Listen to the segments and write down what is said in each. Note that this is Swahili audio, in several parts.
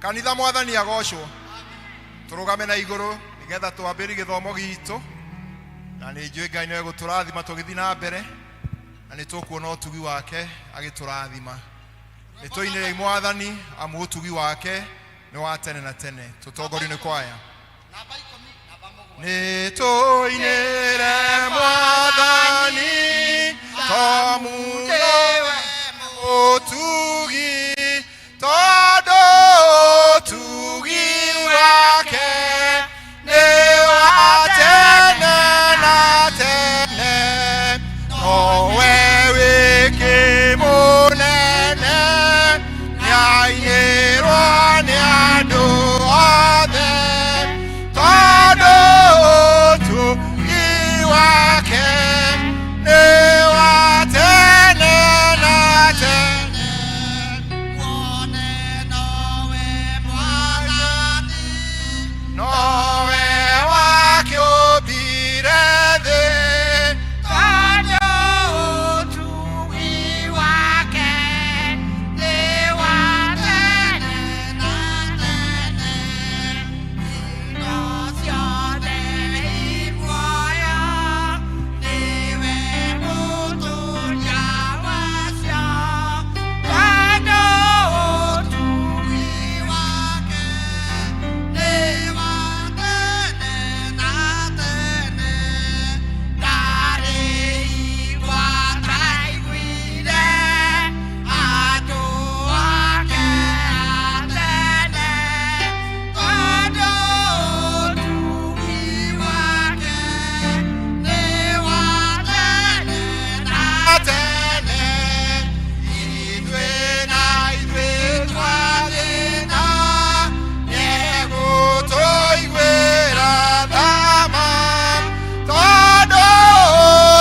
Kanitha mwathani agocwo. Turugame na iguru nigetha twambĩrĩrie gĩthomo gitu. Na nĩ njũĩ Ngai nĩ gũtũrathima tũgĩthiĩ na mbere. Na nĩ tũkuona ũtugi wake agĩtũrathima. Nĩ tũinĩre mwathani amu ũtugi wake nĩ wa tene na tene. Tũtongorio nĩ kwaya. Nĩ tũinĩre mwathani tũmũhe ũtugi tondũ ũtugi wake nĩ wa tene na tene. Nowe wĩkĩ mũnene nĩainĩrwo nĩ andũ othe tondũ ũtugi wake nĩ wa tene na tene. Nowe wakĩũmbire thĩ tondũ ũtugi wake nĩ wa tene na tene. Indo ciothe imuoyo nĩwe mũtũria wacio tondũ ũtugi wake nĩ wa tene na tene. Ndarĩ igwata iguire andũ ake a tene tondũ ũtugi wake nĩ wa tene na tene. Ithuĩ na ithuĩ twathĩna nĩegũtũiguĩra thama tondũ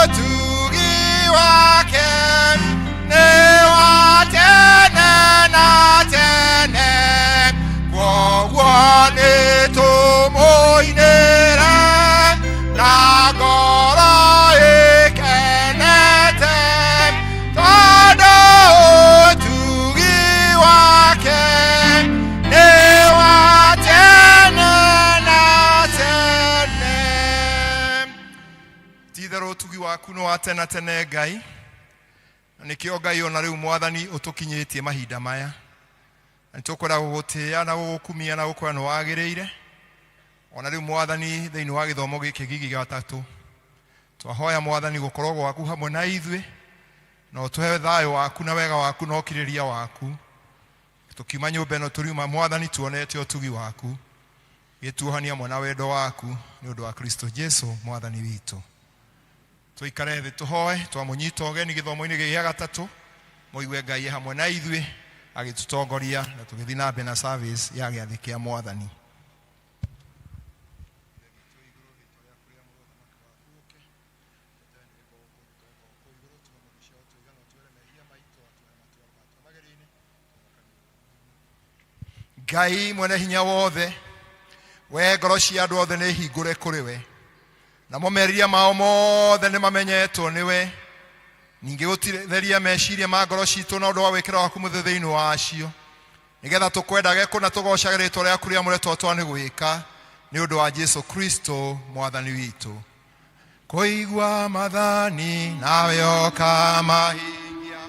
ũtugi wake nĩ wa tene na tene. Kwoguo nĩtũmũinĩre na ngoro ĩkenete tondũ ũtugi wake nĩ wa tene na tene. Ti-itherũ ũtugi waku nĩ wa tene na tene Ngai. Na nĩkĩo Ngai ona rĩu mwathani ũtũkinyĩtie mahinda maya. Na nĩtũkwenda gũgũtĩĩa na gũgũkumia na gũkwĩra nĩ wagĩrĩire. Ona rĩu mwathani thĩinĩ wa gĩthomo gĩkĩ gigi gatatũ twahoya mwathani gũkorwo gwaku hamwe na ithuĩ na ũtũhe thayũ waku na wega waku na ũkirĩrĩria waku. Tũkiuma nyũmba ĩno tũriuma mwathani tuonete ũtugi waku gĩtuohania hamwe na wendo waku nĩ ũndũ wa Kristo Jesu mwathani witũ. Tũikare thĩ tũhoe twamũnyita ũgeni gĩthomo-inĩ gĩa gatatũ. Mũigue Ngai hamwe na ithuĩ agĩtũtongoria na tũgĩthiĩ na mbere na service ya gĩathĩ kĩa mwathani. Ngai mwene hinya wothe, we ngoro cia andũ othe nĩ hingũre kũrĩ we, na momereria mao mothe nĩ mamenyetwo nĩwe. Ningĩ gũtitheria meciria ma ngoro citũ na ũndũ wa wĩkĩra waku mũthĩ thĩinĩ wacio, nĩgetha tũkwendage kũna tũgocage rĩĩtwa rĩaku rĩa mũre twatwa nĩ gwĩka nĩ ũndũ wa Jesu Kristo mwathani witũ. Kũigua mathani nawe ũkamahingia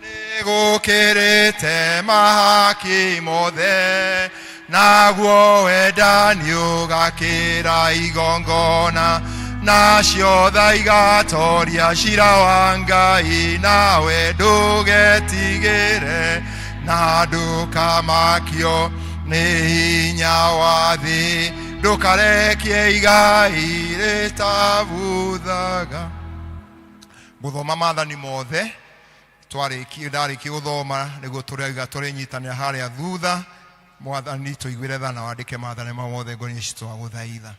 nĩ gũkĩrĩte mahaki mothe, naguo wendani ũgakĩra igongona nacio tha igatoria cira wa Ngai. Nawe ndũgetigĩre na ndũkamakio nĩ hinya wa thĩ, ndũkarekie igai rĩtabuthaga. Gũthoma maathani mothe ndarĩkia gũthoma nĩguo tũrĩnyitanĩra harĩa thutha. Mwathani tũiguĩre tha na wandĩke maathani mothe ngoro-inĩ citũ twagũthaitha.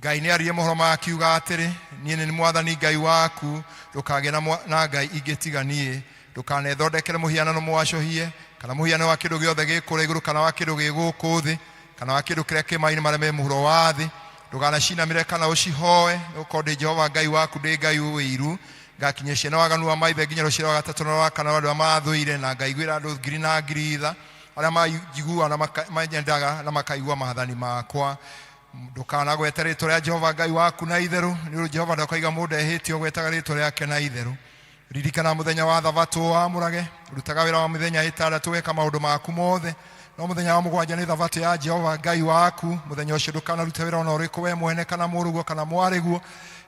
Ngai nĩ aririe mohoro makiuga atĩrĩ, niĩ nĩ mwathani Ngai waku, ndũkagĩe na ngai ingĩ tiga niĩ. Ndũkanethondekere mũhianano mwacũhie kana mũhianano wa kĩndũ gĩothe gĩkũrĩ igũrũ kana wa kĩndũ gĩ gũkũ thĩ kana wa kĩndũ kĩrĩa kĩmaĩ-inĩ marĩa me mũhuro wa thĩ. Ndũganacinamĩre kana ũcihoe, nĩgũkorwo ndĩ Jehova Ngai waku, ndĩ Ngai ũwĩiru. Ngakinyia ciana waganu wa maithe nginya rũciaro rwa gatatũ na rwa kana andũ mathũire, na ngaiguĩra andũ ngiri na ngiri tha. aria majigua na manyendaga na makaigua maathani makwa ndukana gweta ritwa ria Jehova Ngai waku na itheru ni Jehova ndakaiga mundu ehitio gwetaga ritwa riake na itheru ririkana muthenya wa thabatũ wamũrage rutaga wĩra wa mĩthenya ĩtandatũ weka maũndũ maku mothe no muthenya wa mũgwanja nĩ thabatũ ya Jehova Ngai waku muthenya ũcio ndũkanaruta wĩra ona ũrĩkũ we mwene kana mũrũguo kana mwarĩguo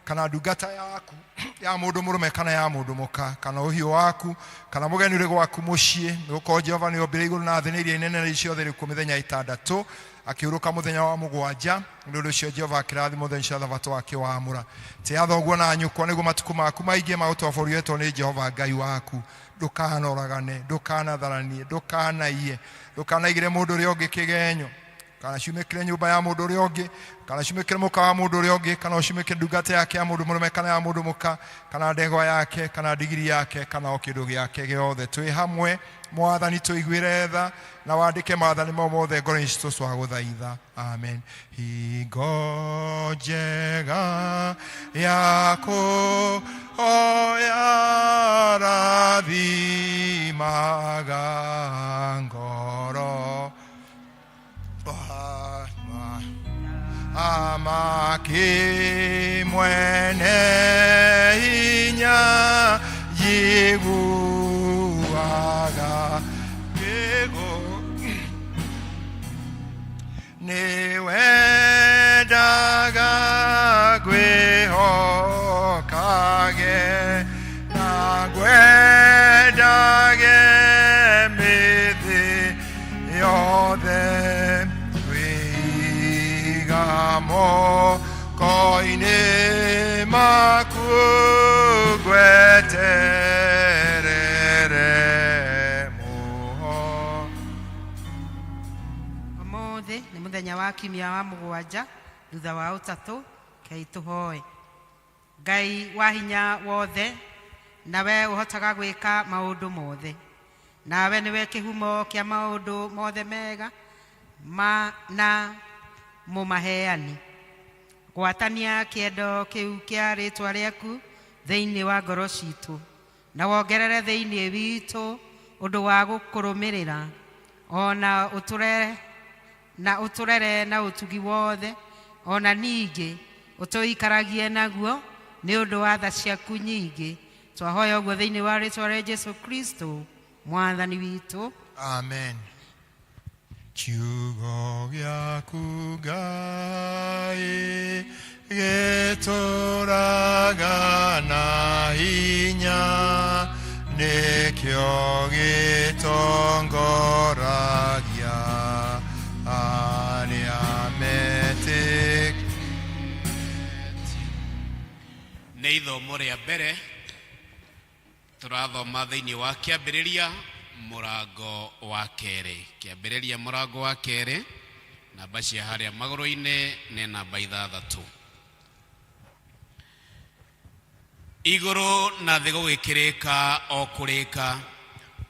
kana ndungata yaku ya mũndũ mũrũme kana ya mũndũ mũka kana ũhiũ waku kana mũgeni ũrĩ gwaku mũciĩ nĩgũkorwo Jehova nĩombire igũrũ na thĩ na iria inene ciothe rĩkuo mĩthenya ĩtandatũ akiuruka muthenya wa mũgwanja nĩ ũndũ ũcio Jehova akĩrathima muthenya wa thabatũ akĩwamũra tia thoguo na nyũkwa nĩguo matukũ maku maingĩ magũtongorio nĩ Jehova Ngai waku ndũkanoragane ndũkanatharanie ndũkanaiye ndũkanaigĩre mũndũ ũrĩa ũngĩ kĩgenyo kana ciumĩkĩre nyũmba ya mũndũ ũrĩa ũngĩ kana ciumĩkĩre mũka wa mũndũ ũrĩa ũngĩ kana ciumĩkĩre ndungata yake ya mũndũ mũrũme kana ya mũndũ mũka kana ndegwa yake kana ndigiri yake kana o kĩndũ gĩake gĩothe twĩ hamwe Mwathani tũiguĩre tha na wandĩke maathani mothe ngoro-inĩ citũ twagũthaitha amen hingo njega yaku oya rathimaga ngoro amaki mwene hinya yiguaga ego niwendaga gwĩhokage na gwendage mĩthĩ yothe moko-inĩ maku ngweterere muho ũmũthĩ nĩ mũthenya wa kiumia wa mũgwanja thutha wa ũtatũ kei tũhoe Ngai wa hinya wothe nawe ũhotaga gwĩka maũndũ mothe nawe nĩwe kĩhumo kĩa maũndũ mothe mega na mũmaheani gwatania kĩendo kĩu kĩa rĩtwa rĩaku thĩinĩ wa ngoro citũ na wongerere thĩinĩ witũ ũndũ wa gũkũrũmĩrĩra ona ũtũrere na ũtugi wothe ona ningĩ ũtũikaragie naguo nĩ ũndũ wa tha ciaku nyingĩ twahoya ũguo thĩinĩ wa rĩtwa rĩa Jesũ Kristo Mwathani witũ amen kiugo gĩaku Ngai gĩtũũraga na hinya nĩkĩo gĩtongoragia arĩa metĩkĩtie. Nĩ ithomo rĩa mbere tũrathoma thĩinĩ wa kĩambĩrĩria mũrango wa kerĩ kĩambĩrĩria mũrango wa kerĩ namba cia harĩa magũrũ-inĩ nĩ namba 6 igũrũ na thĩ gũgĩkĩrĩka o kũrĩka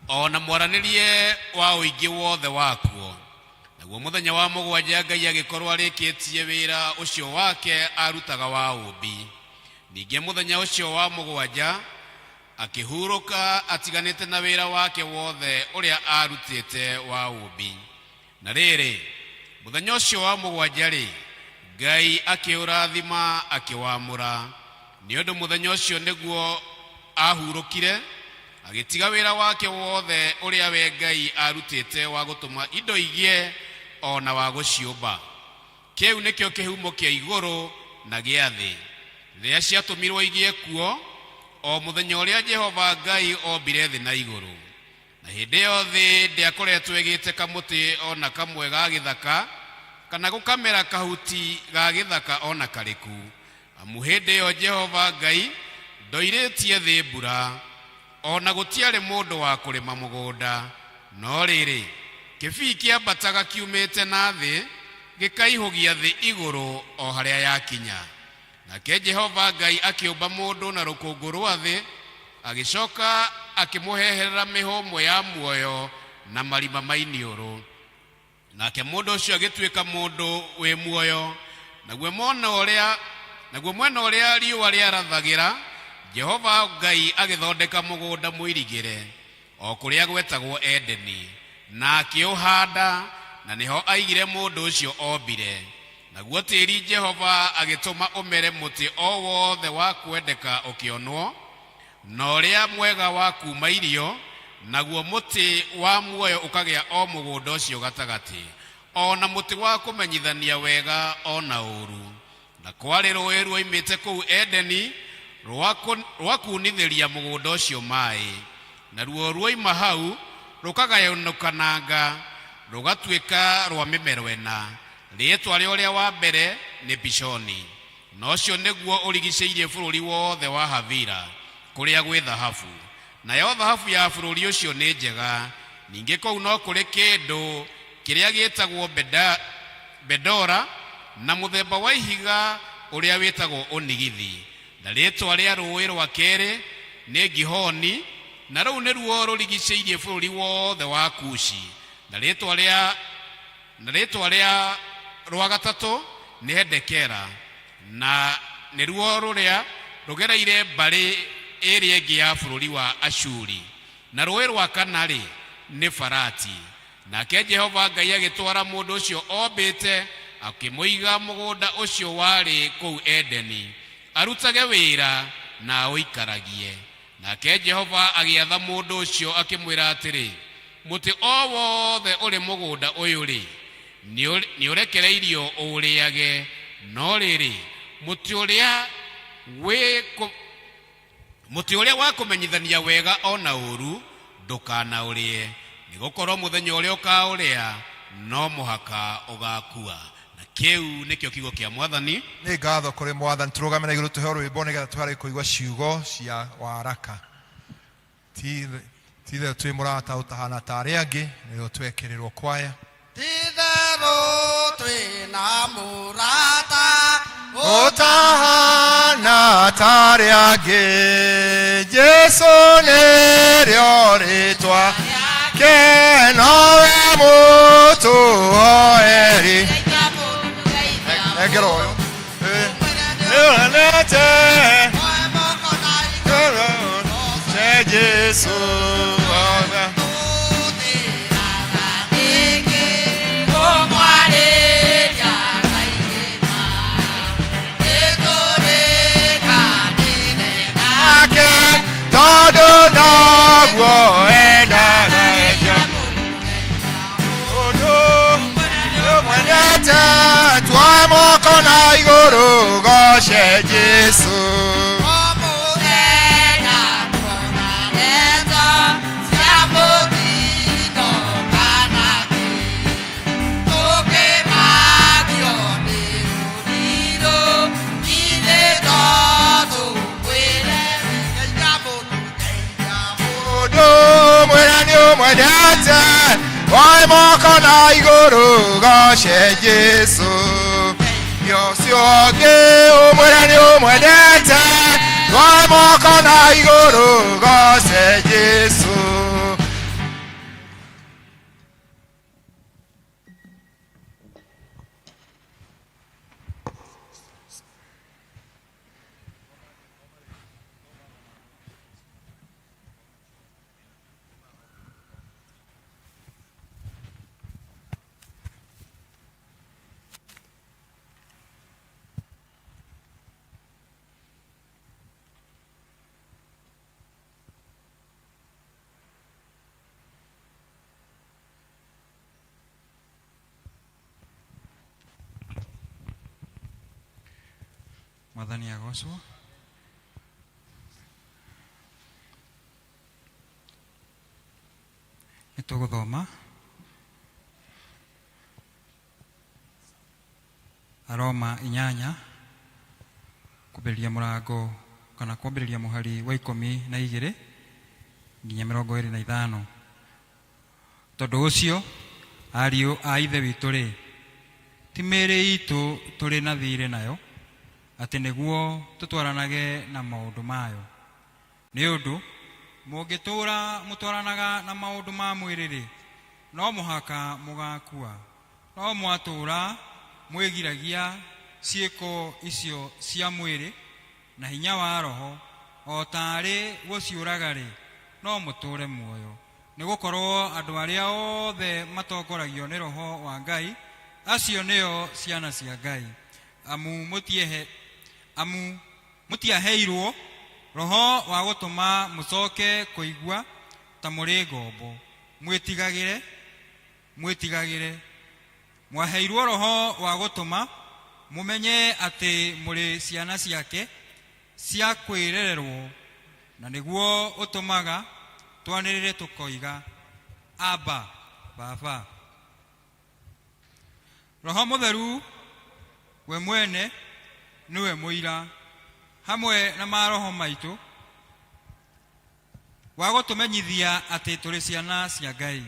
ona mwaranĩrie wa ũingĩ wothe wakuo naguo mũthenya wa mũgwanja Ngai agĩkorwo arĩkĩtie wĩra ũcio wake arutaga wa ũmbi ningĩ mũthenya ũcio wa mũgwanja akĩhurũka atiganĩte na wĩra wake wothe ũrĩa arutĩte wa ũmbi na rĩrĩ mũthenya ũcio wa mũgwanja-rĩ Ngai akĩũrathima akĩwamũra nĩ ũndũ mũthenya ũcio nĩguo ahurũkire agĩtiga wĩra wake wothe ũrĩa we Ngai arutĩte wa gũtũma indo igĩe ona wa gũciũmba kĩu nĩkĩo kĩhumo kĩa igũrũ na gĩa thĩ rĩrĩa ciatũmirwo igĩe kuo o mũthenya ũrĩa Jehova Ngai ombire thĩ na igũrũ na hĩndĩ ĩyo thĩ ndĩakoretwo ĩgĩte kamũtĩ ona kamwe ga gĩthaka kana gũkamera kahuti ga gĩthaka ona karĩku amu hĩndĩ ĩyo Jehova Ngai ndoirĩtie thĩ mbura ona gũtiarĩ mũndũ wa kũrĩma mũgũnda no rĩrĩ kĩbii kĩambataga kiumĩte na thĩ gĩkaihũgia thĩ igũrũ o harĩa yakinya nake Jehova Ngai akĩũmba mũndũ na rũkũngũ rwa thĩ agĩcoka akĩmũheherera mĩhũmũ ya muoyo na marima ma iniũrũ nake mũndũ ũcio agĩtuĩka mũndũ wĩ muoyo naguo mwena ũrĩa riũa rĩarathagĩra Jehova Ngai agĩthondeka mũgũnda mũirigĩre o kũrĩa gwetagwo Edeni na akĩũhanda, na nĩho aigire mũndũ ũcio ombire. Naguo tĩĩri Jehova agĩtũma ũmere mũtĩ o wothe wa kwendeka ũkĩonwo, na ũrĩa mwega wa kuuma irio, naguo mũtĩ wa muoyo ũkagĩa o mũgũnda ũcio gatagatĩ, o na mũtĩ wa kũmenyithania wega o na ũũru. Na kwarĩ rũũĩ ruoimĩte kũu Edeni rwa kuunithĩria mũgũnda ũcio maaĩ, naruo ruoima hau rũkagayũkananga rũgatuĩka rwa mĩmero ĩna. Rĩĩtwa rĩa ũrĩa wa mbere nĩ Pishoni, na ũcio nĩguo ũrigicĩirie bũrũri wothe wa Havila kũrĩa gwĩ thahabu. Nayo thahabu ya bũrũri ũcio nĩ njega. Ningĩ kũu no kũrĩ kĩndũ kĩrĩa gĩĩtagwo bedora, na mũthemba wa ihiga ũrĩa wĩtagwo onigithi. Na rĩĩtwa rĩa rũũĩ rwa kerĩ nĩ Gihoni, na rũu nĩruo rũrigicĩirie bũrũri wothe wa Kushi. Na rĩĩtwa rĩa rwa gatatũ nĩ Hedekera, na nĩruo rũrĩa rũgereire mbarĩ ĩrĩa ĩngĩ ya bũrũri wa Ashuri. Na rũũĩ rwa kana-rĩ nĩ Farati. Nake Jehova Ngai agĩtwara mũndũ ũcio ombĩte, akĩmũiga mũgũnda ũcio warĩ kũu Edeni, arutage wĩra na ũikaragie. Nake Jehova agĩatha mũndũ ũcio akĩmwĩra atĩrĩ, mũtĩ o wothe ũrĩ mũgũnda ũyũ-rĩ, nĩ ũrekereirio ũũrĩage, no rĩrĩ mũtĩ ũrĩa wa kũmenyithania wega o na ũũru ndũkanaũrĩe, nĩgũkorwo mũthenya ũrĩa ũkaũrĩa no mũhaka ũgakua. Na kĩu nĩkĩo kiugo kĩa Mwathani. Nĩ ngatho kũrĩ Mwathani. Tũrũgame na igũrũ tũheo rwĩmbo nĩgetha tũharĩrie kũigua ciugo cia waraka. Titherũ twĩ mũrata ũtahana ta arĩa angĩ, nĩguo twekĩrĩrwo kwaya. Titherũ twĩna mũrata ũtahana ta arĩa angĩ, Jesũ nĩrĩo rĩĩtwa rĩake, nowe mũtũoeri. Nengera ũyũ nĩonete Jesũ tondũ noguo endaga ũndũ ũmwenete, tuoe moko na igũrũ goce Jesũ. Mwenete, tuoe moko na igũrũ goce Jesũ. Ũcio ũngĩ ũmwĩre nĩ ũmwendete, tuoe moko na igũrũ goce Jesũ. Mwathani agocwo. Nĩtũgũthoma Aroma 8 kwambĩrĩria mũrango kana kwambĩrĩria mũhari wa 12 nginya 25. Tondũ ũcio ariũ a ithe witũ-rĩ, ti mĩĩrĩ itũ tũrĩ na thirĩ nayo, atĩ nĩguo tũtwaranage na maũndũ mayo. Nĩ ũndũ mũngĩtũũra mũtwaranaga na maũndũ ma mwĩrĩ-rĩ, no mũhaka mũgakua. No mwatũũra mwĩgiragia ciĩko icio cia mwĩrĩ na hinya wa roho, o tarĩ gũciũraga-rĩ, no mũtũũre muoyo. nigukorwo andu aria othe matongoragio ni roho wa Ngai acio nio ciana cia Ngai amu mutiaheirwo roho wa gutuma mucoke kuigua ta muri ngombo mwitigagire mwaheirwo roho wa gutuma mumenye ati muri ciana ciake cia kwirererwo na niguo utumaga twanirire tukoiga Aba Baba. Roho Mutheru we mwene niwe muira hamwe na maroho maitu wa gutumenyithia ati turi ciana cia Ngai.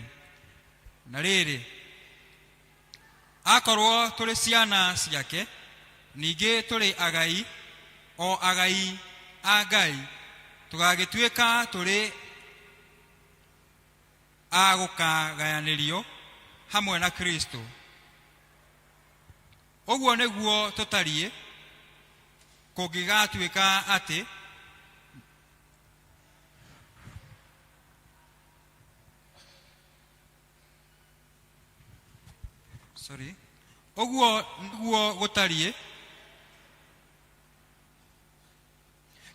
Na riri akorwo turi ciana ciake ningi turi agai o agai a Ngai tugagituika turi agukagayanirio hamwe na Kristo. Oguo niguo tutarie kungigatuika ati oguo niguo gutarie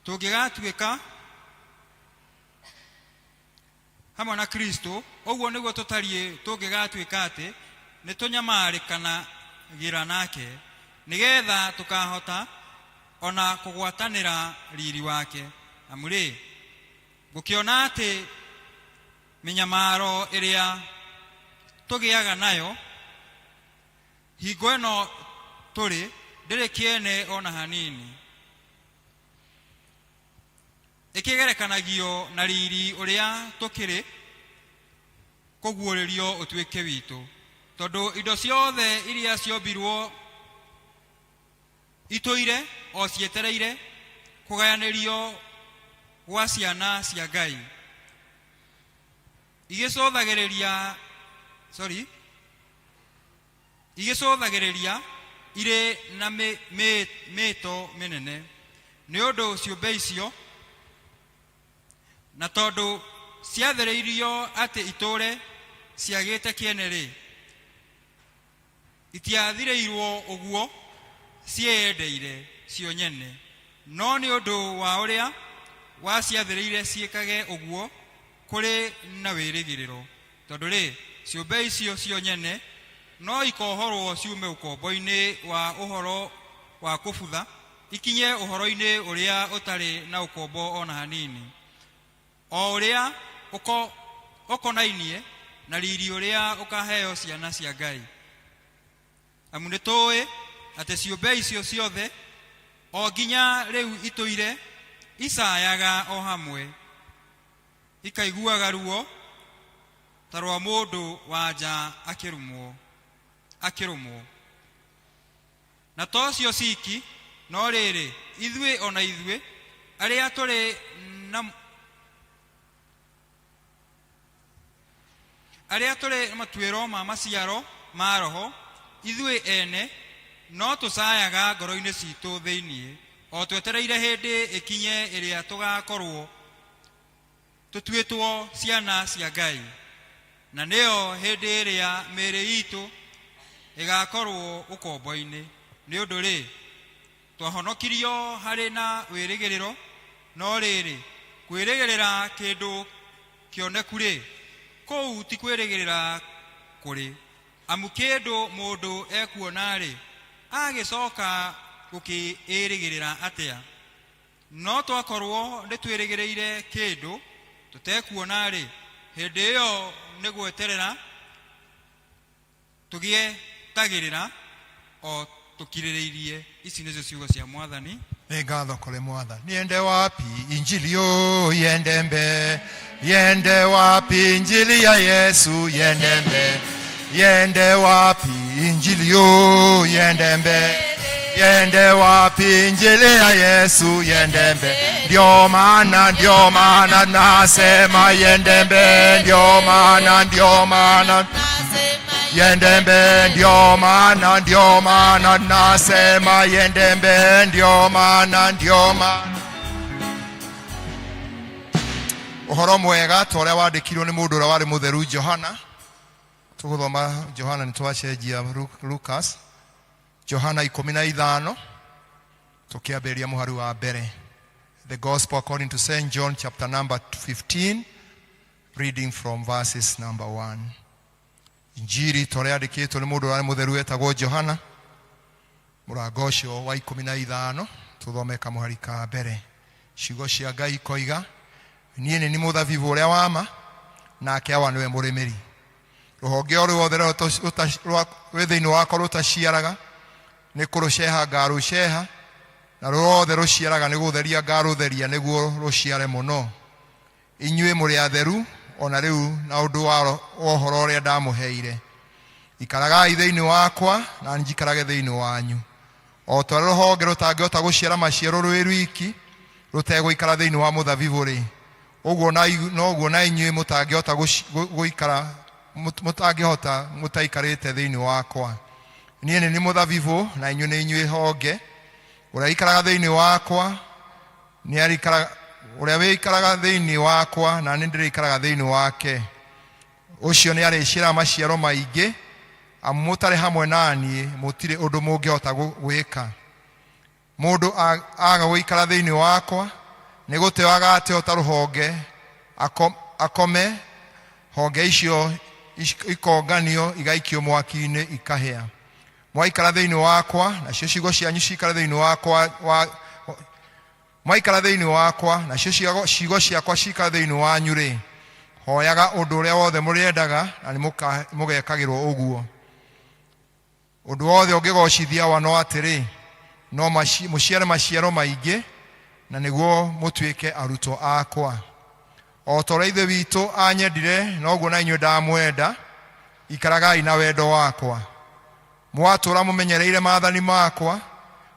tungigatuika hamwe na Kristo. Oguo niguo tutarie tungigatuika ati nitunyamarikana gira nake nigetha tukahota ona kugwatanira riri wake. Amuri gukiona ati minyamaro iria tugiaga nayo hingo eno turi ndiri kiene ona hanini ikigerekanagio na riri uria tukiri kuguuririo utuike witu, tondu indo ciothe iria ciombirwo ituire o cietereire kugayanirio gwa ciana cia Ngai igicũthagĩrĩria ire na mĩto mĩnene nĩ ũndũ ciũmbe icio, na tondu ciathereirio ati itũre ciagĩte kĩene-rĩ, itiathireirwo ũguo ciendeire cio nyene, no nĩ ũndũ wa ũrĩa waciathereire ciĩkage ũguo kũrĩ na wĩrĩgĩrĩro, tondu-rĩ ciũmbe icio cio nyene no ikohorwo ciume ukombo-inĩ wa uhoro wa kũbutha ikinye uhoro-inĩ ũrĩa ũtarĩ na ukombo ona hanini, o ũrĩa ũkonainie na riri ũrĩa ũkaheo ciana cia Ngai. Amu nĩtũĩ atĩ ciũmbe icio ciothe o nginya rĩu itũire icayaga o hamwe, ikaiguaga ruo ta rwa mũndũ wa nja akĩrũmwo, na tocio ciki no rĩrĩ ithuĩ ona ithuĩ arĩa tũrĩ matuĩro ma maciaro ma roho, ithuĩ ene no tũcayaga ngoro-inĩ citũ thĩiniĩ o twetereire hĩndĩ ĩkinye ĩrĩa tũgakorwo tũtuĩtwo ciana cia Ngai, na nĩyo hĩndĩ ĩrĩa mĩĩrĩ itũ ĩgakorwo ũkombo-inĩ. Nĩ ũndũ-rĩ twahonokirio harĩ na wĩrĩgĩrĩro, no rĩrĩ kwĩrĩgĩrĩra kĩndũ kĩoneku-rĩ, kũu ti kwĩrĩgĩrĩra kũrĩ, amu kĩndũ mũndũ ekuona-rĩ agĩcoka gũkĩĩrĩgĩrĩra atĩa. No twakorwo nĩ twĩrĩgĩrĩire kĩndũ tũtekuona-rĩ, hĩndĩ ĩyo nĩ gweterera tũgĩetagĩrĩra o tũkirĩrĩirie. Ici nĩcio ciugo cia Mwathani. Nĩ ngatho kũrĩ Mwathani. Niende wapi injili yo yende mbe, yende wapi injili ya Yesu yende mbe, yende wapi injili yo yende mbe, yende wapi injili ya Yesu yende mbe. Ndio maana nasema yende mbe, ndio maana yende mbe, ndio maana nasema yende mbe, ndio maana Uhoro mwega ta uria wandikirwo ni mundu uria wari mutheru Johana. Tuguthoma Johana nitwacenjia Lucas. Johana 15 tukiambiria muhari wa mbere. The Gospel according to St. John chapter number 15, reading from verses number 1. Injiri tore andikitwo ni mundu uria mutheru etagwo Johana. Murango ucio wa 15 tuthome kamuhari ka mbere. Ciugo cia Ngai koiga, niĩ nĩ mũthabibũ ũrĩa wama, nake awa nĩwe mũrĩmĩri. Rũhonge o ruothe rwĩ thĩinĩ wakwa rũtaciaraga, nĩ kũrũceha ngarũceha, na ruothe rũciaraga nĩ gũtheria ngarũtheria nĩguo rũciare mũno. Inyuĩ mũrĩ atheru ona rĩu na ũndũ wa ũhoro ũrĩa ndamũheire. Ikaragai thĩinĩ wakwa na njikarage thĩinĩ wanyu. O ta ũrĩa rũhonge rũtangĩhota gũciara maciaro rwĩ rwiki, rutegũikara thĩinĩ wa mũthabibũ-rĩ, ũguo na inyuĩ mũtangĩhota mũtaikarĩte thĩinĩ wakwa. Niĩ nĩ mũthabibũ na inyuĩ nĩ inyuĩ honge. Ũrĩa ikaraga thĩinĩ wakwa ũrĩa wĩikaraga thĩinĩ wakwa na nĩ ndĩrĩikaraga thĩinĩ wake, ũcio nĩ arĩciara maciaro maingĩ, amu mũtarĩ hamwe naniĩ mũtirĩ ũndũ mũngĩhota gwĩka. Mũndũ aga gũikara thĩinĩ wakwa nĩ gũteo agateo ta rũhonge akome, honge icio ikonganio igaikio mwaki-inĩ ikahĩa. Mwaikara thĩinĩ wakwa nacio ciugo cianyu cikare thĩinĩ wakwa mwaikara thĩinĩ wakwa nacio ciugo ciakwa cikare thĩinĩ wanyu-rĩ, hoyaga ũndũ ũrĩa wothe mũrĩendaga na mũgekagĩrwo ũguo. Ũndũ wothe ũngĩgocithia wa no atĩrĩ, no mũciare maciaro maingĩ na nĩguo mũtuĩke arutwo akwa. O ta ũrĩa ithe witũ anyendire noguo na inyuĩ ndamwenda, ikaragai na wendo wakwa. Mwatũũra mũmenyereire maathani makwa,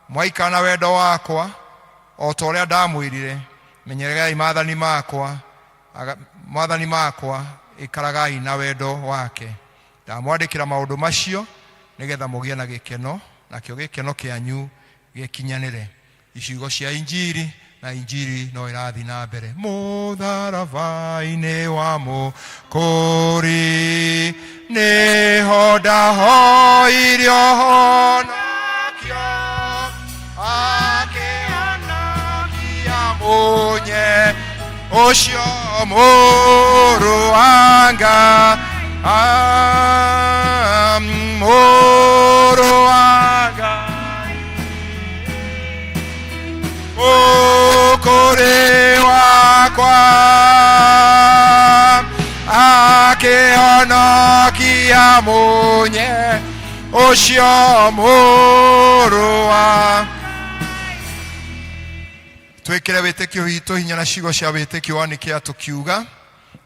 mwaikara na wendo wakwa, o ta ũrĩa ndamwĩrire, menyererai maathani makwa, ikaragai na wendo wake. Ndamwandĩkĩra maũndũ macio nĩgetha mũgĩe na gĩkeno, nakĩo gĩkeno kĩanyu gĩkinyanĩre. Iciugo cia injiri na injiri no ĩrathiĩ na mbere. Mũtharaba-inĩ wa mũkũri nĩho ndahoirio honokio, akĩhonokia mũnye ũcio mũrũ wa Ngai, mũrũ wa Ngai, mũkũrĩ wakwa, akĩhonokia mũnye ũcio mũrũ wa. Twĩkĩre wĩtĩkio witũ hinya na ciugo cia wĩtĩkio wa nĩkĩo tũkiuga,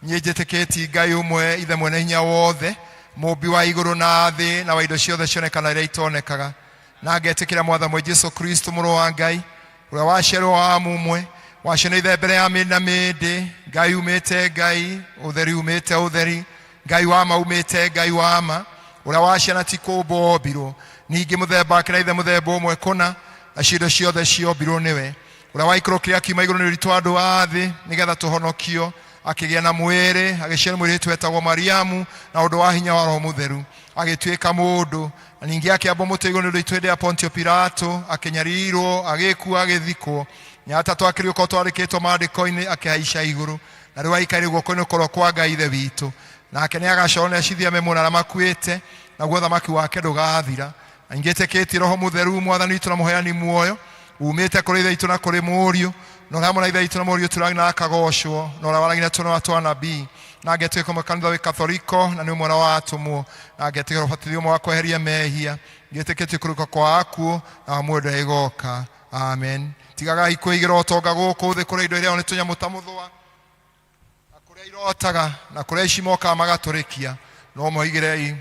niĩ njĩtĩkĩtie Ngai ũmwe ithe mwene hinya wothe, mũmbi wa igũrũ na thĩ na wa indo ciothe cionekana iria itonekaga, na ngetĩkĩra mwathani Jesũ Kristo mũrũ wa Ngai, ũrĩa waciarwo wa mũmwe, waciarwo ithe mbere ya mĩndĩ na mĩndĩ, Ngai umĩte Ngai, ũtheri umĩte ũtheri, Ngai wa ma umĩte Ngai wa ma, ũrĩa waciarwo ti kũmbwo ombirwo, ningĩ mũthemba wake na ithe mũthemba ũmwe kũna, na indo ciothe ciombirwo nĩwe, ũrĩa waikũrũkire akiuma igũrũ nĩ ũritũ wa andũ a thĩ nĩgetha tũhonokio, akĩgĩa na mwĩrĩ, agĩciara mũirĩtu wetagwo Mariamu na ũndũ wa hinya wa Roho Mũtheru, agĩtuĩka mũndũ, na ningĩ akĩambwo mũtĩ igũrũ nĩ ũndũ itũ hĩndĩ ya Pontio Pilato, akĩnyarirwo, agĩkua, agĩthikwo, nyatatũ akĩriũka twarĩkĩtwo maandĩko-inĩ, akĩhaica igũrũ, na rĩu aikarĩire guoko-inĩ ũkorwo kwa Ngai ithe witũ, nake nĩagacoka nĩacithia mĩmwe na makuĩte, naguo thamaki wake ndũgathira. Na ningĩ njĩtĩkĩtie Roho Mũtheru mwathani witũ na mũheani muoyo, umĩte kũrĩ ithe witũ na kũrĩ Mũriũ, na ũrĩa hamwe na ithe witũ na Mũriũ tũragina na akagocwo, na ũrĩa waragia na tũnua twa anabii, na ngetĩkĩra mũkanitha wĩ Katholiko na nĩ mwana wa atũmwo, na ngetĩkĩra ũbatithio ũmwe wa kweheria mehia, ngetĩkĩtie kũriũka kwa akuũ na muoyo ũrĩa ũgooka. Amen. Tigagai kwĩigĩra ũtonga gũkũ thĩ kũrĩa indo iria nĩ tũnyamũ ta mũthũa, na kũrĩa irotaga na kũrĩa ici mokaga magatũrĩkia, no mũigĩrei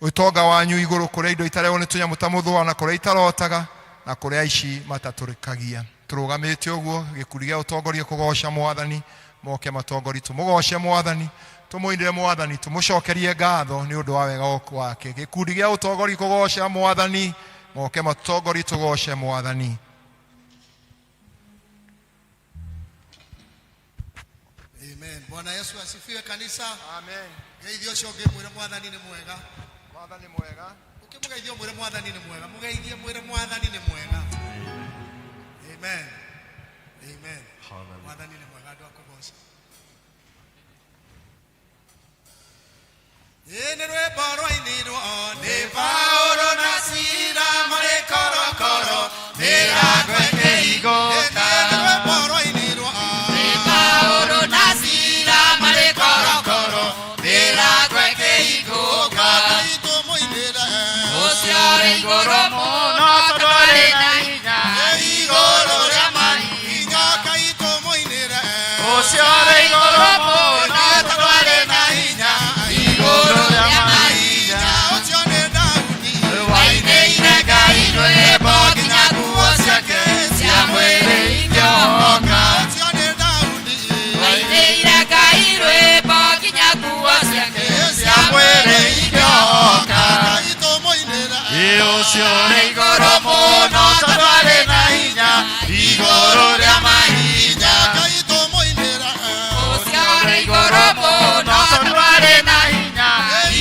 ũtonga wanyu igũrũ kũrĩa indo itarehwo nĩ tũnyamũ ta mũthũa na kũrĩa itarotaga na kũrĩa ici matatũrĩkagia. Tũrũgamĩte ũguo gĩkundi gĩa ũtongoria kũgoca mwathani, moke matongori tũmũgoce mwathani, tũmũinĩre mwathani, tũmũcokerie ngatho nĩ ũndũ wa wega wake. Gĩkundi gĩa ũtongoria kũgoca mwathani, moke matongori tũgoce mwathani. Amen. Bwana Yesu asifiwe kanisa. Amen. Geithio shoge mwire mwathani ni mwega. Mwathani mwega. Ukimugeithio mwire mwathani ni mwega. Mugeithie mwire mwathani ni mwega. Amen. Amen. Mwathani ni mwega ndo akugoca. Ene rwimbo rwainirwo ni Paulo na Sila marĩ korokoro mĩrango ĩkĩhingũka. Ene rwimbo rwainirwo ni Paulo na Sila marĩ korokoro mĩrango ĩkĩhingũka. Ũcio ũrĩ igũrũ mũno tondũ arĩ na hinya igũrũ rĩa mahinya. Ngai tũmũinĩre ũcio ũrĩ igũrũ mũno tondũ arĩ na hinya igũrũ rĩa mahinya. Ũcio nĩ Daudi wainĩire Ngai rwĩmbo nginya nguo ciake cia mwĩrĩ ikĩohoka. Ũcio nĩ Daudi wainĩire Ngai rwĩmbo nginya nguo ciake cia mwĩrĩ ikĩohoka. Ngai tũmũinĩre ũcio ũrĩ igũrũ mũno tondũ arĩ na hinya igũrũ rĩa mahinya. Ngai tũmũinĩre ũcio ũrĩ igũrũ mũno tondũ arĩ na hinya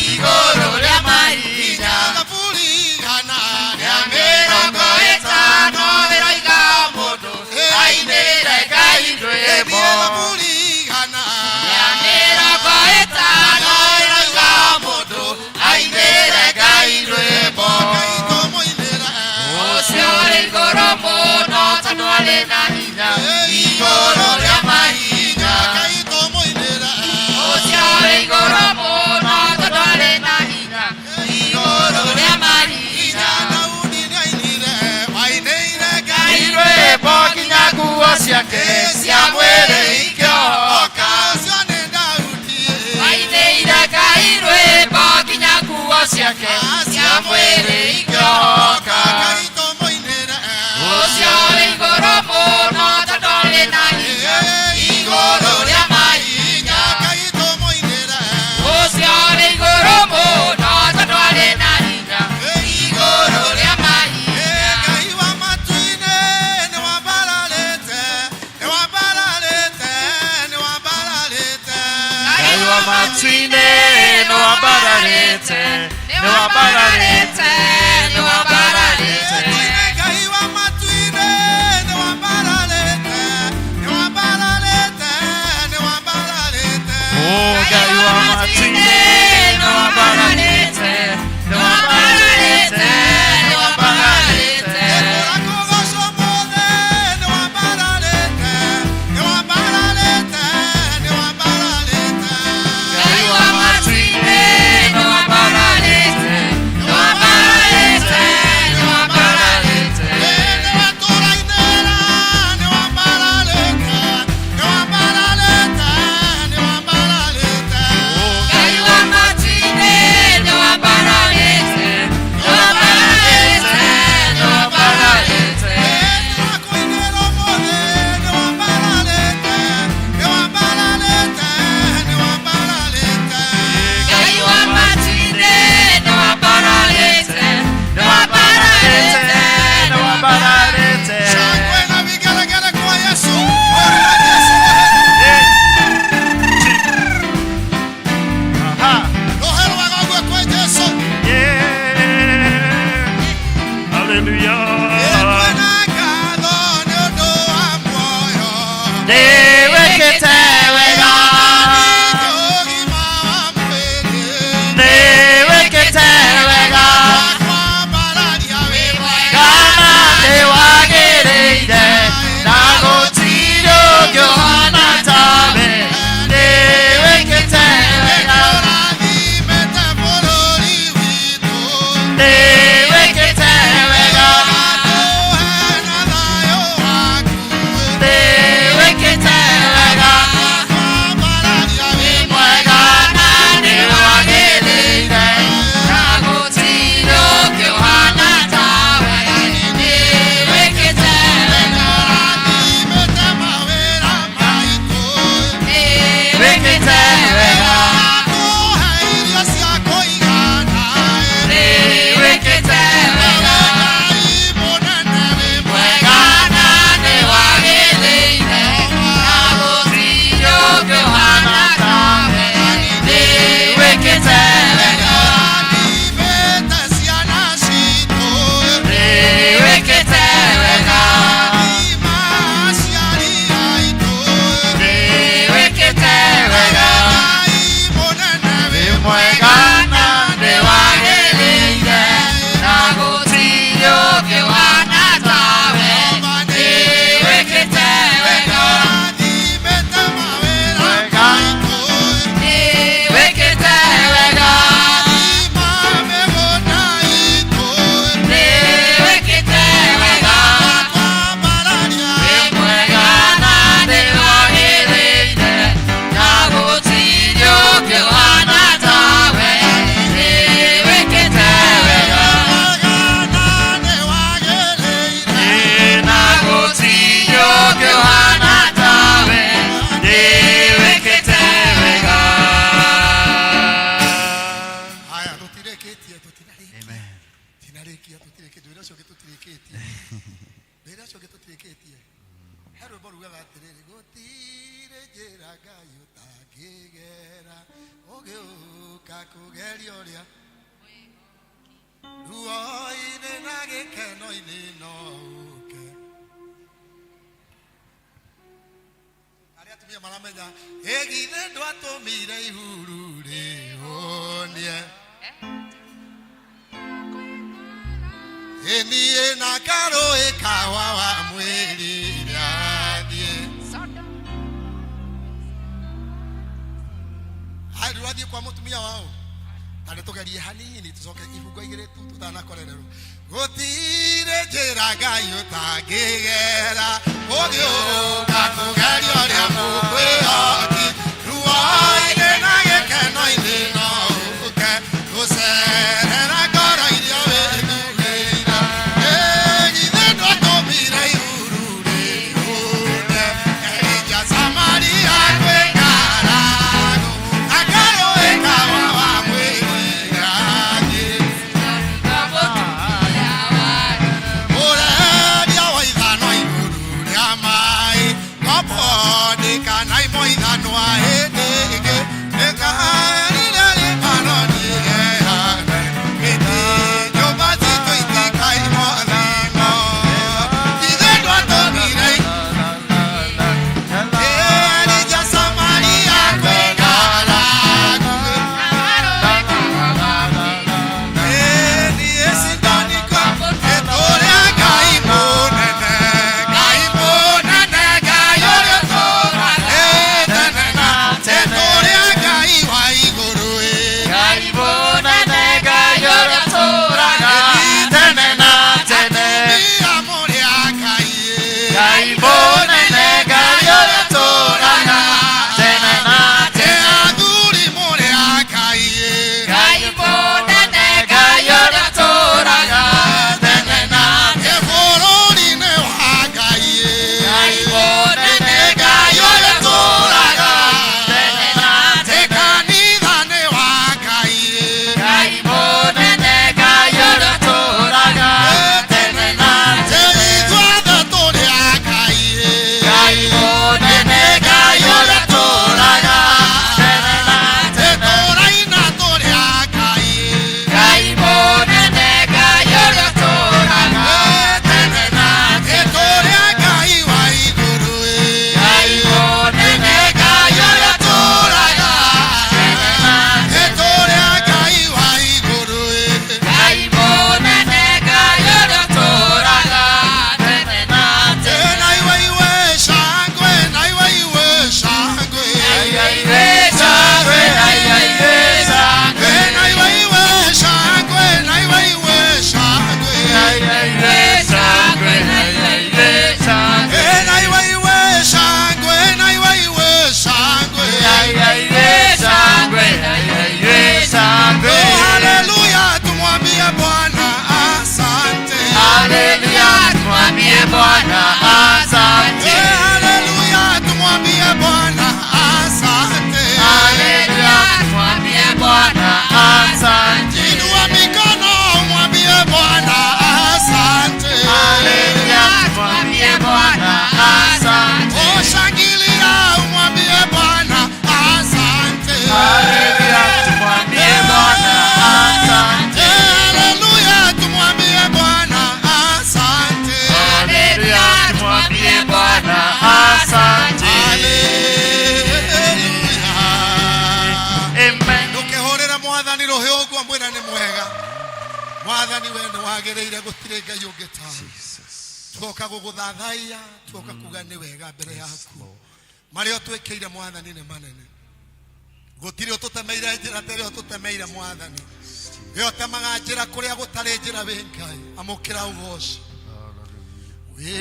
igũrũ rĩa mahinya. Zaburi igana rĩa mĩrongo ĩtano ĩroiga mũndũ ainĩre Ngai rwĩmbo. Zaburi igana rĩa mĩrongo ĩtano ĩroiga mũndũ ainĩre Ngai rwĩmbo. Ngai tũmũinĩre ũcio ũrĩ igũrũ mũno tondũ arĩ na hinya igũrũ rĩa mahinya. Ngai tũmũinĩre ũcio ũrĩ igũrũ mũno tondũ arĩ na hinya igũrũ rĩa mahinya. Daudi nĩainire wainĩire Ngai rwĩmbo nginya nguo ciake cia mwĩrĩ ikĩohoka. Ũcio nĩ Daudi wainĩire Ngai rwĩmbo nginya nguo ciake cia mwĩrĩ ikĩohoka. Ngai tũmũinĩre ũcio ũrĩ igũrũ mũno tondũ arĩ na hinya igũrũ rĩa mahinya. Ngai tũmũinĩre ũcio ũrĩ igũrũ mũno tondũ arĩ na hinya igũrũ rĩa mahinya. Ngai wa matu-inĩ nĩ wambararĩte nĩ wambararĩte nĩ wambararĩte. Ngai wa matu-inĩ nĩ wambararĩte nĩ wambararĩte nĩ wambararĩte. Ngai wa matu-inĩ nĩ wambararĩte nĩ wambararĩte nĩ wambararĩte. Ngai wa matu-inĩ nĩ wambararĩte nĩ wambararĩte nĩ wambararĩte. Ũrakũgocwo mothe nĩ wambararĩte nĩ wambararĩte nĩ wambararĩte. Ngai wa matu-inĩ nĩ wambararĩte nĩ wambararĩte nĩ wambararĩte. Nĩ watũrainĩra nĩ wambararĩte nĩ wambararĩte nĩ wambararĩte. Ngai wa matu-inĩ nĩ wambararĩte nĩ wambararĩte nĩ wambararĩte. Nĩwakũinĩra ũmũthĩ nĩ wambararĩte nĩ wambararĩte nĩ wambararĩte. Ngai wa matu-inĩ nĩ wambararĩte nĩ wambararĩte nĩ wambararĩte. Shangwe na vigelegele kwa Yesu. Roho rwega gwe kwa Yesu. Yetwe na ngatho nĩ ũndũ wa muoyo. Nĩwĩkĩte wega. Ũgima wa mwĩrĩ. Nĩwĩkĩte wega. Kwambararia wĩ mwega. Kana nĩwagĩrĩire na gũtirĩ ũngĩ ũhana tawe. Nĩwĩkĩte wega. Ũrathimĩte bũrũri witũ. Nĩwĩkĩte wega. Ũhe na thayũ waku. Nĩwĩkĩte wega. Kwambararia wĩ mwega na nĩwagĩrĩire na gũtirĩ ũngĩ ũhana tawe. Nĩwĩkĩte wega. Ũrathimĩte mawĩra maitũ. Nĩwĩkĩte wega. Ũhe irio cia kũigana. Nĩwĩkĩte Amen. Tinarikia tutireke ndwira cio gitutirikitie. Ndwira cio gitutirikitie. Herwe boru ga atiriri gutire njira Ngai utangigera. Ugiuka kugeria uria. Ruo-ini na gikeno-ini no uke. Aria atumia maramenya egithe ndwatumire ihuru rihonie. Enie na karũĩ kawa wa mwĩrĩ rathiĩ. Rathiĩ kwa mũtumia wao. Tandũ tũgerie hanini tũcoke ibungo igĩrĩ tu tutanakorererwo. Gũtirĩ njĩra Ngai ũtangĩgera. Ũgĩũka kũgeria ũrĩa mũkwĩhoti. Ruo-inĩ na gĩkeno-inĩ no ũke. Gũcerera ngoro iria wĩthuurĩire. Githĩ ndwatumire ihuru rĩhũne. Elija Samaria kwĩ ng'aragu. Na karũĩ kawa wa mwĩrĩ rathiĩ. Ũreria wa ithano igũrũ rĩa maaĩ. Ngombo na imo ithano hĩndĩ ĩngĩ. Nĩngarire rĩmano nĩgeane. Gĩtĩ nyũmba citũ itikaimwo thimo. Githĩ ndwatumire Elija Samaria kwĩ ng'aragu. Niĩ Sidoniko nĩtũrĩa Ngai mũnene. Ngai mũnene, Ngai ũrĩa ũtũũraga tene na tene. Nĩtũrĩa Ngai wa igũrũ Ngai mũnene, Ngai ũrĩa ũtũũraga tene na tene. Atumia mũrĩa Ngai Ngai mũnene, Ngai ũrĩa ũtũũraga tene na tene. Athuri mũrĩa Ngai Ngai mũnene, Ngai ũrĩa ũtũũraga tene na tene. Bũrũri-inĩ wa Ngai Ngai mũnene, Ngai ũrĩa ũtũũraga tene na tene. Kanitha-inĩ wa Ngai Ngai mũnene, Ngai ũrĩa ũtũũraga tene na tene. Ithuothe tũrĩa Ngai Ngai mũnene, Ngai ũrĩa ũtũũraga tene na tene. Tũraina tũrĩa Ngai Ngai mũnene, Ngai ũrĩa ũtũũraga tene na tene. Tũrĩa Ngai wa igũrũ Ngai mũnene, Ngai ũrĩa ũtũũraga tene na tene. Tũrĩa Ngai wa igũrũ Ngai mũnene, Ngai ũrĩa ũtũũraga tene na tene. Na iwe iwe shangwe, na iwe iwe shangwe. Na iwe iwe shangwe, na iwe iwe shangwe. Na iwe iwe shangwe, na iwe iwe shangwe. Na iwe iwe shangwe, na iwe iwe shangwe. Na iwe iwe shangwe, na iwe iwe shangwe. Na iwe iwe shangwe, na iwe iwe shangwe. Haleluya, tumwambie Bwana asante. Haleluya, tumwambie Bwana asante. Haleluya, tumwambie Bwana asante. Haleluya, tumwambie Bwana asante. Inua mikono umwambie Bwana asante. Haleluya, tumwambie Bwana asante. Oh, shangilia umwambie Bwana asante. Haleluya, tumwambie Bwana asante. Haleluya, tumwambie Bwana asante. Haleluya, tumwambie Bwana asante. Haleluya. Amen. Ndũkĩhũrĩre Mwathani rũhĩ ũguo mwĩra nĩ mwega. Mwathani we nĩ wagĩrĩire, gũtirĩ Ngai ũngĩ tawe. Tuoka gũgũthathaiya, tuoka kuga nĩ wega mbere yaku. Marĩa ũtwĩkĩire Mwathani nĩ manene. Gũtirĩ ũtũtemeire njĩra ta ĩrĩa ũtũtemeire Mwathani. We ũtemaga njĩra kũrĩa gũtarĩ njĩra wĩ Ngai. Amũkĩra ũgooci. Wĩ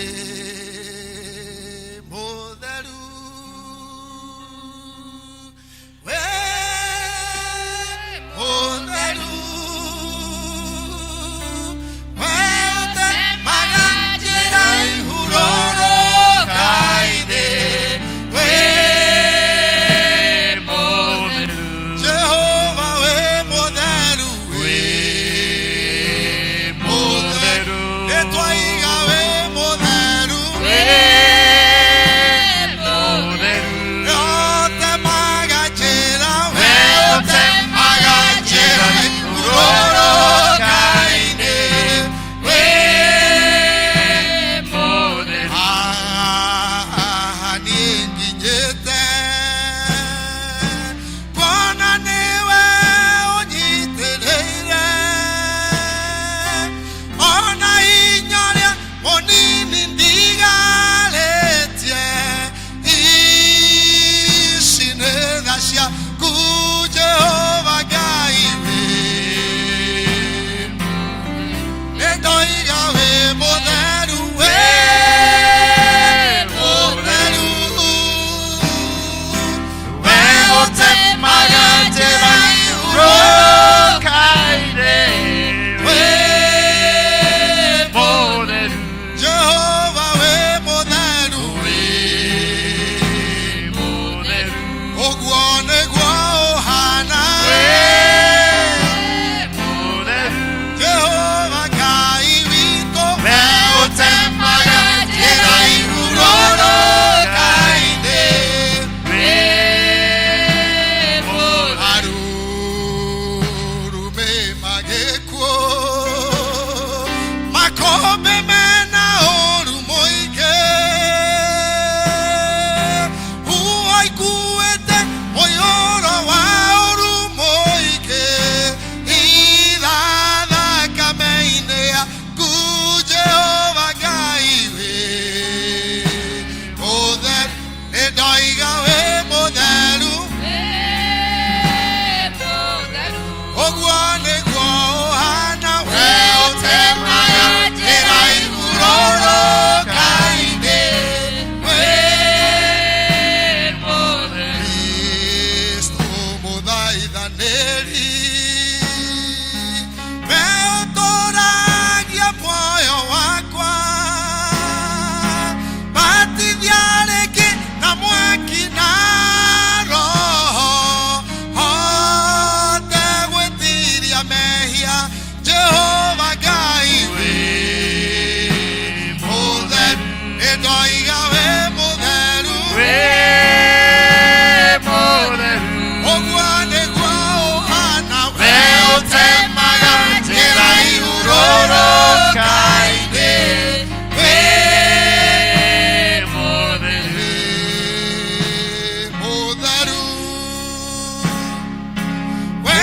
mũtheru, wĩ mũtheru, we ũtemaga njĩra ihurũrũka-inĩ. Wĩ mũtheru, Jehova wĩ mũtheru, wĩ nĩkuo makũmbĩ mena ũru mũingĩ huo ikuĩte mũiyũro wa ũru mũingĩ ira thakame-inĩ yaku Jehova Ngai wĩ mũtheru nĩndoiga wĩ mũtheru ũguo nĩguo ũhana we ũtemaga njĩra igũrũrũka-inĩ wĩ Kristo mũthaithanĩri we ũtũragia muoyo wakwa batithia rĩngĩ na mwaki na roho hote gwĩtiria mehia Jehova Ngai wĩ mũtheru nĩndoiga wĩ mũtheru ũguo nĩguo ũhana we ũtemaga njĩra igũrũrũka-inĩ wĩ mũtheru we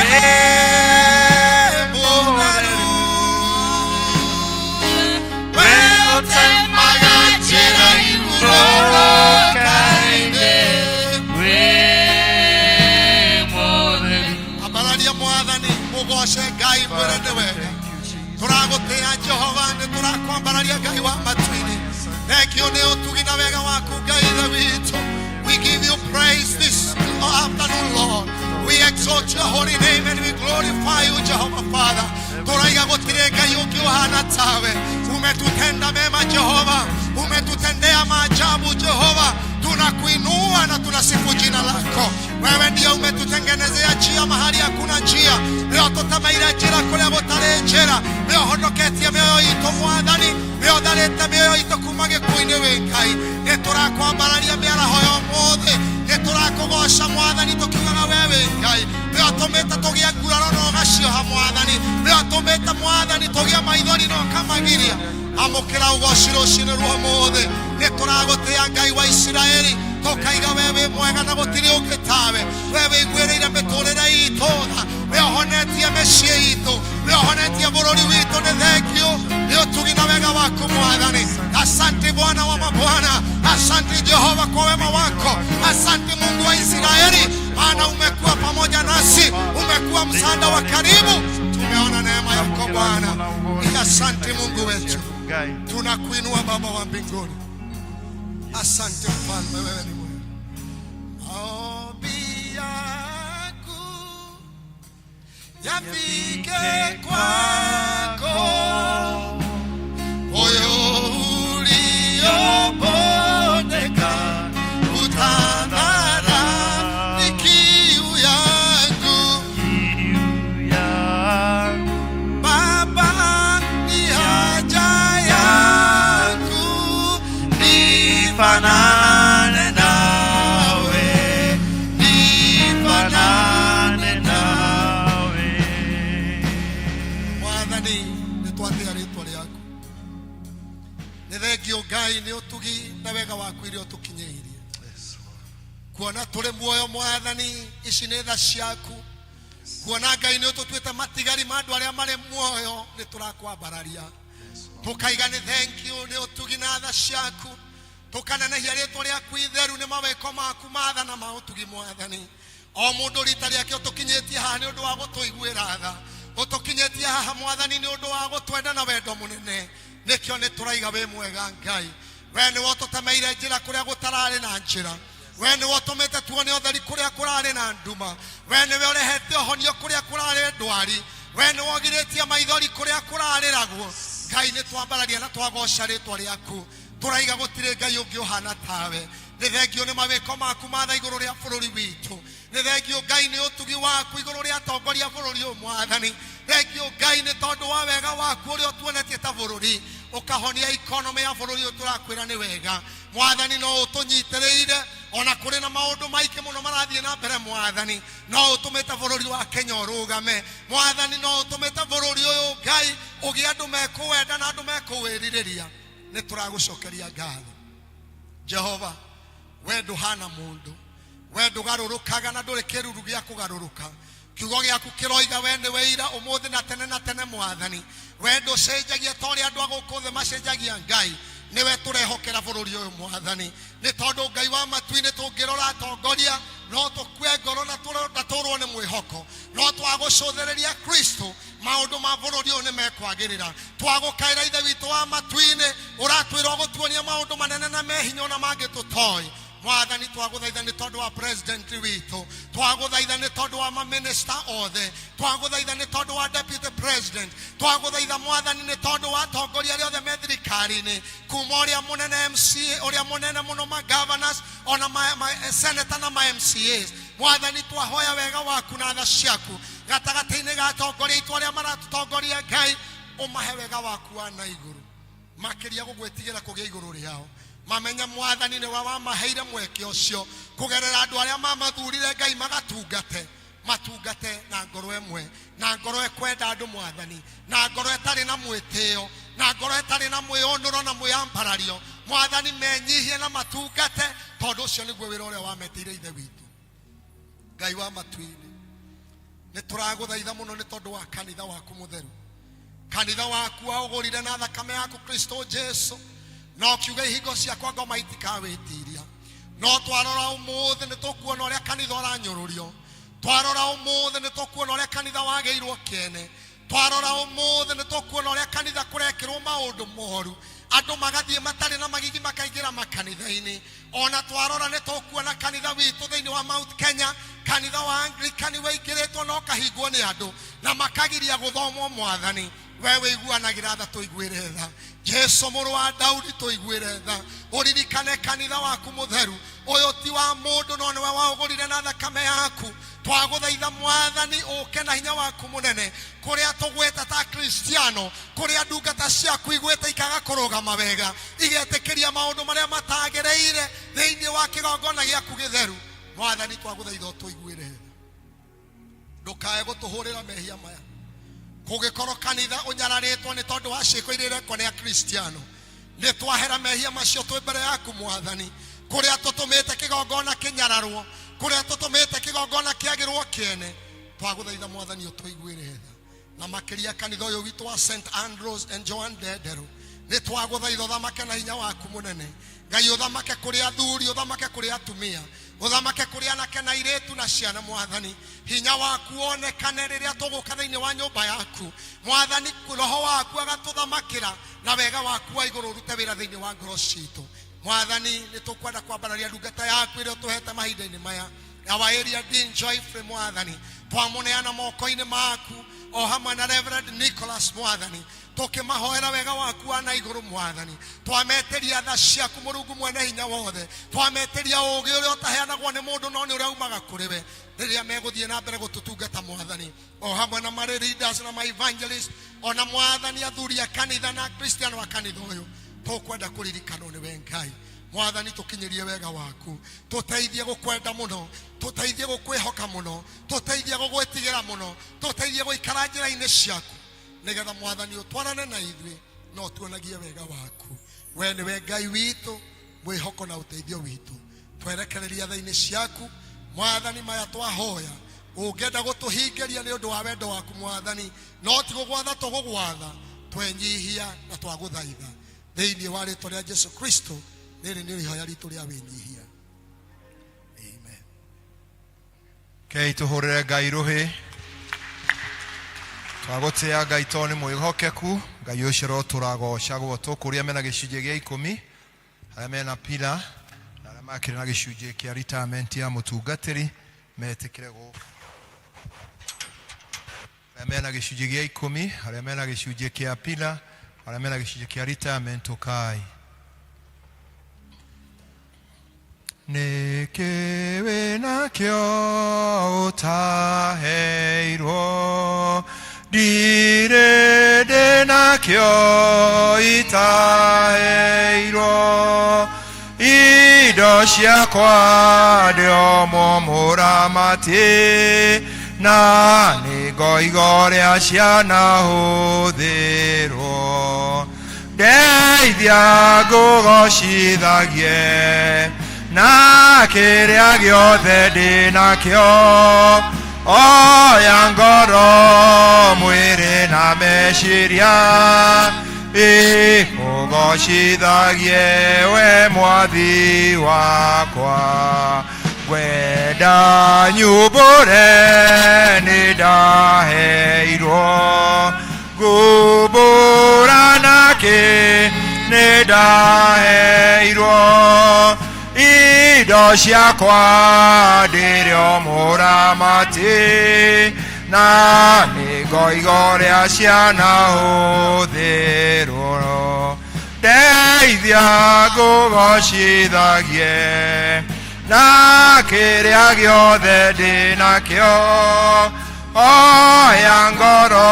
mũtheru we ũtemaga njĩra igũrũrũka-inĩ ambararia mwathani mũgoce Ngai mwĩre nĩ wega tũragũtĩĩa Jehova nĩ tũrakwambararia Ngai wa matu-inĩ thengio nĩ ũtugi na wega waku Ngai ithe witũ we give you praise this afternoon Lord we exalt your holy name and we glorify you Jehovah Father tũraiga gũtirĩ Ngai ũngĩ ũhana tawe umetutenda mema Jehova umetutendea maajabu Jehova tunakuinua na tunasifu jina lako wewe ndio umetutengenezea njia mahali hakuna njia leo tũtemeire njĩra kũrĩa gũtarĩ njĩra leo honoketie mĩoyo itũ mwathani leo tharĩte mĩoyo itũ kuma gĩkuũ-inĩ wĩ Ngai nĩ tũrakwambararia mĩaraho ya ũmũthĩ nĩ tũrakũgoca mwathani tũkiugaga we wĩ Ngai leo tũmĩte tũgĩe nguraro na ũgacioha mwathani leo tũmĩte mwathani tũgĩe maithori na ũkamagiria amũkĩra ũgoci rũciinĩ rwa ũmũthĩ nĩ tũragũtĩĩa Ngai wa Isiraeli tũkaiga we wĩ mwega na gũtirĩ ũngĩ tawe we wĩiguĩrĩire mĩtũrĩre itũ tha we ũhonetie mĩciĩ itũ we ũhonetie bũrũri witũ nĩ thengio nĩ ũtugi na wega waku mwathani asante Bwana wa mabwana asante Jehova kwa wema wako asante Mungu wa Israeli maana umekuwa pamoja nasi umekuwa msaada wa karibu tumeona neema yako Bwana asante Mungu wetu tunakuinua Baba wa mbinguni asante mfalme wewe ni mwema maombi yangu yafike kwako moyo uliobondeka utang'ara ni kiu yangu Baba ni haja yangu nifanane nawe mwathani nĩtwathĩa rĩtwa rĩaku nĩ thengio Ngai nĩ ũtugi na wega waku iria ũtũkinyĩirie kuona tũrĩ muoyo mwathani ici nĩ tha ciaku kuona Ngai nĩ ũtũtuĩte matigari ma andũ arĩa marĩ muoyo nĩ tũrakwambararia tũkaiga nĩ thengio nĩ ũtugi na tha ciaku tũkanenehia rĩtwa rĩaku itheru nĩ mawĩko maku matha na maũtugi mwathani o mũndũ rita rĩake ũtũkinyĩtie haha nĩ ũndũ wa gũtũiguĩra tha ũtũkinyĩtie haha mwathani nĩ ũndũ wa gũtwenda na wendo mũnene nĩkĩo nĩ tũraiga wĩ mwega Ngai we nĩwe ũtũtemeire njĩra kũrĩa gũtararĩ na njĩra we nĩwe ũtũmĩte tuone ũtheri kũrĩa kũrarĩ na nduma we nĩwe ũrehete ũhonio kũrĩa kũrarĩ ndwari we nĩwe ũgirĩtie maithori kũrĩa kũrarĩragwo Ngai nĩ twambararia na twagoca rĩtwa rĩaku tũraiga gũtirĩ Ngai ũngĩ ũhana tawe nĩ thengio nĩ mawĩko maku matha igũrũ rĩa bũrũri witũ nĩ thengio Ngai nĩ ũtugi waku igũrũ rĩa atongoria bũrũri ũyũ mwathani thengio Ngai nĩ tondũ wa wega waku ũrĩa ũtuonetie ta bũrũri ũkahonia ikonomi ya bũrũri ũyũ tũrakwĩra nĩ wega mwathani no ũtũnyitĩrĩire ona kuri na maundu maike muno marathie na mbere mwathani no utumite bururi wa Kenya urugame mwathani no utumite bururi uyu Ngai ugie andu mekuwenda na andu mekuwiririria ni turagucokeria ngatho Jehova we nduhana mundu we ndugarurukaga na nduri kiruru gia kugaruruka kiugo giaku kiroiga we ni weira umuthi na tene mwathani we nducenjagia tori andu agukuthe macenjagia Ngai niwe turehokera bururi uyu mwathani ni tondu Ngai wa matuini tungirora atongoria no tukue ngoro na turwo ni mwihoko no twagucuthiriria Kristo maundu ma bururi uyu ni mekwagirira twagukaira ithe witu wa matuini uratwira gutuonia maundu manene na mehinya na mangitutoi mwathani twaguthaitha ni tondu wa president witu twaguthaitha ni tondu wa ma minister othe twaguthaitha ni tondu wa deputy president twaguthaitha mwathani ni tondu wa atongoria aria othe me thirikari-ini kuma uria munene MCA uria munene muno ma governors ona ma senator na ma MCAs mwathani twahoya wega waku na tha ciaku gatagati-ini ga atongoria itu aria maratutongoria Ngai umahe wega waku wa na iguru makiria gugwitigira kugia iguru riao mamenya mwathani ni wa maheire mweke ucio kugerera andu aria mamathurire Ngai matungate na ngoro emwe na ngoro ekwenda andu mwathani na ngoro etari na mwitio na ngoro etari na mwionuro na mwiyambarario mwathani menyihie na matungate tondu ucio niguo wira uria wametire ithe witu Ngai wa matuini ni turaguthaitha muno ni tondu wa kanitha waku mutheru kanitha waku waugurire na thakame yaku Kristo Jesu no kiuga ihingo ciakwa ngoma itikawitiria no twarora umuthi ni tukuona uria kanitha uranyururio twarora umuthi ni tukuona uria kanitha wageirwo kene twarora umuthi ni tukuona uria kanitha kurekirwo maundu moru andu magathie matari na magigi makaingira makanitha-ini ona twarora ni tukuona kanitha witu thiini wa Mount Kenya kanitha wa Anglican waikiritwo no kahingwo ni andu na makagiria guthomwo mwathani wewe iguanagira tha tuiguire tha Jesu muru wa Daudi tuiguire tha uririkane kanitha waku mutheru uyu ti wa mundu no niwe waugurire na thakame yaku twaguthaitha mwathani uke na hinya waku munene kuria tugweta ta Kristiano kuria ndungata ciaku igweta ikaga kurugama wega igetikiria maundu maria matagereire thiini wa kigongona giaku githeru mwathani twaguthaitha tuiguire tha ndukae gutuhurira mehia maya kugikorwo kanitha unyararitwo ni tondu wa ciiko irekwo ni Kristiano ni twahera mehia macio twi mbere yaku mwathani kuria tutumite kigongona kinyararwo kuria tutumite kigongona kiagirwo kiene twaguthaitha mwathani utuiguire tha na makiria kanitha uyu witu wa St Andrews and Joan Dedero ni twaguthaitha thamake na hinya waku munene Ngai uthamake kuria athuri uthamake kuria atumia uthamake kuria anake na iretu na ciana mwathani hinya waku onekane riria tuguka thiini wa nyumba yaku mwathani roho waku agatuthamakira na wega waku wa iguru rute wira thiini wa ngoro citu mwathani ni tukwenda kwambararia ndungata yaku iria tuhete mahinda-ini maya our area Dean Joyfrey mwathani twamuneana moko-ini maku o hamwe na Reverend Nicholas mwathani tukimahoera wega waku wa na iguru mwathani twameteria tha ciaku Murungu mwene hinya wothe twameteria ugi uria utaheanagwo ni mundu no ni uria umaga kuriwe riria meguthie na mbere gututungata mwathani o hamwe na mari leaders na ma evangelists ona mwathani athuri a kanitha na Kristiano wa kanitha uyu tukwenda kuririkanwo ni we Ngai mwathani tukinyirie wega waku tuteithie gukwenda muno tuteithie gukwihoka muno tuteithie gugwitigira muno tuteithie guikara njira-ini ciaku nigetha mwathani utwarane na ithuĩ no tuonagie wega waku we niwe Ngai witu mwihoko na uteithio witu twerekereria tha-ini ciaku mwathani maya twahoya ungenda gutuhingiria ni undu wa wendo waku mwathani no ti gugwatha tugugwatha twenyihia na twaguthaitha thiini wa ritwa ria Jesu Kristo niri ni rihoya ritu ria winyihia amen. Kei tuhurire Ngai ruhi twagutia Ngai toni mwihokeku Ngai ucio ro turagoca gwo tukuria mena gicunjĩ gia 10 aria mena pila na aria makire na gicunjĩ kia retirement ya mutungatiri metikire go aria mena gicunjĩ gia 10 aria mena gicunjĩ kia pila aria mena gicunjĩ kia retirement ukai Nĩkĩ nakĩo ũtaheirwo ndirĩ ndĩ nakĩo itaheirwo indo indo ciakwa ndĩomo mũramati na nĩ ngoigo rĩa ciana hũthĩrwo ndeithia ngũgocithagie na kĩrĩa gĩothe ndĩ nakĩo oya ngoro mwĩrĩ na meciria ikũgocithagie we mwathi wakwa ngwenda nyumbũre nĩ ndaheirwo ngumbũra nakĩ nĩ ndaheirwo indo ciakwa ndĩrĩo mũramati na nĩ ngoigo rĩa ciana hũthĩrwo ndeithia ngũgocithagie na kĩrĩa gĩothe ndĩ nakĩo oya ngoro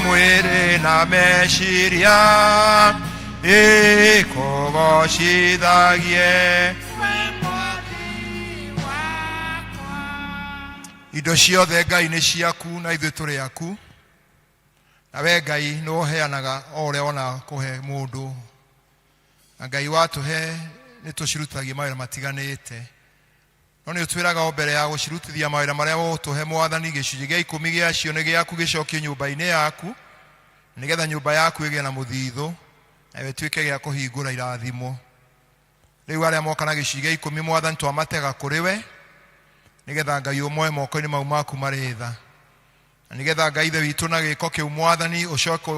mwĩrĩ na meciria ikũgocithagie indo ciothe Ngai nĩ ciaku na ithuĩ tũrĩ aku na we Ngai nĩ ũheanaga o ũrĩa wona kũhe mũndũ na Ngai watũhe nĩ tũcirutagia mawĩra matiganĩte no nĩ ũtwĩraga o mbere ya gũcirutithia mawĩra marĩa ũtũhe Mwathani gĩcunjĩ gĩa 10 gĩacio nĩ gĩaku gĩcokio nyũmba-inĩ yaku nĩgetha nyũmba yaku ĩgĩe na mũthithũ na ĩtuĩke gĩa kũhingũra irathimo rĩu arĩa moka na gĩcunjĩ gĩa 10 Mwathani twamatega kũrĩ we nĩgetha Ngai ũmoe moko-inĩ mau maku marĩ tha na nĩgetha Ngai ithe witũ na gĩko kĩu Mwathani ũcoke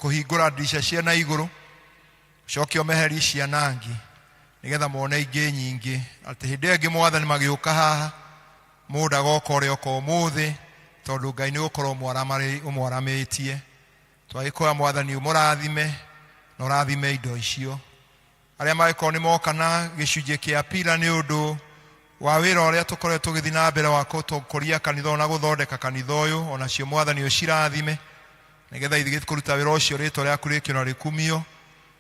kũhingũra ndirica cia na igũrũ ũcoke ũmeheri cianangi nĩgetha mone ingĩ nyingĩ atĩ hĩndĩ ĩngĩ Mwathani magĩũka haha mũndũ agoka ũrĩa oka ũmũthĩ tondũ Ngai nĩ gũkorwo ũmwaramĩtie twagĩkũra Mwathani ũmũrathime na ũrathime indo icio arĩa magĩkorwo nĩ moka na gĩcunjĩ kĩa pila nĩ ũndũ wa wĩra ũrĩa tũkoretwo tũgĩthiĩ na mbere wa gũkũria kanitha na gũthondeka kanitha ũyũ onacio Mwathani ũcirathime nĩgetha ithuĩ kũruta wĩra ũcio rĩtwa rĩaku rĩkĩo na rĩkumio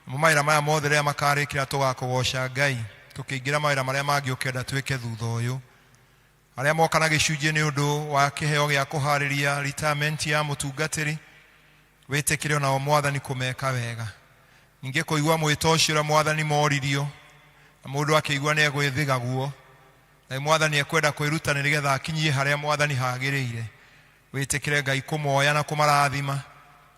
mawĩra maya mothe rĩrĩa makarĩkĩra tũgakũgoca Ngai tũkĩingĩra mawĩra marĩa mangĩ ũkenda twĩke thutha ũyũ arĩa moka na gĩcunjĩ nĩ ũndũ wa kĩheo gĩa kũharĩria retirement ya mũtungatĩri wĩtĩkĩre onao Mwathani kũmeka wega ningĩ kũigua mwĩto ũcio ũrĩa Mwathani moririo na mũndũ akĩigua nĩ egwĩthiga guo na Mwathani ekwenda kwĩruta nĩgetha akinyie harĩa Mwathani hagĩrĩire wĩtĩkĩre Ngai kũmoya na kũmarathima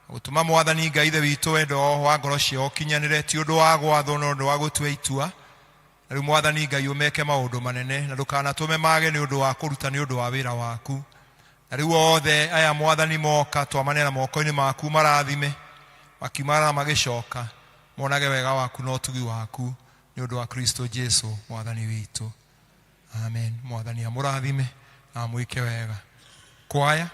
gũtũma Mwathani Ngai ithe witũ wendo wa ngoro ciao ũkinyanĩre ti ũndũ wa gwathwo no ũndũ wa gũtua itua na rĩu Mwathani Ngai ũmeke maũndũ manene na ndũkanatũme mage nĩ ũndũ wa kũruta nĩ ũndũ wa wĩra waku na rĩu othe aya Mwathani moka twamanĩra moko-inĩ maku marathime makiumana na magĩcoka monage wega waku na ũtugi waku nĩ ũndũ wa Kristo Jesu Mwathani witũ amen Mwathani amũrathime na amwĩke wega kwaya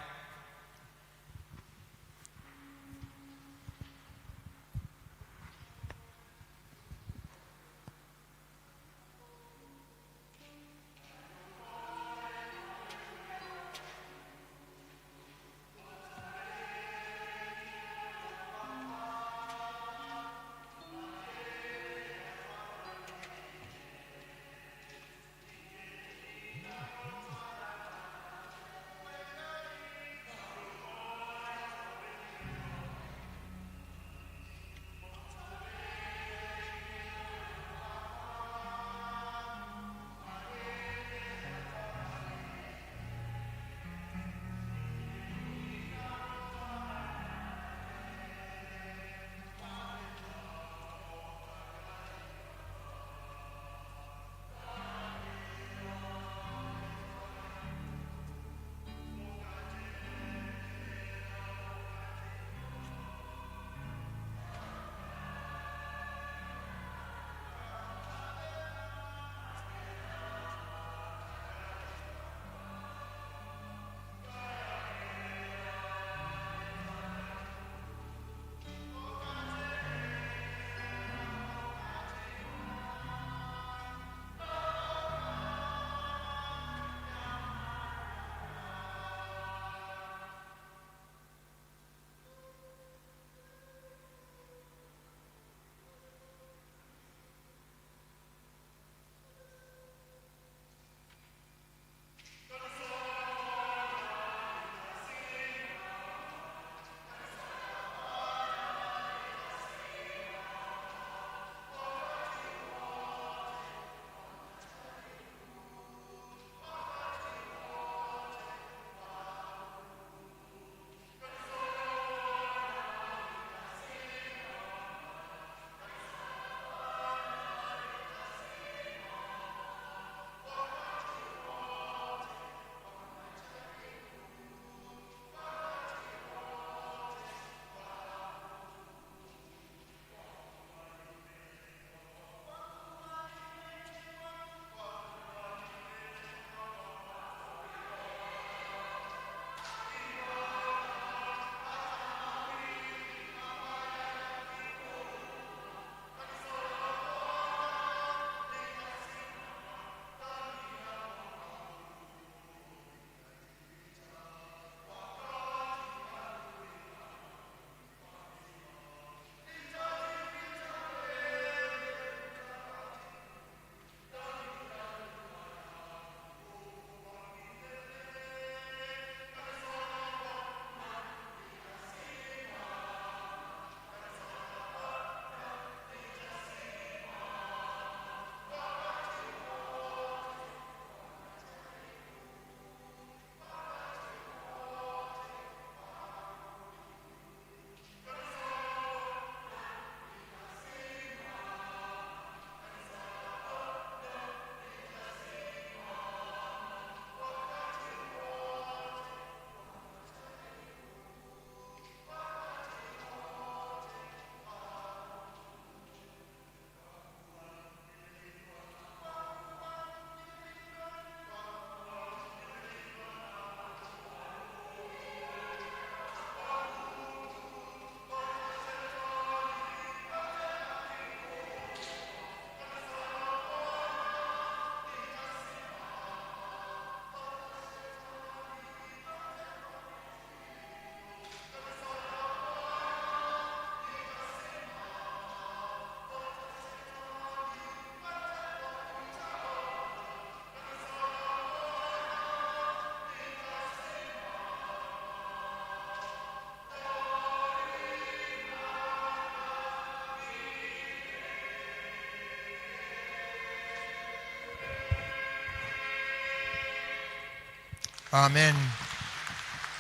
Amen.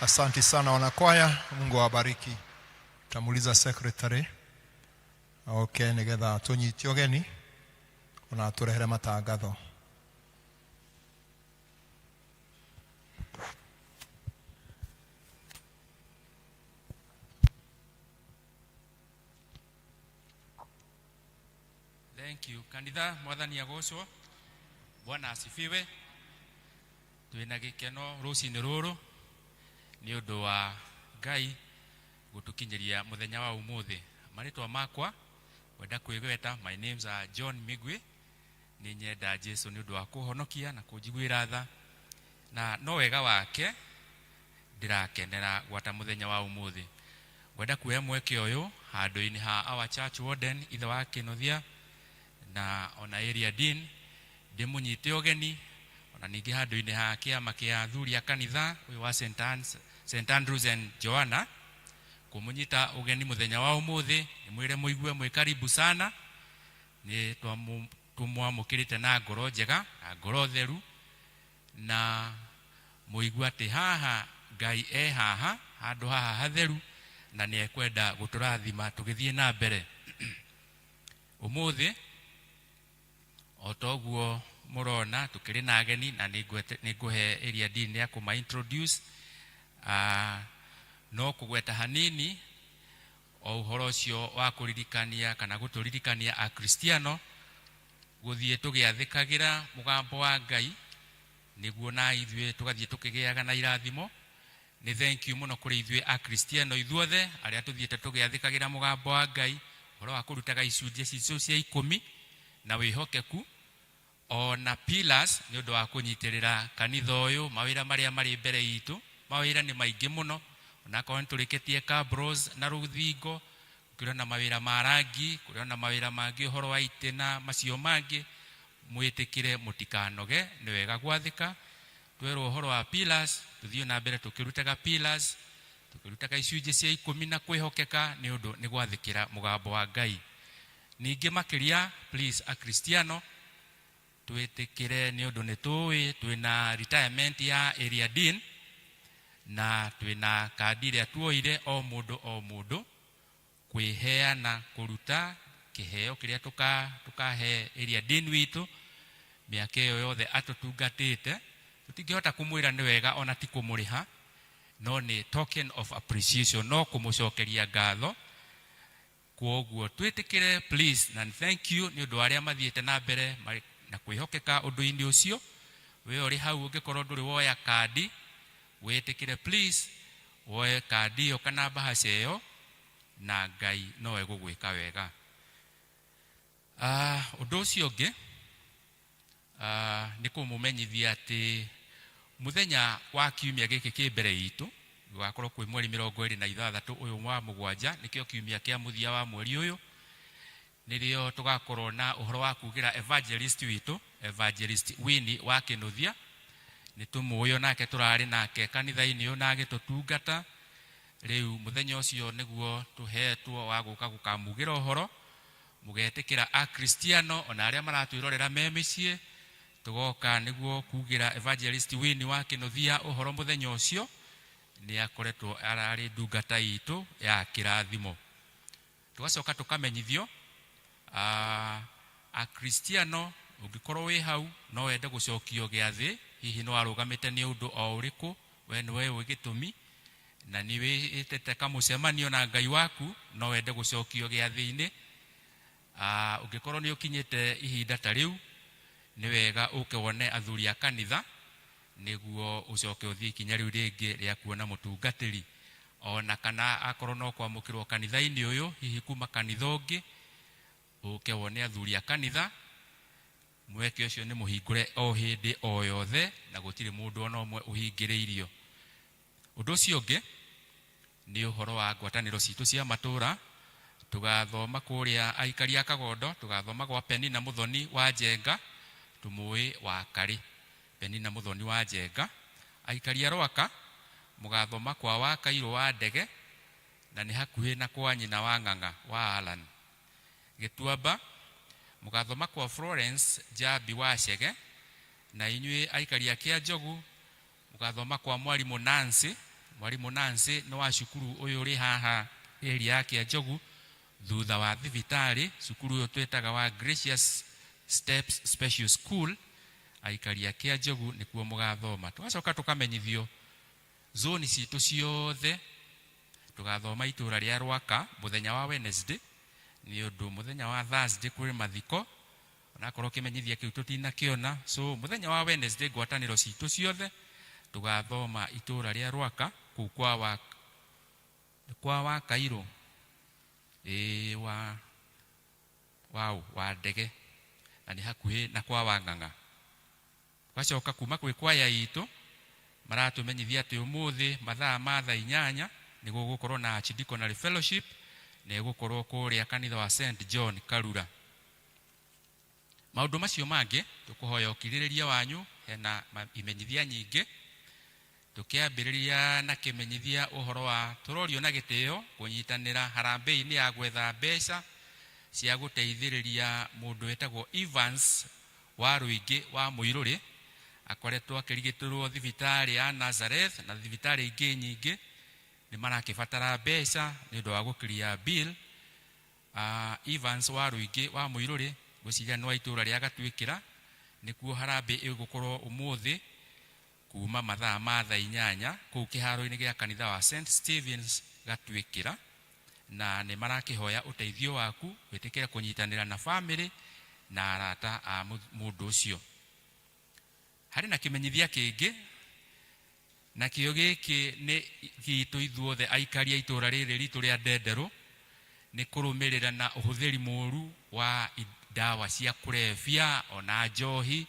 Asante sana wanakwaya, Mungu awabariki. Tutamuuliza secretary. Okay, nigetha tunyitio geni ona turehere matangatho. Thank you. Kanitha mwathani agocwo. Bwana asifiwe. Twina gikeno rucini ruru ni undu wa Ngai gutukinyiria muthenya wa umuthi. Maritwa makwa wenda kwigweta, my names are John Migwi. Ni nyenda Jesu ni undu wa kuhonokia na kujigwira tha, na no wega wake ndirakenera gwata muthenya wa umuthi. Wenda kuya mweke uyu handu-ini ha our church warden ithe wa Kinothia na ona area dean ndimunyite ogeni, ona ningi handu-ini ha kiama kia athuri a kanitha uyu wa St Andrews and Joanna kumunyita ogeni muthenya wa umuthi. Nimwire muigue mwi karibu sana, ni tumwamukirite na ngoro njega na ngoro theru, na muigue ati haha Ngai haha handu haha hatheru na ni ekwenda guturathima tugithie na mbere. Umuthi otoguo murona tukiri na ageni, na niguhe area dean ya kuma introduce no kugweta hanini o uhoro cio wa kuririkania kana guturirikania a Kristiano guthie tugiathikagira mugambo wa Ngai niguo na ithue tugathie tukigiaga na irathimo. Ni thank you muno kuri ithue a Kristiano ithuothe aria tuthiete tugiathikagira mugambo wa Ngai uhoro wa kurutaga icunjia cicu cia 10 na wihokeku ona pillars ni undu wa kunyitirira kanitha uyu mawira maria mari mbere itu. Mawira ni maingi muno, ona kwa nturikitie cabros na ruthingo, kuriona mawira marangi, kuriona mawira mangi uhoro wa itena macio mangi. Mwitikire mutikanoge, ni wega gwathika. Twero uhoro wa pillars, tuthio na mbere tukirutaga pillars, tukirutaga icunjia cia 10 na kwihokeka ni undu ni gwathikira mugambo wa Ngai. Ningi makiria please a Kristiano twitikire ni undu ni tuwi twina retirement ya area dean na twina kadi ria tuoire o mundu kwiheana kuruta kiheo kiria tukahe area dean witu miaka iyo yothe atutungatite. Tutingihota kumwira ni wega ona ti kumuriha, no ni token of appreciation, no kumucokeria ngatho. Kwoguo twitikire please na thank you ni undu aria mathiete na mbere na kwihokeka undu-ini ucio. We ori hau ungikorwo nduri woya kadi, witikire please woye kadi yo kana bahasha iyo na Ngai no egugwika wega. Undu ucio ungi ni kumumenyithia ati muthenya wa kiumia giki ki mbere itu gwakorwo kwi mweri 26 uyu wa mugwanja nikio kiumia kia muthia wa mweri uyu nirio tugakorwo na uhoro wa kugira evangelist witu evangelist Winnie wa Kinothia. Ni tumuyo nake turari nake kanitha-ini na agitutungata. Riu muthenya ucio niguo tuhetwo wa guka gukamugira uhoro mugetikira a Kristiano ona aria maratwirorera memicie. Tugoka niguo kugira evangelist Winnie wa Kinothia uhoro muthenya ucio ni akoretwo arari ndungata itu ya kirathimo. Tugacoka tukamenyithio a Kristiano ungikorwo wi hau no wende gucokio giathi, hihi no arugamite ni undu o uriku we ni we gitumi na ni witete kamucemanio na Ngai waku no wende gucokio giathi-ini. Ungikorwo ni ukinyite ihinda ta riu ni wega ukewone athuri a kanitha niguo ucoke uthii kinya riu ringi ria kuona mutungatiri. Ona kana akorwo no kwamukirwo kanitha-ini uyu hihi kuma kanitha ungi ukewone athuri a kanitha, mweke ucio ni muhingure o hindi o yothe na gutiri mundu ona umwe uhingiriirio. Undu ucio ungi ni uhoro wa ngwataniro citu cia matura. Tugathoma kuria aikari a Kagondo, tugathoma gwa Penina Muthoni wa Njenga, tumui wa Kari. Penina Muthoni wa Njenga, aikari a Rwaka mugathoma kwa wa Kairo wa Ndege na ni hakuhi na kwa nyina wa Ng'ang'a wa Alan. Gituamba mugathoma kwa Florence Jabi wa Shege, na inyui aikari a Kianjogu mugathoma kwa mwalimu Nancy no wa cukuru uyu uri haha area yake ya Njogu thutha wa thibitari. Cukuru uyu twetaga wa Gracious Steps Special School aikari yake ya Njogu nikuo mugathoma. Tugacoka tukamenyithio zone citu ciothe tugathoma itura ria Rwaka muthenya wa Wednesday ni undu muthenya wa Thursday kuri mathiko na korwo kimenyithia kiu tutina kiona. So muthenya wa Wednesday gwataniro citu ciothe tugathoma itura ria Rwaka ku kwa Kairo wa ndege na ni hakuhi na kwa Wang'ang'a. Twacoka kuma kwi kwaya itu maratumenyithia ati umuthi mathaa ma thaa 8 ni gugukorwo na Archdeaconry Fellowship ne gukorwo kuria kanitha wa St John Karura. Maundu macio mangi tukuhoya ukiririria wanyu hena imenyithia nyingi. Tukiambiriria na kimenyithia uhoro wa turorio na gitio kunyitanira harambee-ini ya gwetha mbeca cia guteithiriria mundu wetagwo Evans wa Ruingi wa Muiruri akoretwo akirigitirwo thibitari ya Nazareth na thibitari ingi nyingi ni marakibatara mbeca ni undu wa gukiria bill. Evans wa Ruingi wa Muiruri guciria no itura ria Gatwikira nikuo harambee igukorwo umuthi kuma mathaa ma thaa 8 kuu kiharo-ini gia kanitha wa St Stephen's Gatwikira na ni marakihoya uteithio waku witikira kunyitanira na family na arata a mundu ucio. Hari na kimenyithia kingi na kio giki ni gitu ithuothe aikari a itura riri ritu ria Ndenderu ni kurumirira na uhuthiri muru wa dawa cia kulevya ona njohi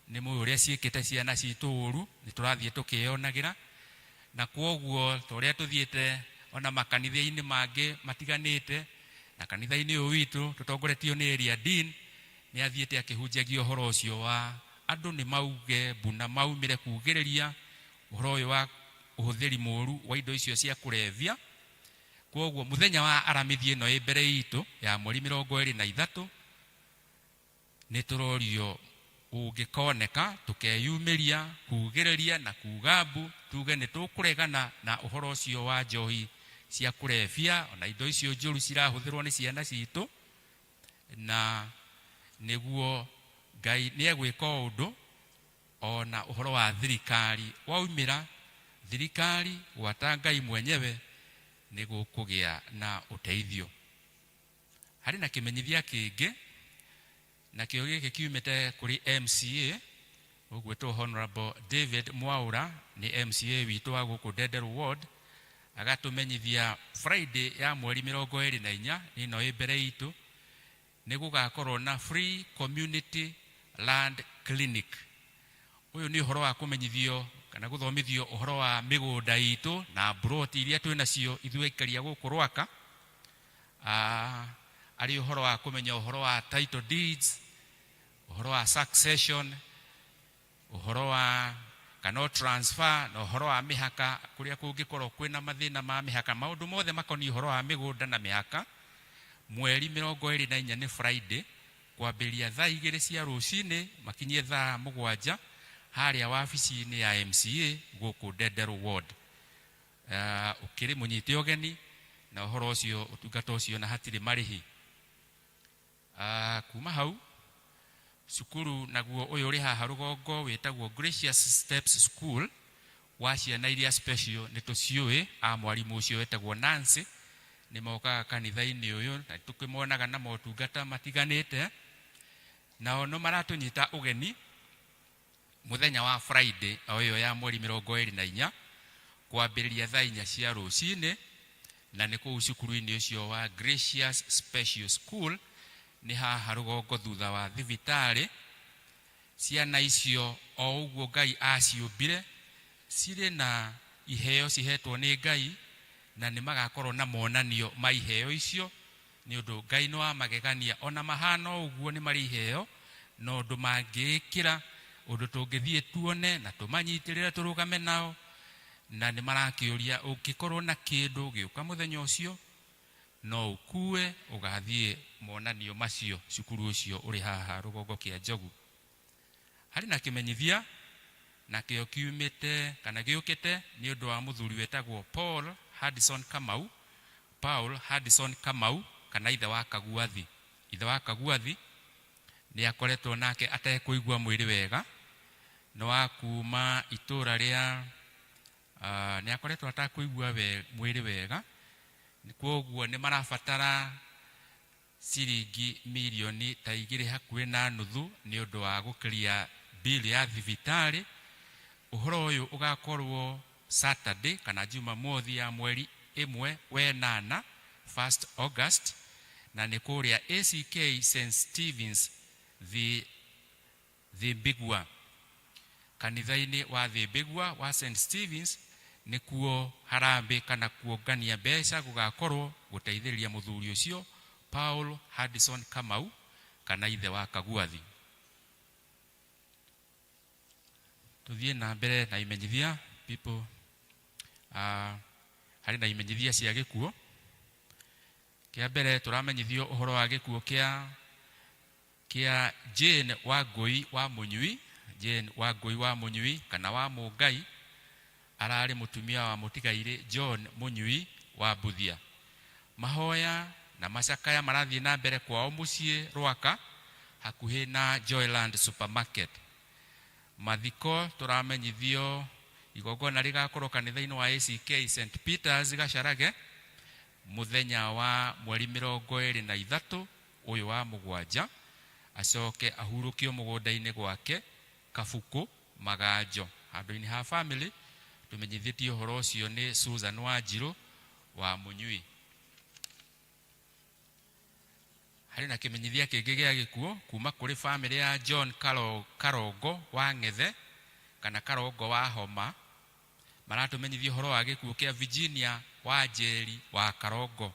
ni muria ciikite ciana cituru ni turathie tukionagira na kwoguo toria tuthiete ona makanitha-ini mangi matiganite na kanitha-ini uyu witu tutongoretio ni area dean ni athiete akihunjagia uhoro ucio wa andu ni mauge buna maumire kugiriria uhoro uyu wa uhuthiri muru wa indo icio cia kulevya. Kwoguo muthenya wa aramithi ino ibere itu ya mweri 23 ni turorio ugikoneka tukeyumiria kugiriria na kugambu tuge ni tukuregana na uhoro ucio wa njohi cia kulevya ona indo icio njuru cirahuthirwo ni ciana citu na niguo Ngai ni egwika undu ona uhoro wa thirikari waumira thirikari gwata Ngai mwenyewe ni gukugia na uteithio. Hari na kimenyithia kingi na kio giki kiumite kuri MCA ugwetwo Honorable David Mwaura ni MCA witu wa guku Ndenderu Ward agatumenyithia Friday ya mweri 24 ino ibere itu ni gugakorwo na free community land clinic. Uyu ni uhoro wa kumenyithio kana guthomithio uhoro wa migunda itu na broti iria twina cio ithwe ikaria guku Rwaka. Ari uhoro wa kumenya uhoro wa title deeds, uhoro wa succession, uhoro wa kana transfer na uhoro wa mihaka kuria kungikorwo kwina mathina ma mihaka. Maundu mothe makoni uhoro wa migunda na mihaka. Mweri 24 ni Friday kwambiria thaa 2 cia rucini makinyie thaa 7 haria wabici-ini ya MCA guku Ndenderu Ward. Ukiri munyite ogeni na uhoro ucio utungata ucio na hatiri marihi. Kuma hau cukuru naguo uyu uri haha rugongo wetagwo Gracious Steps School wa ciana iria special ni tuciui a mwarimu ucio wetagwo Nancy ni moka kanitha-ini uyu na tukimonaga na motungata matiganite na ono maratunyita ugeni muthenya wa Friday uyu ya mweri 24 kwambiriria thaa 4 cia rucini na ni ku cukuru-ini ucio wa Gracious Special School ni haha rugongo thutha wa thibitari. Ciana icio o uguo Ngai aciumbire cire na iheo cihetwo ni Ngai na ni magakorwo na monanio ma iheo icio ni undu Ngai no amagegania ona mahano uguo ni mari iheo no undu mangikira undu tungithie tuone na tumanyitirira turugame nao na ni marakiuria ungikorwo na kindu giuka muthenya ucio no ukue ugathie monanio macio cukuru ucio uri haha rugongo kia Njogu. Hari na kimenyithia na kĩo kiumĩte kana gĩũkĩte nĩ ũndũ wa mũthuri wetagwo Paul Hudson Kamau kana ithe wa Kaguathi. Ithe wa Kaguathi nĩ akoretwo nake atekũigua mwĩrĩ wega, no akuma itũra rĩa nĩ akoretwo atakũigua mwĩrĩ wega, kwoguo nĩ marabatara ciringi milioni ta 2 hakuhĩ na nuthu nĩ ũndũ wa gũkĩria bill ya thibitarĩ. Ũhoro ũyũ ũgakorwo Saturday kana Jumamothi ya mweri 1 1st August, na nĩ kũrĩa ACK St. Stephen's the Bigwa, kanitha-inĩ wa the Bigwa wa St. Stephen's. Nĩ kuo harambĩ kana kuongania mbeca gũgakorwo gũteithĩrĩria mũthuri ũcio Paul Hudson Kamau kana ithe wa Kaguathi. Tuthiĩ na mbere na imenyithia people. Harĩ na imenyithia cia gĩkuo. Kĩa mbere tũramenyithio ũhoro wa gĩkuo kĩa Jane Wangui wa Mũnyui. Jane Wangui wa Mũnyui kana wa Mũngai ararĩ mũtumia wa mũtigaire John Mũnyui wa Buthia. Mahoya na macakaya marathiĩ na mbere kwao mũciĩ Rwaka hakuhĩ na Joyland Supermarket. Mathiko tũramenyithio igongona rĩgakorwo kanitha-inĩ wa ACK St. Peter's Gacarage mũthenya wa mweri 23 ũyũ wa Mũgwanja, acoke ahurũkio mũgũnda-inĩ gwake Kabuku Maganjo. Handũ-inĩ ha family tumenyithĩtio ũhoro ũcio nĩ Susan Wanjiru wa Mũnyui. Harĩ na kĩmenyithia kĩngĩ gĩa gĩkuo kuma kũrĩ family ya John Karongo wa Ng'ethe kana Karongo wa Homa. Maratumenyithia ũhoro wa gĩkuo kĩa Virginia wa Njeri wa Karongo.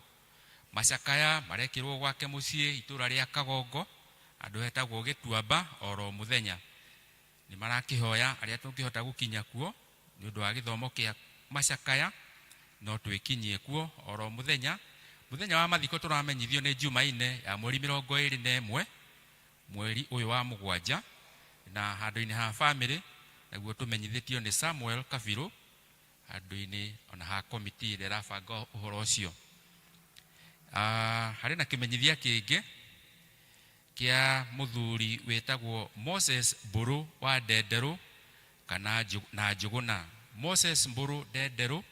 Macakaya marekĩrwo gwake mũciĩ itũra rĩa Kagongo, andũ hetagwo Gĩtuamba oro mũthenya. Nĩ marakĩhoya arĩa tũngĩhota gũkinya kuo nĩ ũndũ wa gĩthomo kĩa macakaya no twĩkinyie kuo oro mũthenya. Mũthenya wa mathiko tũramenyithio nĩ Jumaine ya mweri 21 mweri ũyũ wa Mũgwanja, na handũ-inĩ ha family naguo tũmenyithĩtio nĩ Samuel Kabiru, handũ-inĩ ona ha committee ĩrĩa ĩrabanga ũhoro ũcio. Harĩ na kĩmenyithia kĩngĩ kĩa mũthuri wetagwo Moses Mburu wa Ndenderu kana na Njuguna. Moses Mburu Ndenderu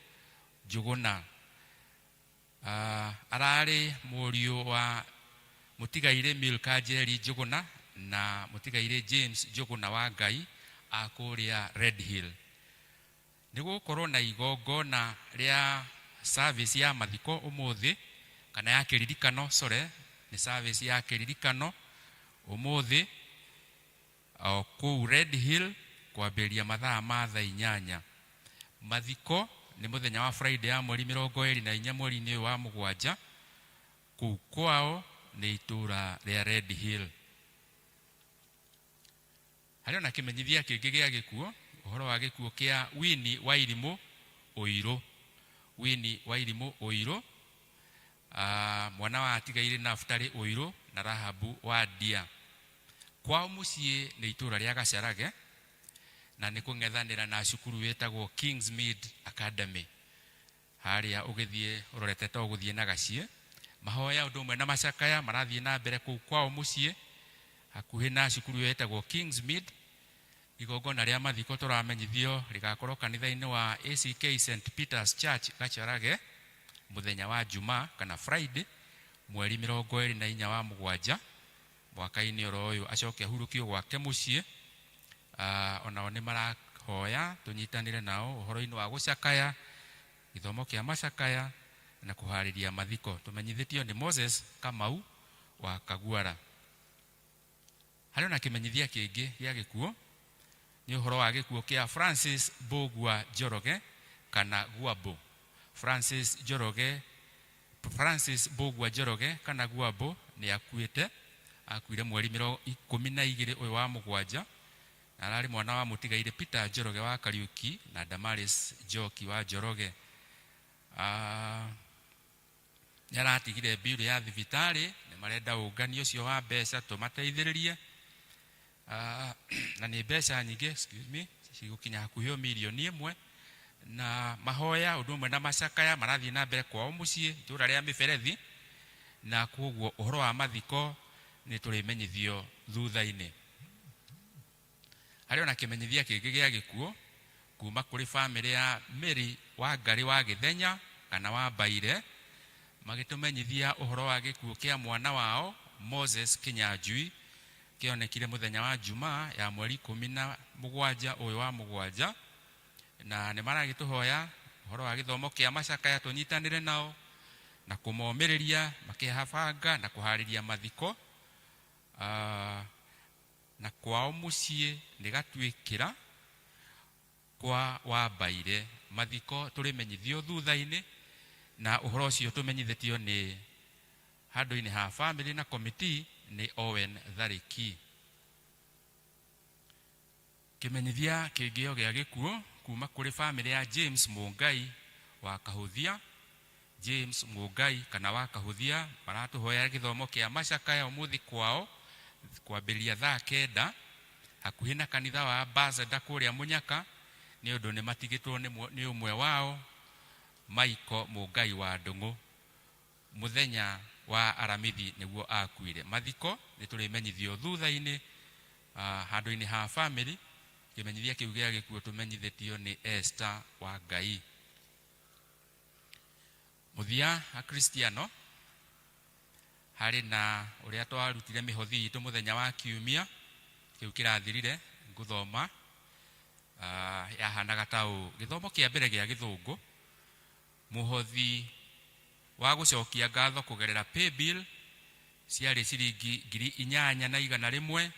Njuguna ararĩ mũriũ wa mũtigaire Milka Njeri Njuguna na mũtigaire James Njuguna wa Ngai akũrĩa Red Hill. Nĩ gũkorwo na igongona rĩa service ya mathiko ũmũthĩ kana ya kĩririkano, nĩ service ya kĩririkano ũmũthĩ kũu Red Hill kwambĩrĩria mathaa ma thaa 8. Mathiko nĩ mũthenya wa Friday ya mweri 24 mweri-inĩ wa Mũgwanja kũu kwao nĩ itũra rĩa Red Hill. Harĩ na kĩmenyithia kĩngĩ gĩa gĩkuo, ũhoro wa gĩkuo kĩa Winnie Wairimũ Ũirũ. Winnie Wairimũ Ũirũ, mwana wa atigaire Naftali Ũirũ na Rahabu wa Ndia. Kwao mũciĩ nĩ itũra rĩa Gacarage na nĩ kũng'ethanĩra na cukuru wetagwo Kingsmead Academy. Harĩa ũgĩthiĩ ũrorete to gũthiĩ na gaciĩ. Mahoya ũndũ ũmwe na macakaya marathiĩ na mbere kũu kwao mũciĩ hakuhĩ na cukuru wetagwo Kingsmead. Igongona rĩa mathiko tũramenyithio rĩgakorwo kanitha-inĩ wa ACK St. Peter's Church Gacarage mũthenya wa Juma kana Friday mweri 24 wa Mũgwanja mwaka-inĩ oro ũyũ, acoke ahurũkio gwake mũciĩ. Onao nĩ marahoya tũnyitanĩre nao ũhoro-inĩ wa gũcakaya, gĩthomo kĩa macakaya na kũharĩria mathiko. Tũmenyithĩtio nĩ Moses Kamau wa Kaguara. Harĩ na kĩmenyithia kĩngĩ gĩa gĩkuo nĩ ũhoro wa gĩkuo kĩa Francis Mbũgua Njoroge kana Guambo. Francis Mbũgua Njoroge kana Guambo nĩ akuire mweri 12 ũyũ wa Mũgwanja, na ararĩ mwana wa mũtigaire Peter Njoroge wa Kariuki na Damaris Njoki wa Njoroge. Nĩaratigire bill ya thibitarĩ, nĩ marenda ũngania ũcio wa mbeca tũmateithĩrĩrie, na nĩ mbeca nyingĩ, cigukinya hakuhio milioni 1 na mahoya undu mwe na macakaya marathie na mbere kwao mucii itura ria miberethi na koguo uhoro wa mathiko ni turimenyithio thutha-ini. Hari ona kimenyithia kingi gia gikuo kuma kuri family ya Mary wa Ngari wa Githenya kana wa Baire, magitumenyithia uhoro wa gikuo kia mwana wao Moses Kinyanjui kionekire muthenya wa Jumaa ya mweri 17 uyu wa mugwanja, na ni maragituhoya uhoro wa githomo kia macakaya tunyitanire nao na kumomiriria makihabanga na kuhariria mathiko na kwao mucii nigatwikira kwa wa Baire. Mathiko turimenyithio thutha-ini na uhoro ucio tumenyithitio ni handu-ini ha family na committee ni Owen Thariki. Kimenyithia kingio gia gikuo kuma kuri family ya James Mungai wa Kahuthia. James Mungai kana wa Kahuthia maratuhoya githomo kia macakaya umuthi kwao kwambiria thaa 9 hakuhi na kanitha wa Ambassador kuria Munyaka, ni undu ni matigitwo ni umwe wao Maiko Mungai wa Ndungu muthenya wa aramithi niguo akuire. Mathiko ni turimenyithio thutha-ini handu-ini ha family. Kimenyithia kiu gia gikuo tumenyithitio ni Esther wa Ngai. Muthia a Kristiano hari na uria twarutire mihothi itu muthenya wa kiumia kiu kirathirire nguthoma yahanaga tau githomo kia mbere gia githungu. Muhothi wa gucokia ngatho kugerera pay bill ciari ciringi 8,100,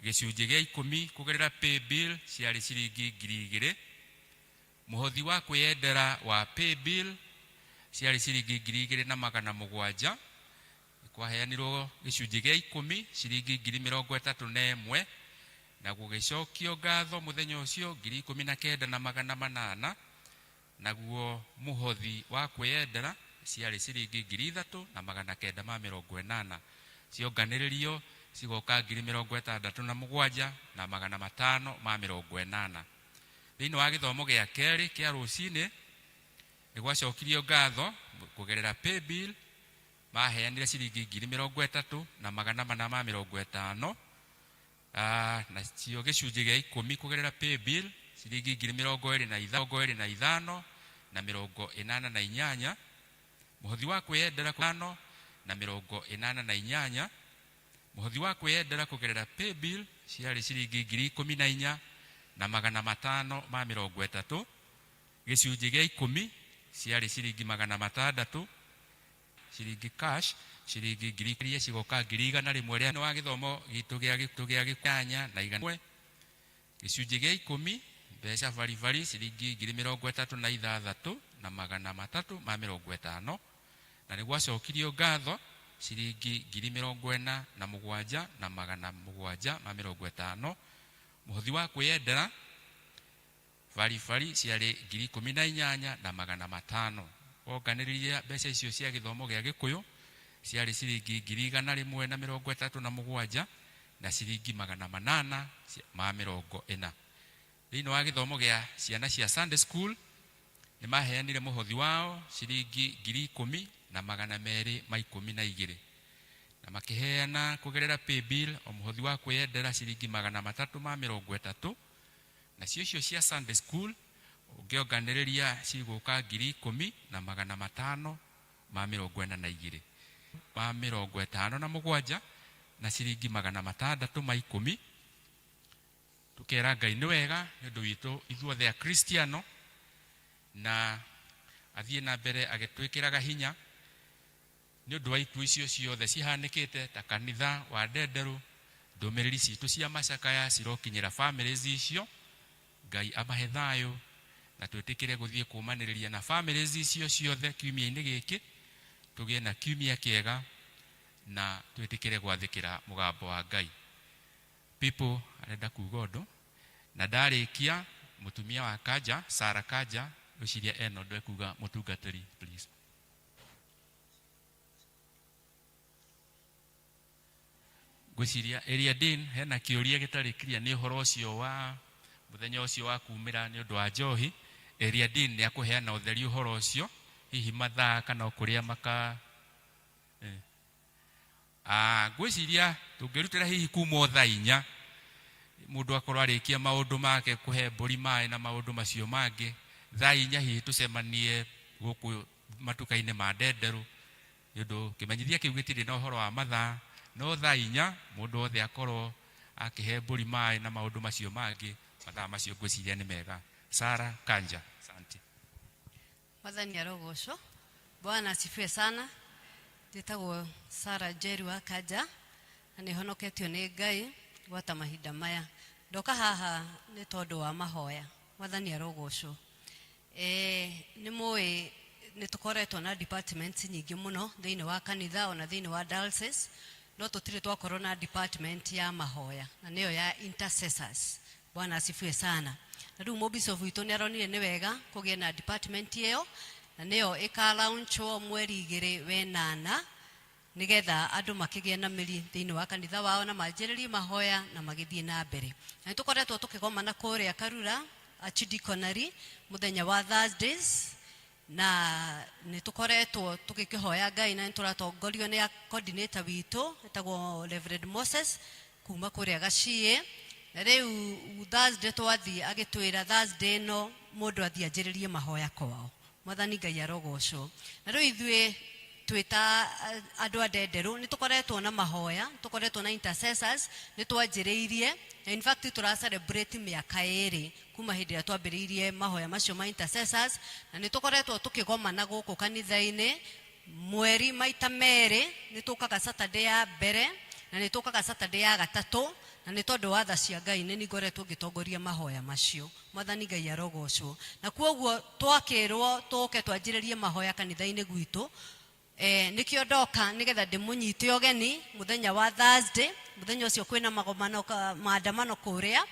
gicunji gia 10 kugerera pay bill ciari ciringi 2,000. Muhothi wa kwiyendera wa pay bill ciari ciringi 2,700, kwaheanirwo gicunji gia 10 ciringi 31,000 na gugicokio ngatho muthenya ucio 19,800. Naguo muhothi wa kwiyendera ciari ciringi 3,980, cionganiririo cigoka 67,580. Thiini wa githomo gia keri kia rucini nigwacokirio ngatho kugerera pay bill maheanire ciringi 30,450, na cio gicunji gia 10 kugerera pay bill ciringi 20,25 na 88. Muhothi wa kwiyendera 5 na 88. Muhothi wa kwiyendera kugerera pay bill ciari ciringi 14,530, gicunji gia 10 ciari ciringi 600, ciringi cash ciringi 1,000 cigoka 100,000 ria wa githomo gitu gia gikanya na 100. Gicunji gia 10 mbeca baribari ciringi 36,350, na nigwacokirio ngatho ciringi 47,750. Muhothi wa kwiyendera baribari ciari 18,500. Onganiriria mbeca icio cia githomo gia gikuyu ciari ciringi 137 na ciringi 840. Thiini wa githomo gia ciana cia Sunday school ni maheanire muhothi wao ciringi 10,212, na makiheana kugerera pay bill o muhothi wa kwiyendera ciringi 330, na cio cia Sunday school ungionganiriria ciguka 10,542 na ciringi 610. Tukera Ngai ni wega ni undu witu ithuothe a Kristiano, na athie na mbere agitwikiraga hinya ni undu wa itu icio ciothe cihanikite ta kanitha wa Ndenderu. Ndumiriri citu cia macakaya cirokinyira families icio. Ngai amahe thayo na twitikire guthie kumaniriria na families icio ciothe kiumia-ini giki, tugie na kiumia kiega na twitikire gwathikira mugambo wa Ngai. People arenda kuga undu na ndarikia mutumia wa Kaja Sara Kaja uciria eno ndwe kuga mutungatiri please. Gwiciria area din hena kiuria gitari clear ni horo ucio wa muthenya ucio wa kumira ni undu wa njohi area din ni akuheana utheri uhoro ucio hihi mathaa kana kuria maka ngwiciria tungirutira hihi kuma thaa 4 mundu akorwo arikia maundu make kuhe mburi mai na maundu macio mangi thaa 4 hihi tucemanie guku matuka-ini ma Ndenderu yundu kimenyithia kiu gitiri na uhoro wa mathaa no thaa 4 mundu othe akorwo akihe mburi mai na maundu macio mangi mathaa macio ngwiciria ni mega. Sara Kanja, asante. Mwathani arogocwo. Bwana asifiwe sana. Nditagwo Sara Jerwa Kanja na ni honoketio ni Ngai gwata mahinda maya. Ndoka haha ni tondu wa mahoya. Mwathani arogocwo. Ni moe ni tukoretwo na departments nyingi muno thiini wa kanitha ona thiini wa diocese, no tutire twakorwo na department ya mahoya na niyo ya intercessors. Bwana asifiwe sana. Na riu mobishofu witu ni aronire ni wega kugie na department iyo na niyo ikalaunchwo mweri 2/8 nigetha andu makigie na miri thiini wa kanitha wao na manjiririe mahoya na magithie na mbere. Na tukoretwo tukigomana kuria Karura Archdiaconry muthenya wa Thursdays na ni tukoretwo tukikihoya Ngai na turatongorio ni coordinator witu etagwo Reverend Moses kuma kuria Gachie. Na riu Thursday twathi agitwira Thursday no mundu athie anjiririe mahoya kwao. Mwathani Ngai arogocwo. Na riu ithue twita andu a Ndenderu ni tukoretwo na mahoya, tukoretwo na intercessors, ni twanjiriirie. In fact tura celebrate miaka 2 kuma hindi ya twambiriirie mahoya macio ma intercessors, na ni tukoretwo tukigomana guku kanitha-ini mweri maita 2. Ni tukaga Saturday ya mbere na ni tukaga Saturday ya gatatu, na ni tondu wa tha cia Ngai ni ngoretwo ngitongoria mahoya macio. Mwathani Ngai arogocwo. Na kuoguo twakirwo tuke twanjiririe mahoya kanitha-ini gwitu nikio ndoka nigetha ndimunyite ogeni muthenya wa Thursday. Muthenya ucio kwina magomano maandamano kuria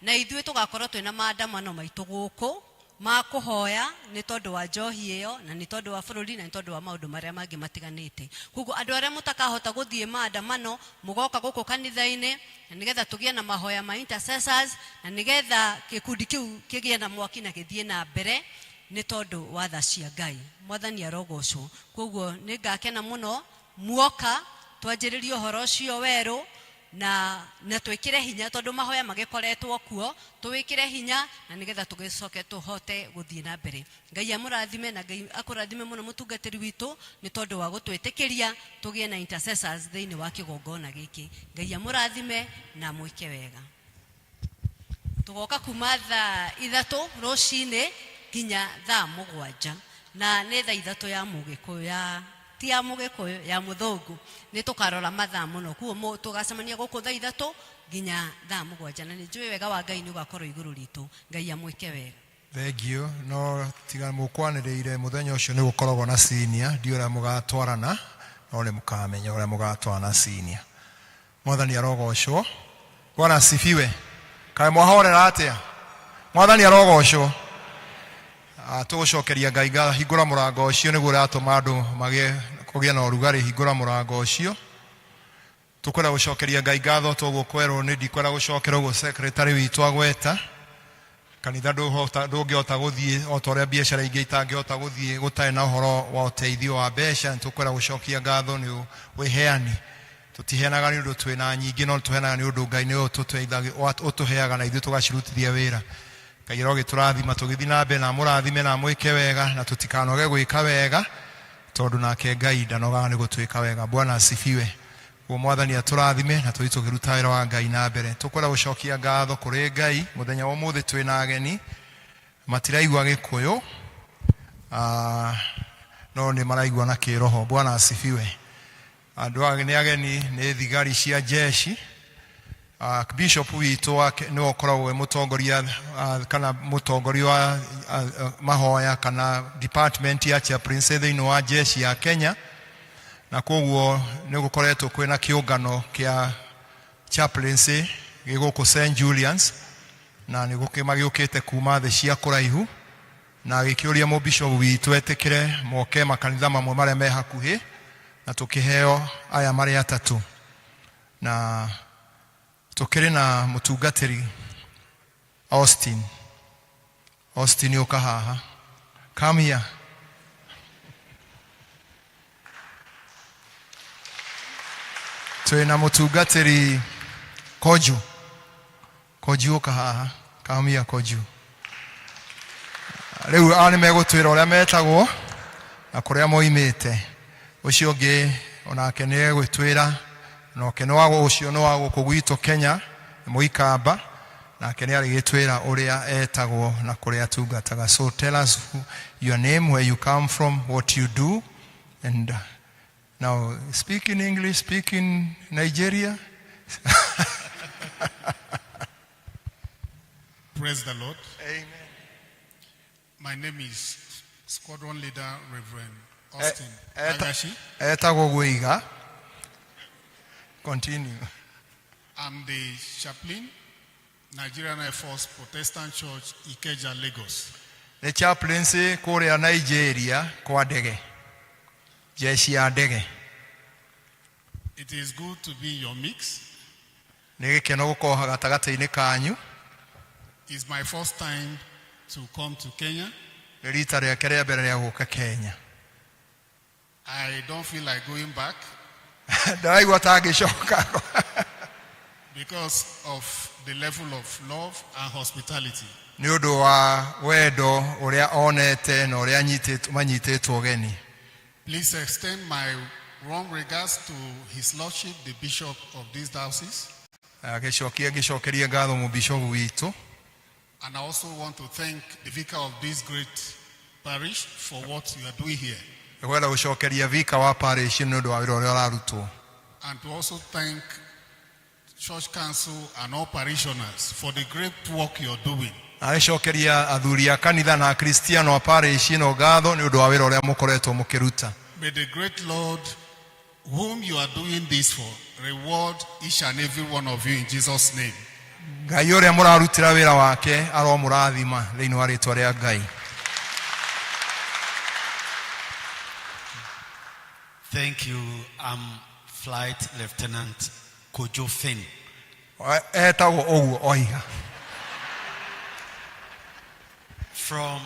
na ithue tugakorwo twina maandamano maitu guku ma kuhoya ni tondu wa njohi iyo na ni tondu wa bururi na ni tondu wa maundu maria mangi matiganite. Kugo andu aria mutakahota guthie maandamano mugoka guku kanitha-ini na nigetha tugie na mahoya ma intercessors na nigetha gikundi kiu kigie na mwaki na githie na mbere ni tondu wa tha cia Ngai. Mwathani arogocwo. Kugo ni ngakena muno muoka twanjiririe uhoro ucio weru na twikire hinya tondu mahoya magikoretwo kuo, tuwikire hinya na nigetha tugicoke tuhote guthie na mbere. Ngai amurathime na Ngai akurathime muno mutungatiri witu ni tondu wa gutwitikiria tugie na intercessors thiini wa kigongona giki. Ngai amurathime na mwike wega. Tugoka kuma thaa 3 rucine ginya thaa 7 na ni thaa 3 ya Mugikuyu ya ti ya Mugikuyu ya Muthungu. Ni tukarora mathaa muno kuo tugacemania guku thaa 3 ginya thaa 7 na ni njui wega wa Ngai ni ugakorwo iguru ritu. Ngai amwike wega. Thank you. No tiga mukwaniriire muthenya ucio ni gukoragwo na senior ndiura mugatwarana no ni mukamenya ura mugatwarana senior. Mwathani arogocwo. Bwana asifiwe. Kai mwahorera atia. Mwathani arogocwo. Tugucokeria Ngai ngatho hingura murango ucio niguo ratuma andu magie kugia na urugari hingura murango ucio. Tukwenda gucokeria Ngai ngatho tugukwerwo ni ndikwenda gucokera uguo secretary witu agweta kanitha ndungihota guthie o toria biashara ingi itangihota guthie gutae na uhoro wa uteithio wa mbeca. Tukwenda gucokia ngatho ni wiheani tutiheanaga ni undu twina nyingi no tuheanaga ni undu Ngai ni utuheaga na ithu tugacirutithia wira. Ngai roge turathima tugithi na mbere na murathime na mwike wega na tutikanoge gwika wega tondu nake Ngai ndanoga ni gutwika wega. Bwana asifiwe. Kwa Mwathani aturathime na tuitukiruta wira wa Ngai na mbere. Tukwenda gucokia ngatho kuri Ngai muthenya wa muthi twina ageni matiraigua Gikuyu no ni maraigua na kiroho. Bwana asifiwe. Andu ageni ni thigari cia jeshi. Bishop witu ni okoragwo mutongoria kana mutongoria wa mahoya kana department ya chaplaincy thiini wa jeshi ya Kenya. Na koguo ni gukoretwo kwina kiungano kia chaplaincy giguku St Julian's na ni gukimagiukite kuma the cia kuraihu na gikiuria mu bishop witu etikire moke makanitha mamwe maria me hakuhi na tukiheo aya mari atatu na tukiri na mutungatiri Austin yuka haha. Come here. Twina mutungatiri Koju yuka haha. Come here Koju. Riu ani megutwira uria metagwo na kuria moimite. Ucio ngi onake ni egwitwira no keno wago ucio no wago kugwito Kenya muikamba na kene ari gitwira uria etagwo na kuria tungataga. So tell us your name, where you come from, what you do, and now speak in English, speak in Nigeria. Praise the Lord. Amen. My name is Squadron Leader Reverend Austin Agashi. Etagwo Gwiga. Continue. I'm the chaplain, Nigerian Air Force Protestant Church, Ikeja, Lagos. The chaplaincy Korea Nigeria kwa ndege. Jeshi ya ndege. It is good to be in your mix. Nigikeno gukorwo gatagati-ini kanyu. It's my first time to come to Kenya. Rita rĩake rĩa mbere rĩa gũka Kenya. I don't feel like going back. Ndaigua ta ngĩcoka. Because of the level of love and hospitality. Nĩ ũndũ wa wendo ũrĩa onete na ũrĩa manyitĩtwo ũgeni. Please extend my warm regards to His Lordship, the Bishop of this diocese. Gĩcokerie ngatho mũbishopu witũ. And I also want to thank the vicar of this great parish for what you are doing here. Ngwenda gũcokeria vika wa parish nĩ ũndũ wa wĩra ũrĩa ũrarutwo. And to also thank Church Council and all parishioners for the great work you are doing. Agĩcokeria athuri a kanitha na Kristiano a parish ĩno ngatho nĩ ũndũ wa wĩra ũrĩa mũkoretwo mũkĩruta. May the great Lord, whom you are doing this for, reward each and every one of you in Jesus' name. Ngai ũrĩa mũrarutĩra wĩra wake aromũrathima thĩinĩ wa rĩĩtwa rĩa Ngai. Thank you. I'm Flight Lieutenant Kojo Finn. Etagwo ũguo oiga. From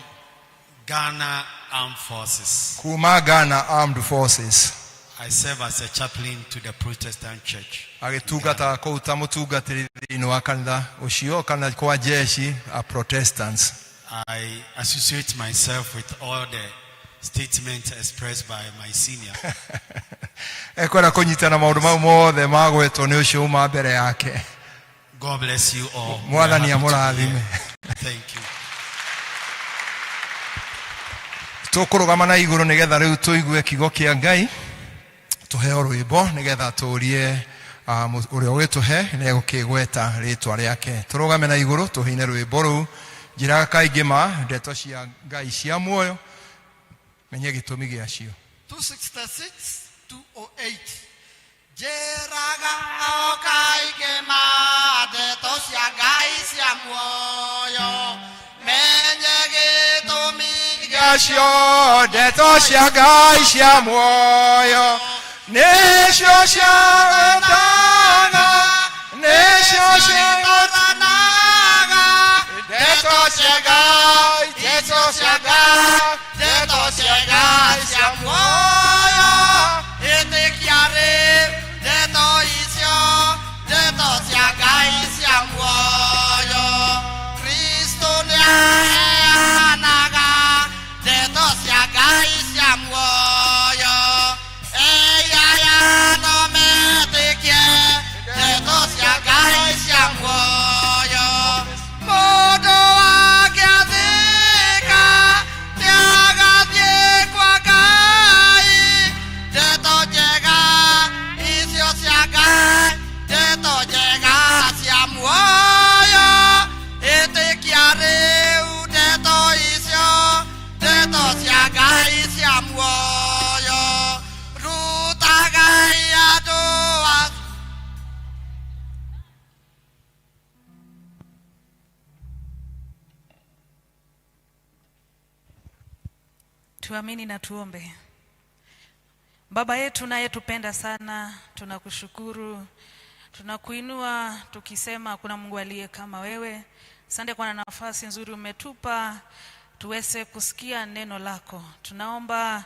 Ghana Armed Forces. Kuma Ghana Armed Forces. I serve as a chaplain to the Protestant Church. Agĩtungata kũruta mũtungatĩri thĩinĩ wa kanitha ũcio kana kwa jeshi a Protestants. I associate myself with all the statements expressed by my senior. Ekwenda kũnyitana maũndũ mau mothe magwetwo nĩ ũcio uma mbere yake. God bless you all. Mwathani amũrathime. Thank you. Tũkũrũgama na igũrũ nĩgetha rĩu tũigue kiugo kĩa Ngai. Tũheo rwĩmbo nĩgetha tũũrie ũrĩa ũgĩtũhe na egũkĩgweta rĩĩtwa rĩake. Tũrũgame na igũrũ tũhĩine rwĩmbo rũu. Njĩraga kaingĩ ma ndeto cia Ngai cia muoyo. Menye gĩtũmi gĩacio. 266 208. Njĩraga o kaingĩ ma ndeto cia Ngai cia muoyo. Menye gĩtũmi Gĩacio ndeto cia Ngai cia muoyo. Nĩcio ciagwetana, nĩcio ciagwetanaga. Ndeto cia Ngai, ndeto cia Ngai, ndeto cia Ngai cia muoyo. ĩtĩkia rĩu ndeto icio, ndeto cia Ngai cia muoyo. Kristo nĩaheanaga ndeto cia Ngai cia muoyo. Eyaya no metĩkie ndeto cia Ngai cia muoyo. Mũndũ angĩathĩka nĩagathiĩ kwa Ngai. Ndeto njega icio cia Ngai, ndeto njega cia muoyo. Ĩtĩkia rĩu ndeto icio, ndeto cia Ngai cia muoyo. Ruta Ngai andũ a Tuamini na tuombe. Baba yetu nayetupenda sana, tunakushukuru, tunakuinua tukisema kuna Mungu aliye kama wewe. Asante kwa nafasi nzuri umetupa tuweze kusikia neno lako. Tunaomba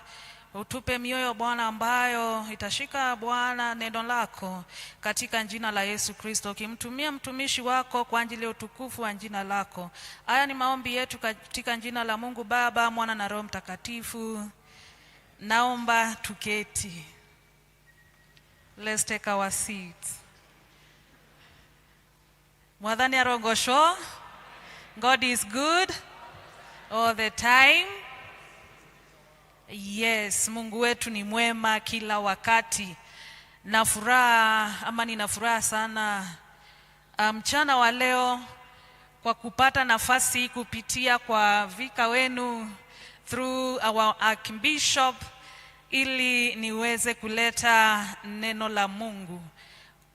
utupe mioyo Bwana ambayo itashika Bwana neno lako katika jina la Yesu Kristo. Ukimtumia mtumishi wako kwa ajili ya utukufu wa jina lako. Haya ni maombi yetu katika jina la Mungu Baba, Mwana na Roho Mtakatifu. Naomba tuketi. Let's take our seats. Mwadhani arogosho. God is good all the time. Yes, Mungu wetu ni mwema kila wakati. Nina furaha sana mchana wa leo kwa kupata nafasi kupitia kwa vika wenu through our Archbishop ili niweze kuleta neno la Mungu.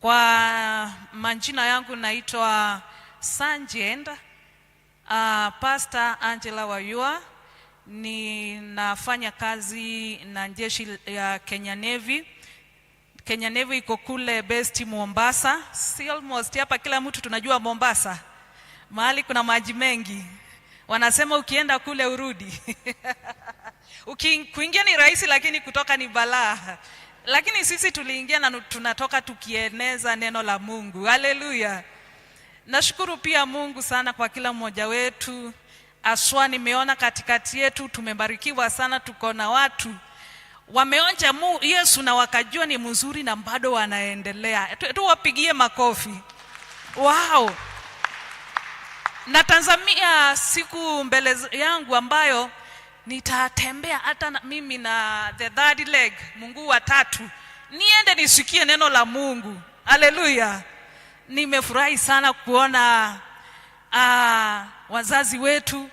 Kwa majina yangu naitwa Sergeant Pastor Angela Wayua. Ninafanya kazi na jeshi ya Kenya Navy. Kenya Navy iko kule based Mombasa. Si almost hapa kila mtu tunajua Mombasa. Mahali kuna maji mengi. Wanasema ukienda kule urudi. Kuingia ni rahisi lakini kutoka ni balaa. Lakini sisi tuliingia na tunatoka tukieneza neno la Mungu. Haleluya. Nashukuru pia Mungu sana kwa kila mmoja wetu. Aswa nimeona katikati yetu tumebarikiwa sana, tuko na watu wameonja Yesu na wakajua ni mzuri na bado wanaendelea. Tuwapigie makofi. Wow. Natazamia siku mbele yangu ambayo nitatembea hata mimi na the third leg, Mungu wa tatu. Niende nisikie neno la Mungu. Haleluya. Nimefurahi sana kuona wazazi wetu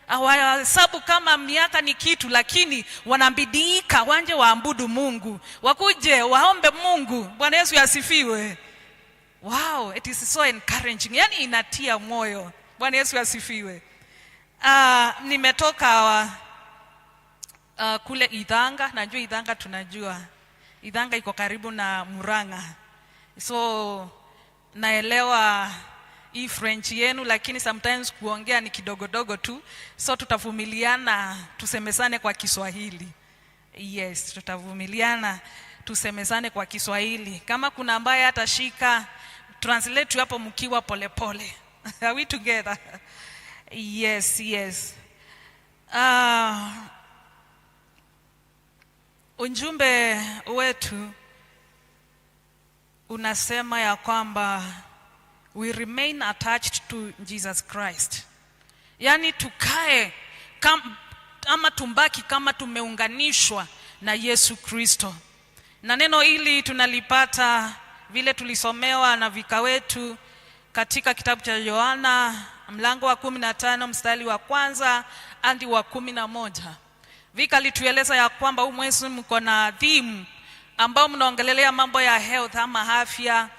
hawahesabu kama miaka ni kitu, lakini wanabidika wanje waabudu Mungu, wakuje waombe Mungu. Bwana Yesu asifiwe. Wow, it is so encouraging. Yani inatia moyo. Bwana Yesu asifiwe. Nimetoka kule Idhanga. Najua Idhanga, tunajua Idhanga iko karibu na Murang'a. So naelewa hii French yenu, lakini sometimes kuongea ni kidogodogo tu. So tutavumiliana tusemesane kwa Kiswahili. Yes, tutavumiliana tusemesane kwa Kiswahili. Kama kuna ambaye atashika translate hapo mkiwa polepole. Are we together? Yes, yes. Ujumbe wetu unasema ya kwamba we remain attached to Jesus Christ. Yani tukae ama tumbaki kama tumeunganishwa na Yesu Kristo. Na neno hili tunalipata vile tulisomewa na vika wetu katika kitabu cha Yohana mlango wa 15 mstari wa 1 hadi wa 11. Vika litueleza ya kwamba huu mwezi mko na theme ambao mnaongelelea mambo ya health ama afya,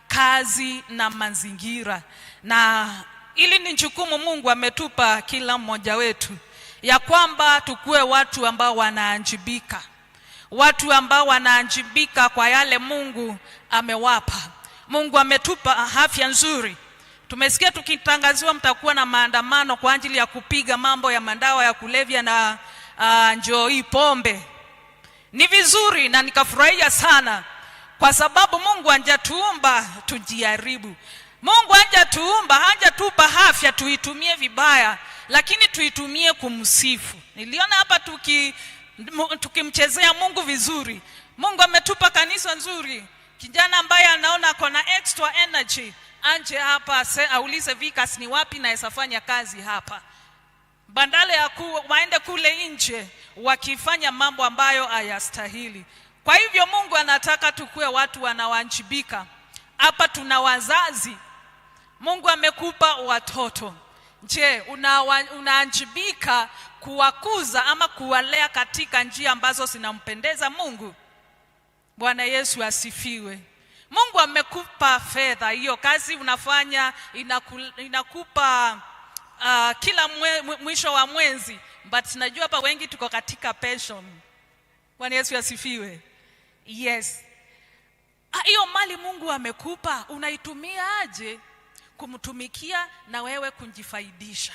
kazi na mazingira. Na ili ni jukumu Mungu ametupa kila mmoja wetu ya kwamba tukue watu ambao wanaanjibika. Watu ambao wanaanjibika kwa yale Mungu amewapa. Mungu ametupa afya nzuri. Tumesikia tukitangaziwa mtakuwa na maandamano kwa ajili ya kupiga mambo ya madawa ya kulevya na njoi pombe. Ni vizuri na nikafurahia sana kwa sababu Mungu hajatuumba tujaribu. Mungu hajatupa afya tuitumie vibaya, lakini tuitumie kumsifu. Niliona hapa tukimchezea Mungu vizuri. Mungu ametupa kanisa nzuri. Kijana ambaye anaona kona extra energy anje hapa aulize Vikas ni wapi naweza fanya kazi hapa. Bandale ya waende kule nje wakifanya mambo ambayo hayastahili. Kwa hivyo Mungu anataka tukue watu wanaoanjibika. Hapa tuna wazazi. Mungu amekupa watoto. Je, unaanjibika kuwakuza ama kuwalea katika njia ambazo zinampendeza Mungu? Bwana Yesu asifiwe. Mungu amekupa fedha. Hiyo kazi unafanya inakupa kila mwisho wa mwezi. But najua hapa wengi tuko katika pension. Bwana Yesu asifiwe. Yes. Hiyo mali Mungu amekupa unaitumia aje? kumtumikia na wewe kujifaidisha.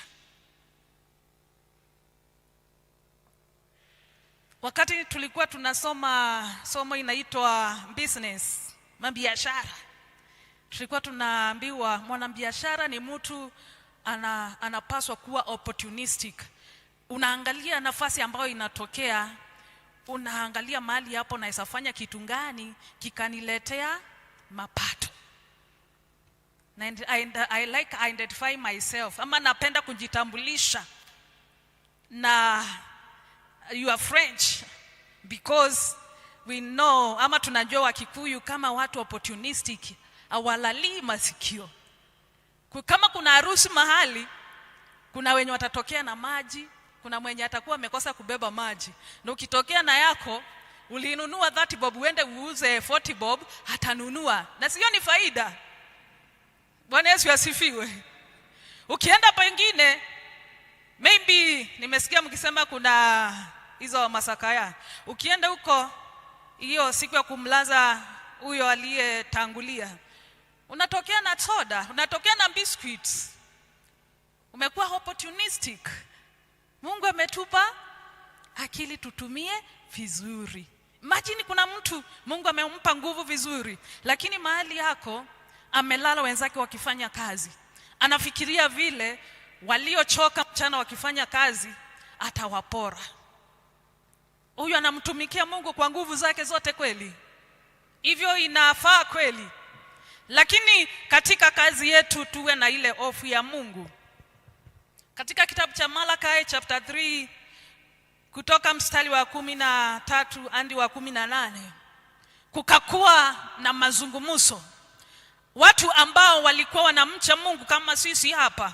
Wakati tulikuwa tunasoma somo inaitwa business, biashara, tulikuwa tunaambiwa mwanabiashara ni mtu anapaswa kuwa opportunistic. Unaangalia nafasi ambayo inatokea, unaangalia mahali hapo na isafanya kitu gani kikaniletea mapato. And I like identify myself, ama napenda kujitambulisha na you are French, because we know, ama tunajua Wakikuyu kama watu opportunistic, awalali masikio. Kama kuna harusi mahali, kuna wenye watatokea na maji, kuna mwenye atakuwa amekosa kubeba maji. Na ukitokea na yako, ulinunua 30 bob, uende uuze 40 bob, hatanunua. Na sio ni faida. Bwana Yesu asifiwe. Ukienda pengine, maybe nimesikia mkisema kuna hizo masakaya. Ukienda huko hiyo siku ya kumlaza huyo aliyetangulia, unatokea na soda, unatokea na biscuits. Umekuwa opportunistic. Mungu ametupa akili tutumie vizuri. Imagine kuna mtu Mungu amempa nguvu vizuri, lakini mahali yako amelala wenzake wakifanya kazi. Anafikiria vile waliochoka mchana wakifanya kazi atawapora. Huyu anamtumikia Mungu kwa nguvu zake zote kweli? Hivyo inafaa kweli? Lakini katika kazi yetu tuwe na ile hofu ya Mungu. Katika kitabu cha Malachi chapter 3 kutoka mstari wa 13 hadi wa 18, kukakuwa na mazungumzo. Watu ambao walikuwa wanamcha Mungu kama sisi hapa,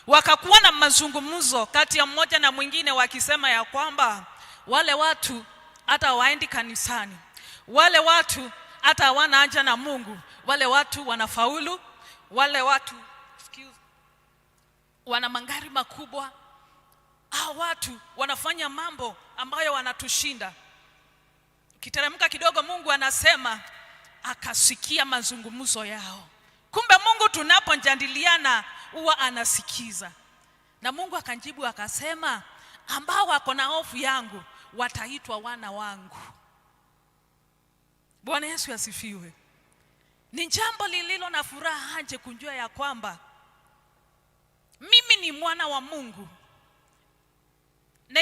wakakuwa na mazungumzo kati ya mmoja na mwingine, wakisema ya kwamba wale watu hata waendi kanisani, wale watu hata hawana haja na Mungu, wale watu wanafaulu, wale watu wana magari makubwa, hao watu wanafanya mambo ambayo wanatushinda. Kiteremka kidogo, Mungu anasema akasikia mazungumzo yao. Kumbe Mungu tunapojadiliana huwa anasikiza. Na Mungu akanjibu akasema, ambao wako na hofu yangu wataitwa wana wangu. Bwana Yesu asifiwe. Ni jambo lililo na furaha aje kunjua ya kwamba mimi ni mwana wa Mungu. Na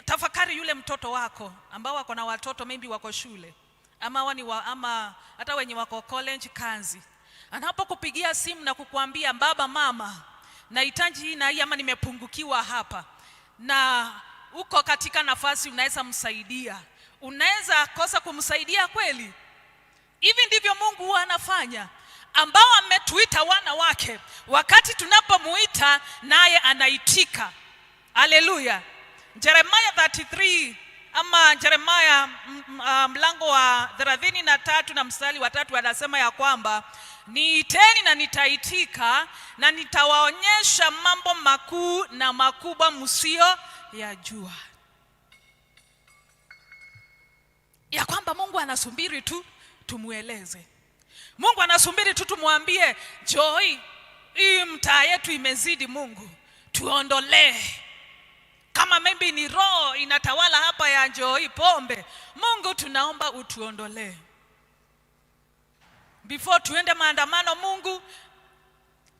tafakari yule mtoto wako ambao wako na watoto, maybe wako shule, ama hata wenye wako college kazi, anapokupigia simu na kukuambia baba, mama, nahitaji hii na hii, ama nimepungukiwa hapa, na uko katika nafasi unaweza msaidia, unaweza kosa kumsaidia kweli? Hivi ndivyo Mungu anafanya, ambao ametuita wana wake. Wakati tunapomuita naye anaitika. Haleluya. Jeremiah 33 ama Jeremiah mlango wa 33 na mstari wa 3 anasema ya kwamba niiteni na nitaitika, na nitawaonyesha mambo makuu na makubwa msio yajua. Ya kwamba Mungu anasubiri tu tumueleze. Mungu anasubiri tu tumwambie, Joy, hii mtaa yetu imezidi, Mungu tuondolee. Kama maybe ni roho inatawala hapa ya Joy pombe, Mungu tunaomba utuondolee. Before tuende maandamano, Mungu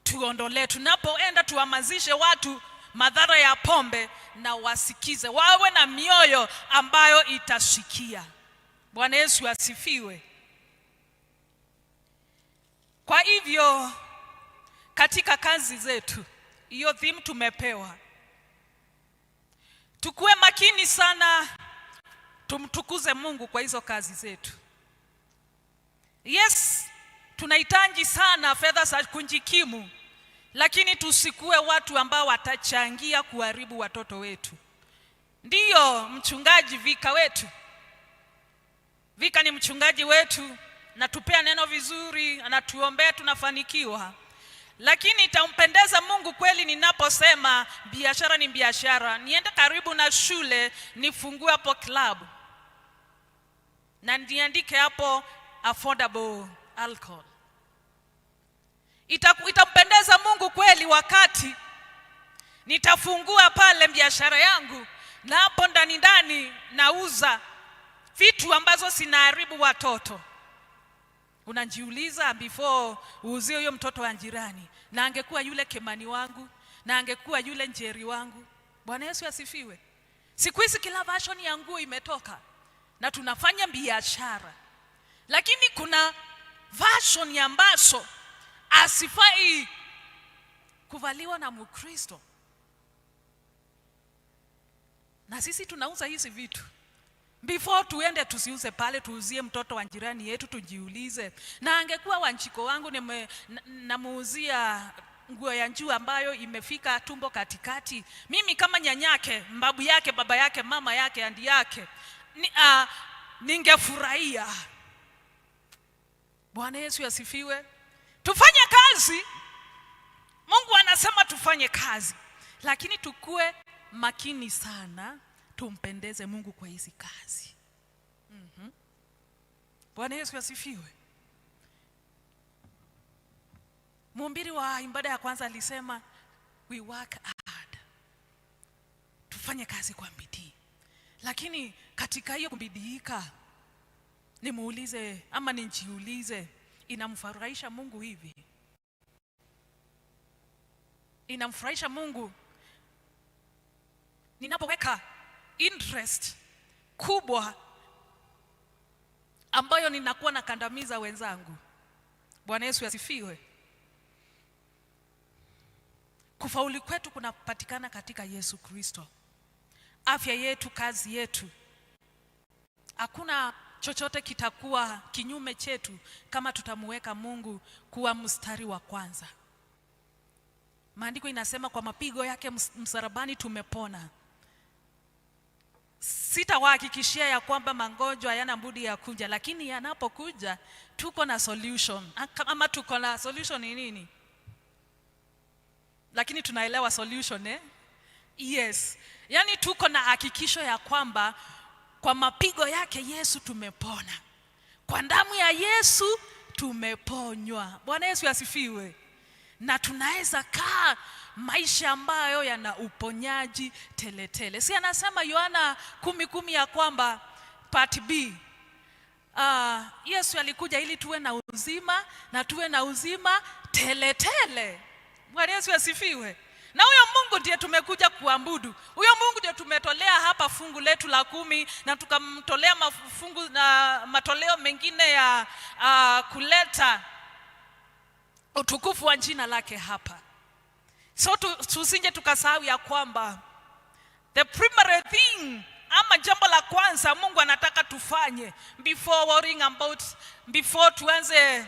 tuondolee. Tunapoenda tuhamazishe watu madhara ya pombe, na wasikize, wawe na mioyo ambayo itasikia. Bwana Yesu asifiwe. Kwa hivyo katika kazi zetu, hiyo theme tumepewa, tukue makini sana, tumtukuze Mungu kwa hizo kazi zetu. Yes, tunahitaji sana fedha za kujikimu, lakini tusikue watu ambao watachangia kuharibu watoto wetu. Ndiyo mchungaji Vika wetu, Vika ni mchungaji wetu, na tupea neno vizuri, anatuombea tunafanikiwa. Lakini itampendeza Mungu kweli ninaposema biashara ni biashara, niende karibu na shule nifungue hapo club na niandike hapo affordable alcohol. Itampendeza Mungu kweli wakati nitafungua pale biashara yangu na hapo ndani nauza vitu ambazo sinaharibu watoto? Unajiuliza before uuzie huyo mtoto wa jirani, na angekuwa yule Kemani wangu, na angekuwa yule Njeri wangu. Bwana Yesu asifiwe. Siku hizi kila version ya nguo imetoka na tunafanya biashara, lakini kuna version ambazo asifai kuvaliwa na Mkristo, na sisi tunauza hizi vitu. Before tuende tusiuze pale, tuuzie mtoto wa jirani yetu, tujiulize, na angekuwa Wanjiko wangu namuuzia nguo ya juu ambayo imefika tumbo katikati, mimi kama nyanyake, mbabu yake, baba yake, mama yake, andi yake, ningefurahia. Bwana Yesu asifiwe. Tufanye kazi. Mungu anasema tufanye kazi, lakini tukue makini sana, tumpendeze Mungu kwa hizi kazi. Bwana Yesu asifiwe. Mhubiri wa ibada ya kwanza alisema we work hard, tufanye kazi kwa bidii. Lakini katika hiyo kubidiika, nimuulize ama nijiulize, inamfurahisha Mungu hivi? Inamfurahisha Mungu ninapoweka interest kubwa ambayo ninakuwa na kandamiza wenzangu? Bwana Yesu asifiwe. Kufaulu kwetu kunapatikana katika Yesu Kristo. Afya yetu, kazi yetu, hakuna chochote kitakuwa kinyume chetu kama tutamuweka Mungu kuwa mstari wa kwanza. Maandiko inasema kwa mapigo yake msalabani tumepona. Sitawahakikishia ya kwamba magonjwa hayana budi ya kuja, lakini yanapokuja tuko na solution. Ama tuko na solution ni nini? Lakini tunaelewa solution Yes. Yaani tuko na hakikisho ya kwamba kwa mapigo yake Yesu tumepona. Kwa damu ya Yesu tumeponywa. Bwana Yesu asifiwe. Na tunaweza kaa maisha ambayo yana uponyaji teletele. Si anasema Yohana 10:10 ya kwamba part B, Yesu alikuja ili tuwe na uzima na tuwe na uzima teletele. Bwana Yesu asifiwe. Na huyo Mungu ndiye tumekuja kuabudu. Huyo Mungu ndiye tumetolea hapa fungu letu la 10 na tukamtolea mafungu na matoleo mengine ya kuleta utukufu wa jina lake hapa. So tusinje tukasahau ya kwamba the primary thing ama jambo la kwanza Mungu anataka tufanye before tuanze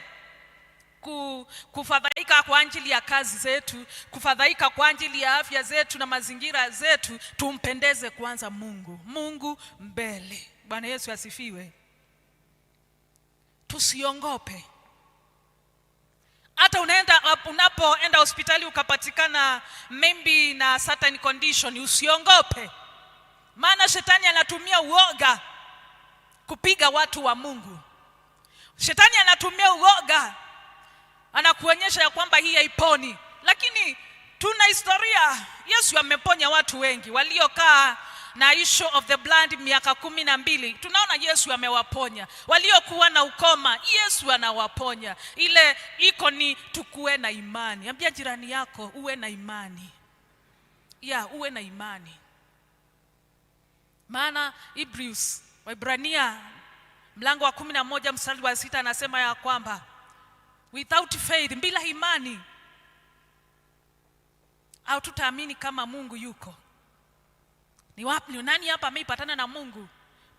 kufadhaika kwa ajili ya kazi zetu, kufadhaika kwa ajili ya afya zetu na mazingira zetu, tumpendeze kwanza Mungu mbele. Bwana Yesu asifiwe. Tusiongope. Hata unapoenda hospitali ukapatikana maybe na certain condition, usiongope. Maana shetani anatumia uoga kupiga watu wa Mungu. Shetani anatumia uoga, anakuonyesha ya kwamba hii haiponi. Lakini tuna historia, Yesu ameponya watu wengi waliokaa na issue of the blood miaka 12. Tunaona Yesu amewaponya. Waliokuwa na ukoma, Yesu anawaponya. Ile iko ni tukue na imani. Ambia jirani yako uwe na imani. Uwe na imani. Maana Hebrews, Waebrania mlango wa 11 mstari wa 6 anasema ya kwamba without faith, bila imani au tutaamini kama Mungu yuko. Ni wapi nani hapa ameipatana na Mungu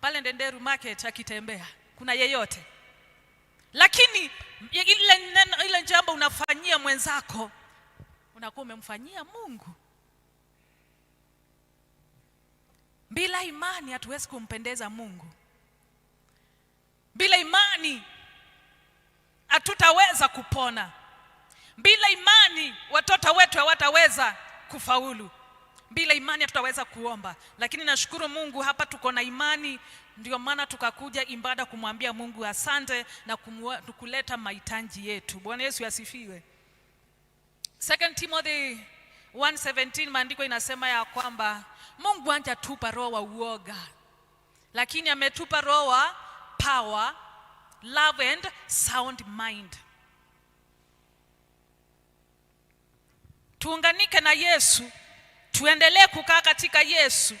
pale Ndenderu market akitembea? Kuna yeyote? Lakini ile jambo unafanyia mwenzako unakuwa umemfanyia Mungu. Bila imani hatuwezi kumpendeza Mungu. Bila imani hatutaweza kupona. Bila imani watoto wetu hawataweza kufaulu. Bila imani hatutaweza kuomba. Lakini nashukuru Mungu hapa tuko na imani, ndio maana tukakuja ibada kumwambia Mungu asante na kuleta mahitaji yetu. Bwana Yesu asifiwe. 2 Timothy 1:17 maandiko inasema ya kwamba Mungu hajatupa roho wa uoga, lakini ametupa roho wa power, love and sound mind. Tuunganike na Yesu, tuendelee kukaa katika Yesu,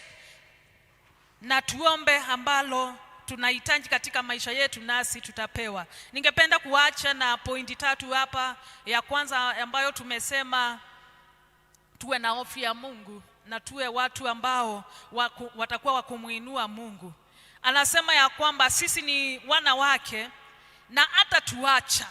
na tuombe ambalo tunahitaji katika maisha yetu, nasi tutapewa. Ningependa kuacha na pointi 3 hapa. Ya kwanza ambayo tumesema tuwe na hofu ya Mungu na tuwe watu ambao watakuwa wakumuinua Mungu. Anasema ya kwamba sisi ni wana wake, na atatuacha,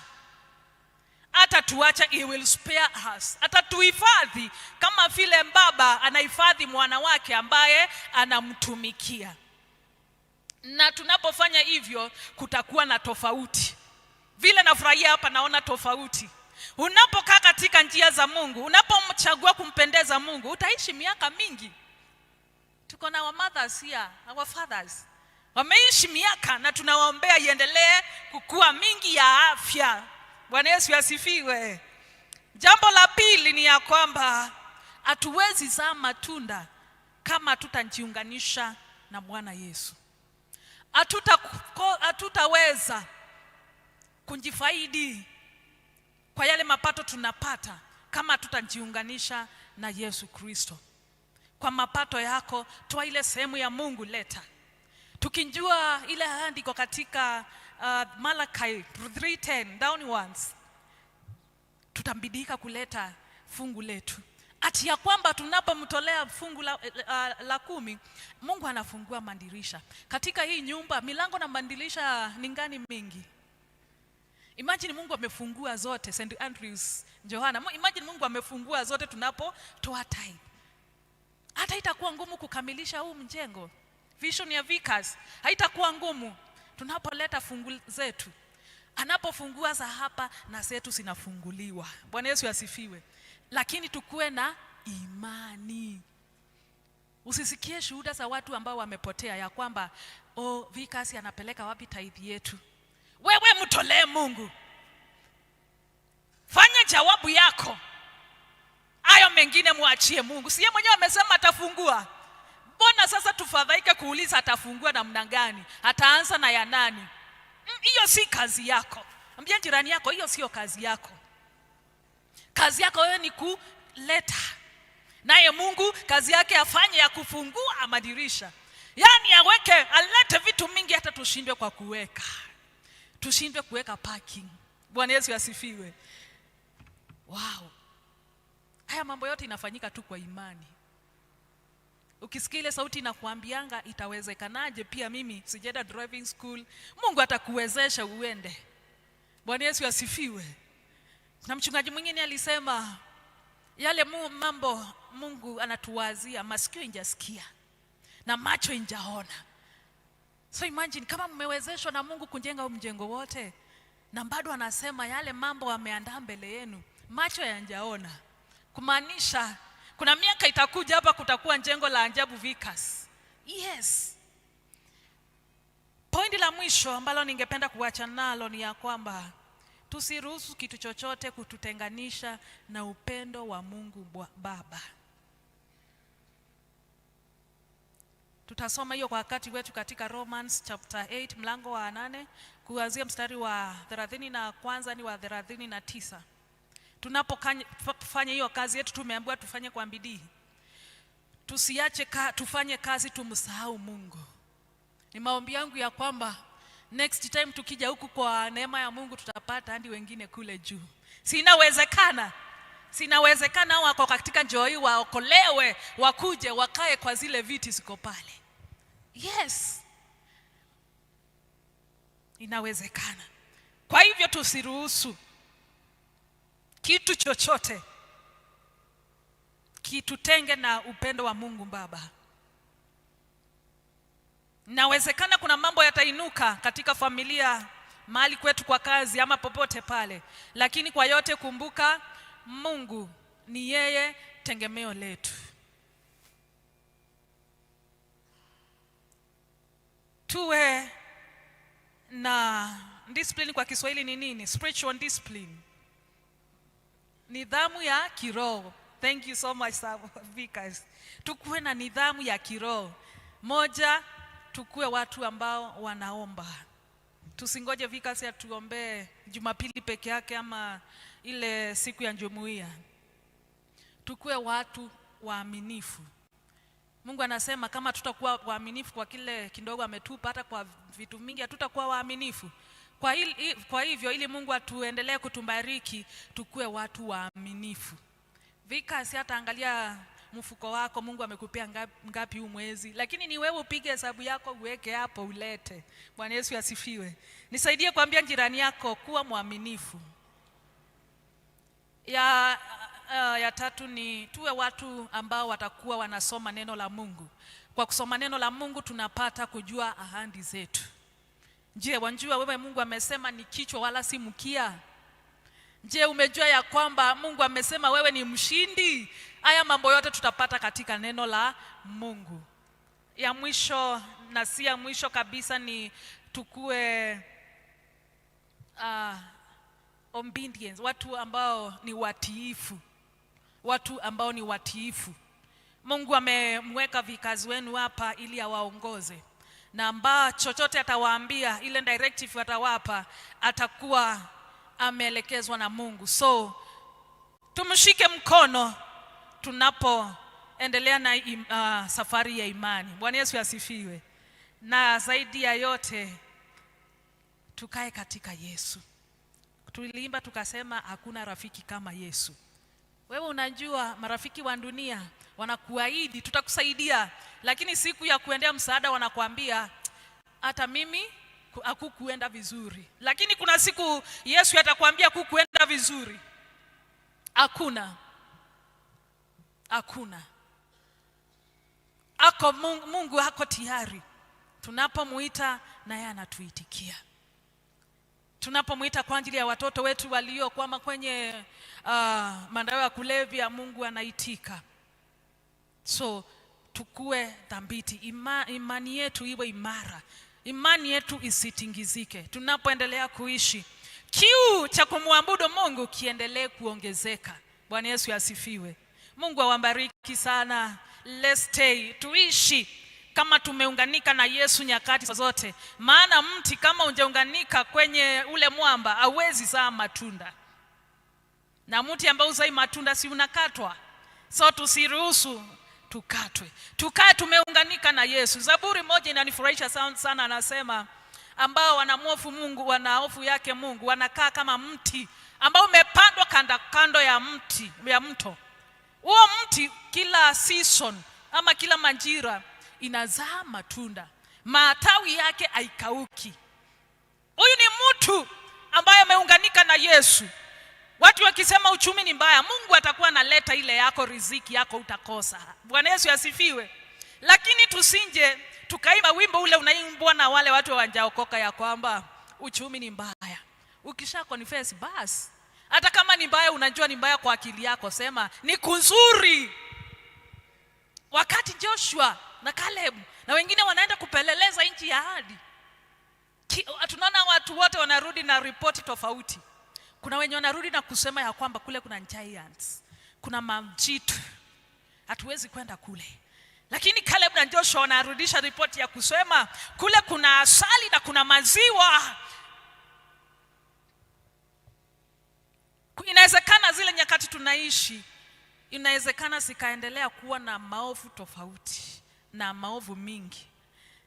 he will spare us. Atatuhifadhi kama vile baba anahifadhi mwana wake ambaye anamtumikia. Na tunapofanya hivyo kutakuwa na tofauti. Vile nafurahia hapa, naona tofauti. Unapokaa katika njia za Mungu, unapomchagua kumpendeza Mungu, utaishi miaka mingi. Tuko na our mothers here, our fathers. Wameishi miaka, na tunawaombea iendelee kukua mingi ya afya. Bwana Yesu asifiwe. Jambo la pili ni ya kwamba hatuwezi zaa matunda kama tutajiunganisha na Bwana Yesu. Hatutaweza kujifaidi kwa yale mapato tunapata kama tutajiunganisha na Yesu Kristo. Kwa mapato yako, toa ile sehemu ya Mungu, leta. Tukijua ile andiko katika Malachi 3:10 downwards, tutambidika kuleta fungu letu. Ati ya kwamba tunapomtolea fungu la 10, Mungu anafungua madirisha. Katika hii nyumba milango na madirisha ni ngani mingi. Imagine Mungu amefungua zote. St. Andrews, Johana, imagine Mungu amefungua zote tunapotoa tithe. Hata itakuwa ngumu kukamilisha huu mjengo. Vision ya Vickers haitakuwa ngumu tunapoleta fungu zetu. Anapofungua za hapa, na zetu zinafunguliwa. Bwana Yesu asifiwe. Lakini tukue na imani. Usisikie shuhuda za watu ambao wamepotea ya kwamba Vickers anapeleka wapi tithe yetu. Wewe mtolee Mungu. Fanya jawabu yako. Hayo mengine muachie Mungu. Si yeye mwenyewe amesema atafungua? Mbona sasa tufadhaike kuuliza atafungua namna gani? Ataanza na ya nani? Hiyo si kazi yako. Ambia jirani yako, hiyo sio kazi yako. Kazi yako wewe ni kuleta. Naye Mungu kazi yake afanye ya kufungua madirisha. Yaani alete vitu mingi hata tushindwe kwa kuweka. Tushindwe kuweka parking. Bwana Yesu asifiwe. Wow. Haya mambo yote inafanyika tu kwa imani. Ukisikia ile sauti inakuambianga itawezekanaje, pia mimi sijaenda driving school, Mungu atakuwezesha uende. Bwana Yesu asifiwe. Na mchungaji mwingine alisema yale mambo Mungu anatuwazia, masikio injasikia na macho injaona. So imagine kama mmewezeshwa na Mungu kujenga huu mjengo wote, na bado anasema yale mambo ameandaa mbele yenu, macho yanjaona. Kumaanisha kuna miaka itakuja hapa kutakuwa jengo la ajabu Vickers. Yes. Pointi la mwisho ambalo ningependa kuacha nalo ni ya kwamba tusiruhusu kitu chochote kututenganisha na upendo wa Mungu Baba. Tutasoma hiyo kwa wakati wetu katika Romans chapter 8 mlango wa 8 kuanzia mstari wa 31 ni wa 39. Tunapofanya hiyo kazi yetu tumeambiwa tufanye kwa bidii. Tusiache tufanye kazi tumsahau Mungu. Ni maombi yangu ya kwamba next time tukija huku kwa neema ya Mungu tutapata hadi wengine kule juu. Sinawezekana wako katika joy waokolewe, wakuje wakae kwa zile viti ziko pale. Yes. Inawezekana. Kwa hivyo tusiruhusu kitu chochote kitutenge na upendo wa Mungu Baba. Inawezekana kuna mambo yatainuka katika familia, mahali kwetu kwa kazi ama popote pale, lakini kwa yote kumbuka Mungu ni yeye tegemeo letu. Tuwe na discipline. Kwa Kiswahili ni nini? Spiritual discipline. nidhamu ya kiroho. Thank you so much Vikas. Tukue na nidhamu ya kiroho. Moja, tukue watu ambao wanaomba. Tusingoje Vikas ya tuombee Jumapili peke yake ama ile siku ya jumuiya. Tukue watu waaminifu. Mungu anasema kama tutakuwa waaminifu kwa kile kidogo ametupa, hata kwa vitu vingi hatutakuwa waaminifu. Kwa hivyo ili Mungu atuendelee kutubariki, tukue watu waaminifu. Vikas hata angalia mfuko wako, Mungu amekupea ngapi huu mwezi, lakini ni wewe upige hesabu yako uweke hapo ulete. Bwana Yesu asifiwe. Nisaidie kuambia jirani yako kuwa mwaminifu. Ya tatu ni tuwe watu ambao watakuwa wanasoma neno la Mungu. Kwa kusoma neno la Mungu tunapata kujua ahadi zetu. Je, wanjua wewe Mungu amesema ni kichwa wala si mkia? Je, umejua ya kwamba Mungu amesema wewe ni mshindi? Haya mambo yote tutapata katika neno la Mungu. Ya mwisho na si ya mwisho kabisa ni tukue obedience, watu ambao ni watiifu. Watu ambao ni watiifu. Mungu amemweka vikazi wenu hapa ili awaongoze. Na ambao chochote atawaambia, ile directive atawapa, atakuwa ameelekezwa na Mungu. So tumshike mkono tunapoendelea na safari ya imani. Bwana Yesu asifiwe. Na zaidi ya yote tukae katika Yesu. Tuliimba tukasema hakuna rafiki kama Yesu. Wewe unajua marafiki wa dunia wanakuahidi tutakusaidia, lakini siku ya kuendea msaada wanakuambia hata mimi hakukuenda vizuri. Lakini kuna siku Yesu atakwambia hakukuenda vizuri. Hakuna. Mungu hako tayari. Tunapomuita na yeye anatuitikia. Tunapomuita kwa ajili ya watoto wetu waliokwama kwenye madawa ya kulevya, Mungu anaitika. So tukue thabiti, imani yetu iwe imara, imani yetu isitingizike. Tunapoendelea kuishi, kiu cha kumwabudu Mungu kiendelee kuongezeka. Bwana Yesu asifiwe. Mungu awabariki sana. Let's stay, tuishi kama tumeunganika na Yesu nyakati zote. Maana mti kama unjaunganika kwenye ule mwamba hauwezi zaa matunda. Na mti ambao uzai matunda si unakatwa. So tusiruhusu tukatwe. Tukae tumeunganika na Yesu. Zaburi moja inanifurahisha sana, anasema ambao wanamhofu Mungu, wana hofu yake Mungu, wanakaa kama mti ambao umepandwa kando ya mto. Huo mti kila season ama kila majira inazaa matunda. Matawi yake haikauki. Huyu ni mtu ambaye ameunganika na Yesu. Watu wakisema uchumi ni mbaya, Mungu atakuwa analeta ile yako, riziki yako utakosa. Bwana Yesu asifiwe. Lakini tusinje tukaimba wimbo ule unaimbwa na wale watu hawajaokoka ya kwamba uchumi ni mbaya. Ukisha confess basi, hata kama ni mbaya, unajua ni mbaya kwa akili yako, sema ni kuzuri. Wakati Joshua na Caleb na wengine wanaenda kupeleleza nchi ya ahadi, tunaona watu wote wanarudi na ripoti tofauti. Kuna wenye wanarudi na kusema ya kwamba kule kuna giants, kuna majitu, hatuwezi kwenda kule. Lakini Caleb na Joshua wanarudisha ripoti ya kusema kule kuna asali na kuna maziwa. Inawezekana zile nyakati tunaishi, inawezekana sikaendelea kuwa na maovu tofauti na maovu mingi,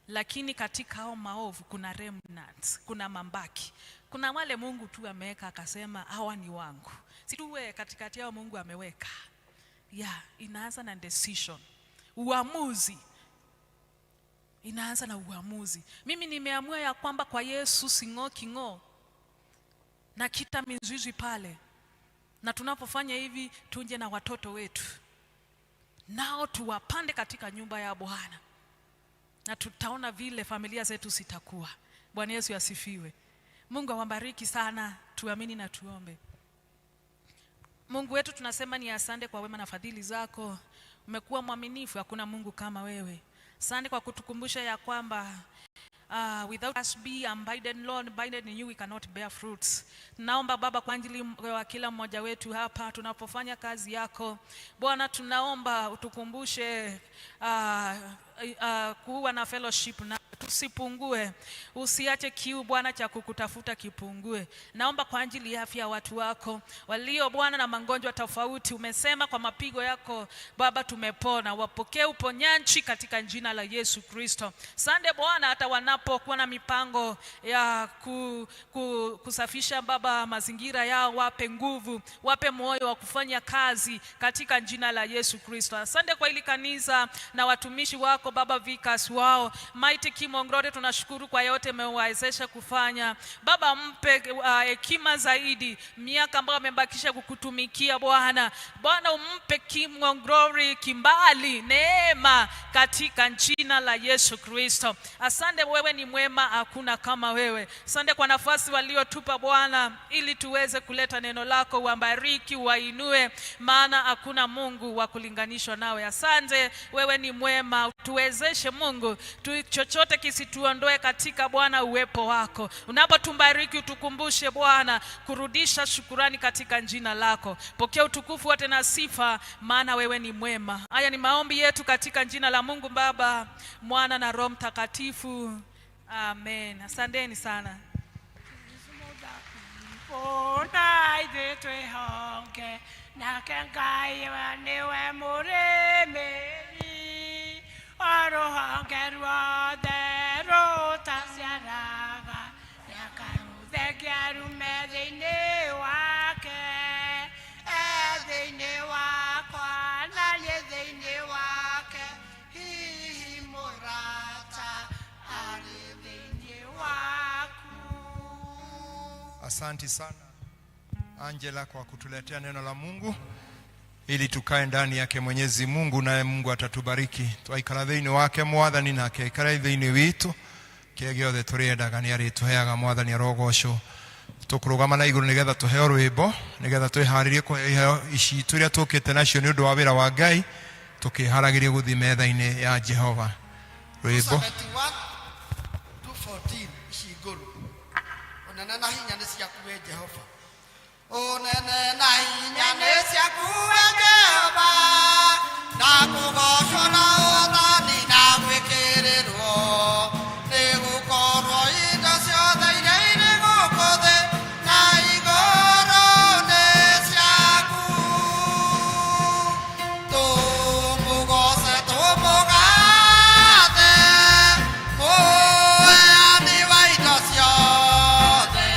lakini katika hao maovu kuna remnants, kuna mambaki. Kuna wale Mungu tu ameweka akasema hawa ni wangu. Situwe katikati yao Mungu ameweka. Inaanza na decision. Uamuzi. Inaanza na uamuzi. Mimi nimeamua ya kwamba kwa Yesu sing'o na kita mizizi pale. Na tunapofanya hivi tuje na watoto wetu, nao tuwapande katika nyumba ya Bwana, na tutaona vile familia zetu zitakuwa. Bwana Yesu asifiwe. Mungu awabariki sana. Tuamini na tuombe. Mungu wetu, tunasema ni asante kwa wema na fadhili zako. Umekuwa mwaminifu, hakuna Mungu kama wewe. Asante kwa kutukumbusha ya kwamba without us be abided, Lord, abided in you, we cannot bear fruits. Naomba Baba kwa ajili wa kila mmoja wetu hapa tunapofanya kazi yako Bwana, tunaomba utukumbushe kuwa na fellowship na tusipungue, usiache kiu Bwana cha kukutafuta kipungue. Naomba kwa ajili ya afya ya watu wako walio Bwana na magonjwa tofauti, umesema kwa mapigo yako Baba tumepona, wapokee uponyaji katika jina la Yesu Kristo. Asante Bwana, hata wanapokuwa na mipango ya kusafisha Baba mazingira yao, wape nguvu, wape moyo wa kufanya kazi katika jina la Yesu Kristo. Asante kwa hili kanisa na watumishi wako Baba, vikas wao mighty Kimongorore, tunashukuru kwa yote umewawezesha kufanya Baba. Mpe hekima zaidi miaka ambayo amebakisha kukutumikia Bwana. Bwana umpe Kimongorore kimbali neema katika jina la Yesu Kristo. Asante, wewe ni mwema, hakuna kama wewe. Asante kwa nafasi waliotupa Bwana ili tuweze kuleta neno lako, uwabariki, wainue, maana hakuna Mungu wa kulinganishwa nawe. Asante, wewe ni mwema, tuwezeshe Mungu chochote kisituondoe katika Bwana uwepo wako. Unapotumbariki utukumbushe Bwana kurudisha shukurani katika jina lako. Pokea utukufu wote na sifa, maana wewe ni mwema. Haya ni maombi yetu katika jina la Mungu Baba, Mwana na Roho Mtakatifu. Amen. Asanteni sana. Asante sana Angela kwa kutuletea neno la Mungu ili tukae ndani yake Mwenyezi Mungu, naye Mungu atatubariki. Twaikara thĩinĩ wake Mwathani na akaikara thĩinĩ witũ, kĩrĩa gĩothe tũrĩendaga nĩ arĩtũheaga Mwathani arogocwo. Tũkũrũgama na igũrũ nĩgetha tũheo rwĩmbo, nĩgetha twĩharĩrie kũheo ici tũrĩa tũkĩte nacio nĩ ũndũ wa wĩra wa Ngai, tũkĩharagĩria gũthiĩ metha-inĩ ya Jehova. Rwĩmbo 2:14 Ishiguru. Onana na hinya nĩ ciaku we Jehova. Onana na hinya nĩ ciaku we Jehova. Na kũgocwo na ũthani na gwĩkĩrĩrwo. Nĩ gũkorwo indo ciothe iria irĩ gũkũ thĩ na igũrũ nĩ ciaku. Tũmũgoce tũmũgathe, mũheani wa indo ciothe.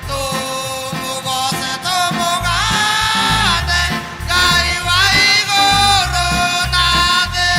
Tũmũgoce tũmũgathe, Ngai wa igũrũ na thĩ.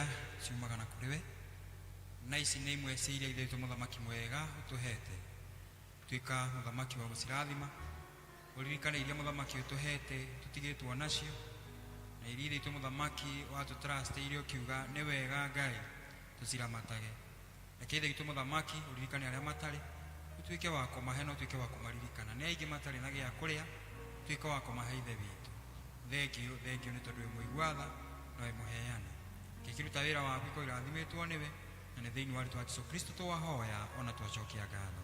iria ciumaga na kũrĩ we, na ici nĩ imwe cia iria ithuĩ mũthamaki mwega ũtũhete tuĩka mũthamaki wa gũcirathima. Ũririkane iria mũthamaki ũtũhete tũtigĩtwo nacio, na iria ithuĩ mũthamaki watũtrustĩire ũkiuga nĩ wega Ngai tũciramatage. Reke ithuĩ mũthamaki ũririkane arĩa matarĩ, ũtuĩke wa kũmahe na ũtuĩke wa kũmaririkana. Nĩ aingĩ matarĩ na gĩa kũrĩa, tuĩke wa kũmahe ithe witũ. Thengio nĩ tondũ wĩ mũigua tha na wĩ mũheani. Gĩkĩruta wĩra waku ko irathimĩtwo nĩwe, na nĩ thĩinĩ wa rĩĩtwa rĩa Jesũ Kristo twahoya ona twacokia ngatho.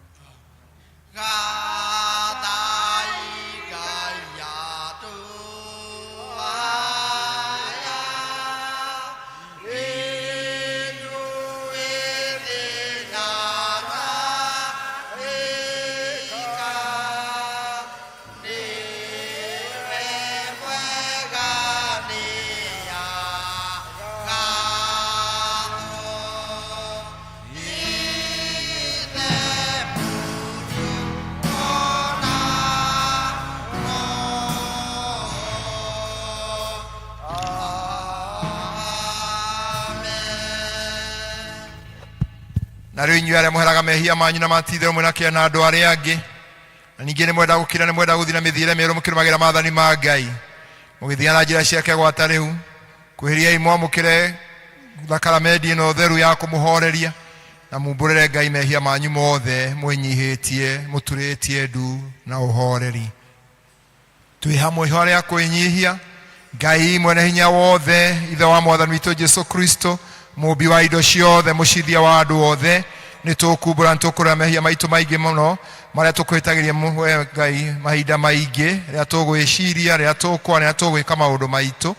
Na rĩu inyuĩ arĩa mũheraga mehia manyu na matitherũ mwĩna kĩeha na andũ arĩa angĩ, na ningĩ nĩ mwenda gũkira, nĩ mwenda gũthiĩ na mĩthiĩre mĩerũ mũkĩrũmagĩra maathani ma Ngai, mũgĩthiaga na njĩra ciake gwata rĩu, kwĩhĩriai mwamũkĩre thakramenti ĩno theru ya kũmũhoreria, na mumbũrĩre Ngai mehia manyu mothe mwĩnyihĩtie mũturĩtie ndu na ũhoreri. Twĩ hamwe ihoya rĩa kwĩnyihia. Ngai mwene hinya wothe, ithe wa mwathani witũ Jesũ Kristo, mũmbi wa indo ciothe, mũcithia wa andũ othe, nĩ tũkumbũra nĩtũkũrĩra mehia maitũ maingĩ mũno marĩa tũkwĩtagĩria muoyo Ngai mahinda maingĩ rĩrĩa tũgwĩciria, rĩrĩa tũkwa, rĩrĩa tũgwĩka maũndũ maitũ.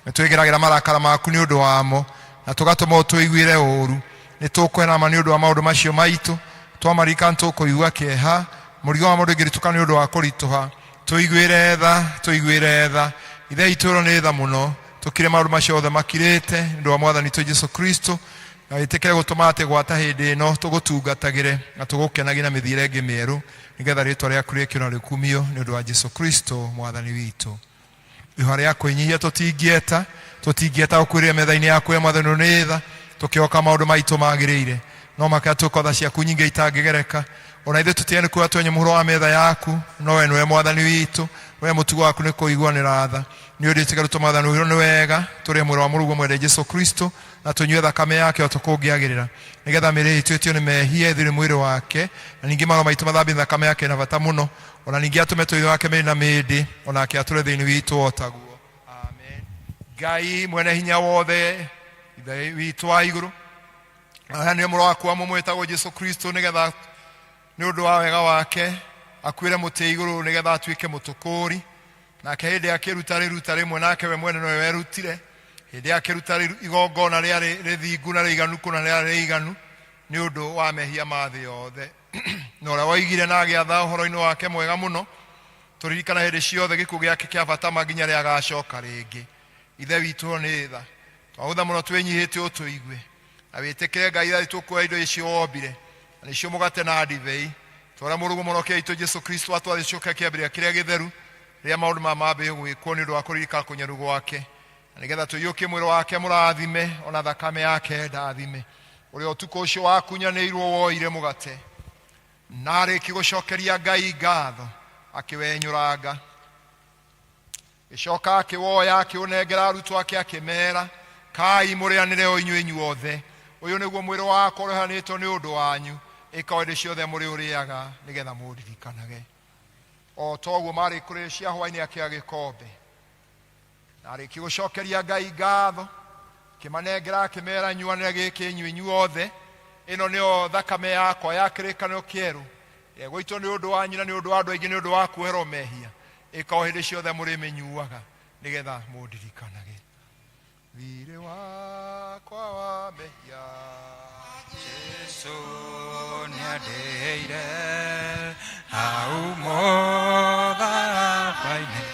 Nĩ twĩgeragĩra marakara maku nĩ ũndũ wamo, na tũgatũma ũtũiguĩre ũũru. Nĩ tũkwĩrama nĩ ũndũ wa maũndũ macio maitũ, twamarika nĩtũkũigua kĩeha, mũrigo wa mũndũ ũngĩrituka nĩ ũndũ wa kũritũha. Tũiguĩre tha, ithe itũũro nĩ tha mũno, tũkire maũndũ macio othe makirĩte nĩ ũndũ wa mwathani witũ Jesũ Kristo, na wĩtĩkĩre gũtũma atĩ gwata hĩndĩ ĩno tũgũtungatagĩre na tũgũkenagie na mĩthiĩre ĩngĩ mĩerũ, nĩgetha rĩĩtwa rĩaku rĩkĩo na rĩkumio nĩ ũndũ wa Jesũ Kristo mwathani witũ. Ihoya rĩa kwĩnyihia tũtingĩeta gũkuĩrĩra metha-inĩ yaku ya mwathani nĩ tha, tũkĩoka maũndũ maitũ magĩrĩire, no makĩra tũka tha ciaku nyingĩ itangĩgereka. Ona ithuĩ tũtiga nĩ kuoya twenye mũhũro wa metha yaku, no we nĩwe mwathani witũ, we mũtugo waku nĩ kũiguanĩra tha. Nĩ ũndũ ĩtĩkĩra tũmathani ũhoro nĩ wega, tũrĩ mwĩrĩ wa mũrũguo mwende Jesũ Kristo, na tũnyue thakame yake o tũkũngĩagĩrĩra, nĩgetha mĩĩrĩ itũ ĩtuĩtio nĩ mehia thĩinĩ mwĩrĩ wake, na ningĩ magego maitũ mathambie thakame yake na bata mũno, ona ningĩ atũme twĩrĩ wake mĩĩrĩ na mĩĩndĩ, onake atũre thĩinĩ witũ o taguo. Amen. Ngai mwene hinya wothe, ithe witũ wa igũrũ, aya nĩ mũrũ waku wa mũmwe wĩtagwo Jesũ Kristo, nĩgetha nĩ ũndũ wa wega wake akuĩre mũtĩ igũrũ nĩgetha atuĩke mũtũkũri, nake hĩndĩ akĩruta rĩruta rĩmwe, nake we mwene nowe werutire hĩndĩ akĩruta igongona rĩarĩ rĩthingu na rĩiganu kũna rĩarĩ rĩiganu nĩ ũndũ wa mehia ma thĩ yothe. Na ũrĩa woigire na agĩatha ũhoro-inĩ wake mwega mũno, tũririkana hĩndĩ ciothe gĩkuũ gĩake kĩa bata nginya rĩrĩa agacoka rĩngĩ. Ithe witũ nĩ tha, twagũtha mũno twĩnyihĩte ũtũigue, na wĩtĩkĩre Ngai tha tũkuoya indo icio wombire, na nĩcio mũgate na ndibei, twarĩa mũrũguo mũrokia itũ Jesũ Kristo atwathĩcokia kĩambĩrĩria kĩrĩa gĩtheru, rĩrĩa maũndũ mambĩrĩrie gwĩkwo nĩ ũndũ wa kũririkana kũnyaru gwake, na nĩgetha tũiyũkie mwĩrĩ wake mũrathime, ona thakame yake ndathime, ũrĩa ũtukũ ũcio wakunyanĩirwo woire mũgate, na arĩki gũcokeria Ngai ngatho akĩwenyũranga, gĩcoka akĩwoya akĩũnengera arutwo ake akĩmera, kai mũrĩanĩre o inyuĩ inyuothe, ũyũ nĩguo mwĩrĩ wakwa ũrehanĩtwo nĩ ũndũ wanyu, ĩka hĩndĩ ciothe mũrĩ ũrĩaga nĩgetha mũndirikanage. O toguo marĩ kũrĩcia hwainĩ akĩoya gĩkombe, na arĩki gũcokeria Ngai ngatho akĩmanengera akĩmera, nyuanĩre gĩkĩ inyuĩ inyuothe, ĩno nĩyo thakame yakwa ya kĩrĩkanĩro kĩerũ, ĩgũitwo nĩ ũndũ wanyu na nĩ ũndũ wa andũ aingĩ nĩ ũndũ wa kuoherwo mehia, ĩka o hĩndĩ ciothe mũrĩmĩnyuaga nĩgetha mũndirikanage. Thirĩ wakwa wa mehia Jesũ nĩandĩire hau mũtharaba-inĩ,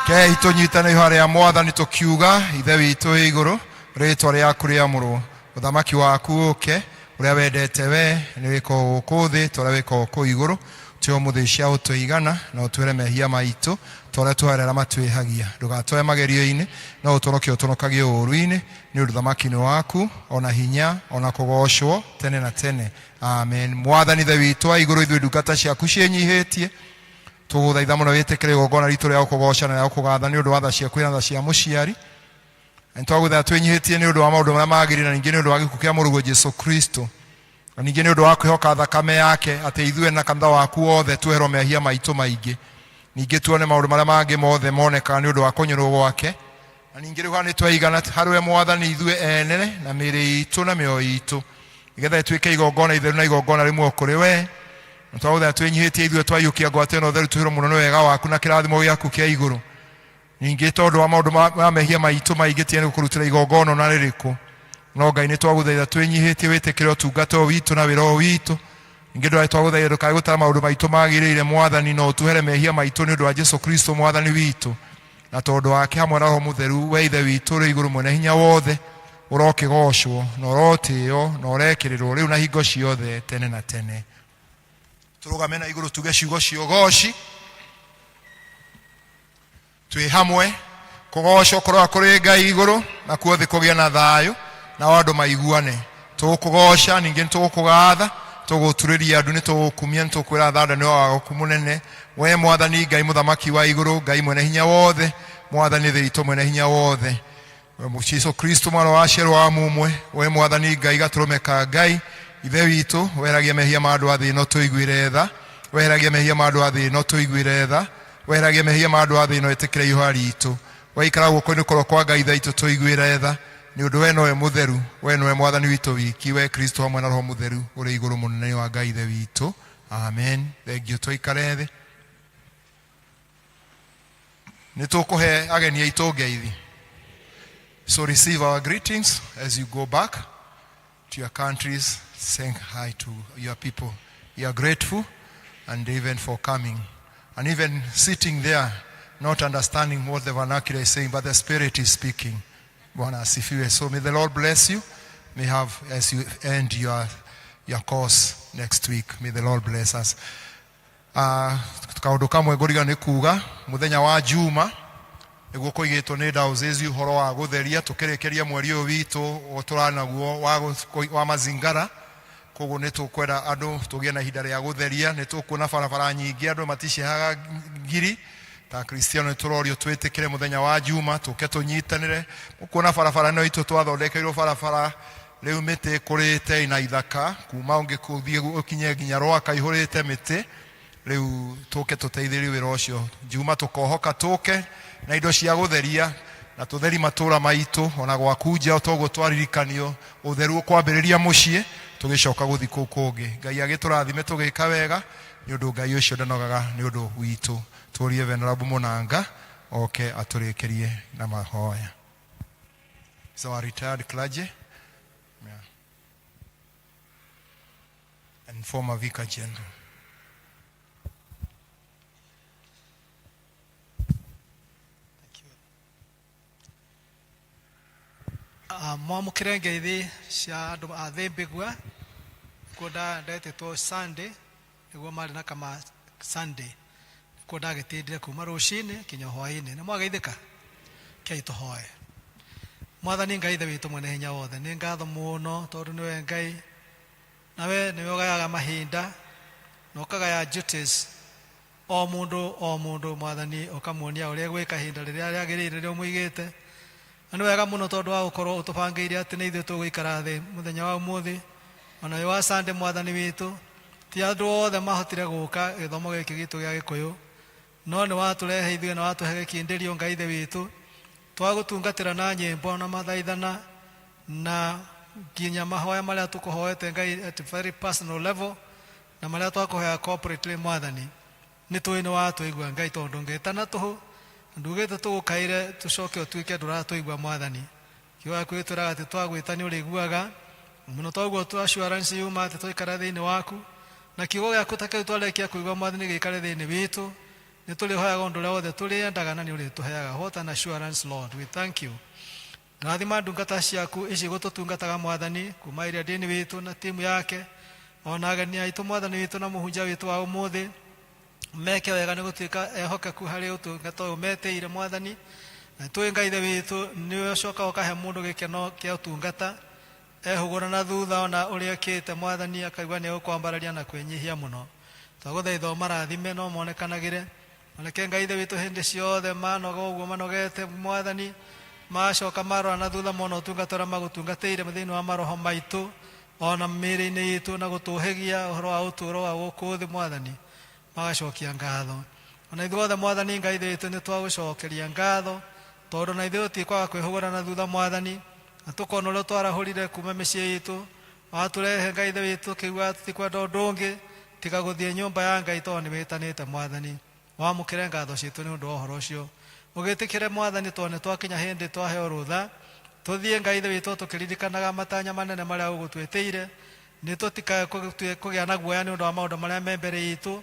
Ke itonyitane haria mwathani tukiuga ithe witu iguru ritwa riaku riamurwo uthamaki waku uke uria wendete we ni wiko gukuthi tore wiko ku iguru tio muthecia utuigana na utwire mehia maitu tore twarera matwihagia ndugatoe magerio-ini na utonoke utonokagie uruini ni uthamaki ni waku ona hinya ona kugoshwo tene na tene amen. Mwathani the witu iguru ithu ndungata ciaku cienyihitie tuguthaitha muno witikire gogona ritu ria kugoca na ria kugatha ni undu wa tha ciaku na tha cia muciari ntwagutha twenyihitie ni undu wa maundu maria magirira ningi ni undu wa gikukia murugo Jesu Kristo na ningi ni undu wa kwihoka thakame yake ati ithue na kanitha waku wothe tweherwo mehia maitu maingi ningi tuone maundu maria mangi mothe moneka ni undu wa kunyurwo gwake na ningi riu ni twaigana harwe mwathani ithue enene na miri itu na mioyo itu igetha twike igongona itheru na igongona rimwe kuri we ntwagutha twenyihitie ithue twayukia ngwatano theru tuhiro muno ni wega waku na kirathimo giaku kia iguru ningi tondu wa maundu ma mehia maitu maingi tiene kurutira igongona na ririku no Ngai ni twaguthaitha twenyihitie witikire utungata witu na wiro witu ningi ndwa twaguthaitha ndukae gutara maundu maitu magirire mwathani no tuhere mehia maitu ni undu wa Jesu Kristo mwathani witu na tondu wake hamwe na Roho Mutheru we ithe witu ri iguru mwene hinya wothe urokigoshwo na urotio na urekirirwo riu na hingo ciothe tene na tene. Turugame na iguru tuge ciugo ciogoci twi hamwe kugoco korwa kuri Ngai iguru na kuothi kugia na thayu na andu maiguane tukugoca ningi tukugatha tuguturiria andu ni tukumia tukwira thanda ni wa kumunene we mwathani Ngai muthamaki wa iguru Ngai mwene hinya wothe mwathani thitu mwene hinya wothe we Jesu Kristo mwana wa Sherwa mumwe we mwathani Ngai gaturumeka Ngai ithe witu weragie mehia mandu athi no tuiguire tha weragie mehia mandu athi no tuiguire tha weragie mehia mandu athi no etikire ihari itu waikara guko-ini korwo kwa Ngai ithe itu tuiguire tha ni undu we nowe mutheru we nowe mwathani witu wiki we Kristo hamwe na Roho Mutheru uri iguru munene wa Ngai ithe witu amen. Thengio tuikare thi ni tukuhe ageni aitu ngeithi so receive our greetings as you go back to your countries, saying hi to your people. You are grateful and even for coming and even sitting there not understanding what the vernacular is saying, but the Spirit is speaking. Bwana asifiwe. So may the Lord bless you. May have as you end your course next week. May the Lord bless us. Kaundu kamwe ngoriga ni kuga muthenya wa Juma niguo kuigitwo ni diocese uhoro wa gutheria tukirekeria mweri uyu witu uturanaguo wa mazingara koguo ni tukwenda andu tugie na ihinda ria gutheria ni tukuona barabara nyingi andu matishihaga ngiri ta Kristiano turorio twitikire muthenya wa Juma tuke tunyitanire ukuona barabara no itu twathondekeirwo barabara riu miti kurite ina ithaka kuma ungi kuthie ukinye nginya rwaka ihurite miti riu tuke tuteithirie wira ucio Juma tukohoka tuke na indo cia gutheria na tutheri matura maitu ona gwakunja togo twaririkanio utheru kwambiriria mucii tugicoka guthi kungi Ngai agiturathime tugika wega ni undu Ngai ucio ndanogaga ni undu witu turie Venerable Munanga oke aturikirie na mahoya. So our retired clergy and former Vicar General. Mwamukire ngeithi cia andu a Thimbigua kuda ndetetwo Sunday niguo mari na kama Sunday kuda gitindire kuma rucini kinya hwaini na mwageithika kei tuhoe. Mwathani Ngai ithe witu mwene hinya wothe ni ngatho muno tondu niwe Ngai nawe niwe ugayaga mahinda na ukagaya duties o mundu Mwathani ukamuonia uria gwika hinda riria riagirire rio muigite. Anu wega muno tondu wa gukorwo utubangiire ati ni ithuĩ tũgũikara thĩ muthenya wa ũmũthĩ ona wa Sunday Mwathani witu ti andu othe mahotire gũka gĩthomo gĩkĩ gitu gĩa Gĩkũyũ no nĩ watũrehe ithuĩ na watũhe gĩkindĩrio Ngai ithe witu twagũtungatĩra na nyĩmbo na mathaithana na nginya mahoya marĩa tũkũhoete Ngai at very personal level na marĩa twakũhoya corporately Mwathani nĩ tũĩ nĩ watũigua Ngai tondu ngĩtana tũhũ ndugete tugukaire tucoke utuike nduratuigwa Mwathani kiwa kwituraga ati twagwitani uriguaga muno twaguo tu assurance yuma ati twikara thiini waku na kiugo giaku take twalekia kuigwa Mwathani gikare thiini witu nitulihoyaga undu uria wothe tuliendaga na ni urituheaga. What an assurance, Lord. We thank you. Rathima ndungata ciaku ici gututungataga Mwathani, kuma iria ndini witu na timu yake, ona ageni aitu Mwathani witu na muhunjia witu wa umuthi, meke wega ni gutuika ehokeku hari utungata uyu meteire Mwathani. Na twi Ngai ithe witu niwe ucoka ukahe mundu gikeno kia utungata, ehugura na thutha ona uria ekite Mwathani akaigua ni ukwambararia na kwenyihia muno. Twaguthaitha marathime no monekanagire, oneke Ngai ithe witu hindi ciothe manoga uguo manogete Mwathani, macoka marora na thutha mono utungata uria magutungateire thiini wa maroho maitu ona mĩĩrĩ-inĩ itu na gutuhegia uhoro wa uturo wa guku thi Mwathani, magacokia ngatho. Ona ithuothe Mwathani Ngai ithe witu ni twagucokeria ngatho tondu na ithuĩ tutikwaga kwĩhũgũra na thutha Mwathani, na tukona ũrĩa twarahũrire kuma mĩciĩ itu, waturehe Ngai ithe witu kiuga tutikwenda ũndũ ũngĩ tiga gũthiĩ nyũmba ya Ngai tondũ nĩ wĩtanĩte Mwathani. Wamũkĩre ngatho ciitũ nĩ ũndũ wa ũhoro ũcio, ũgĩtĩkĩre Mwathani tondũ nĩ twakinya hĩndĩ twaheo rũtha tuthiĩ Ngai ithe witu tukiririkanaga matanya manene marĩa ũgũtwĩtĩire, nĩ tũtikae kũgĩa na guoya nĩ ũndũ wa maũndũ marĩa me mbere itu,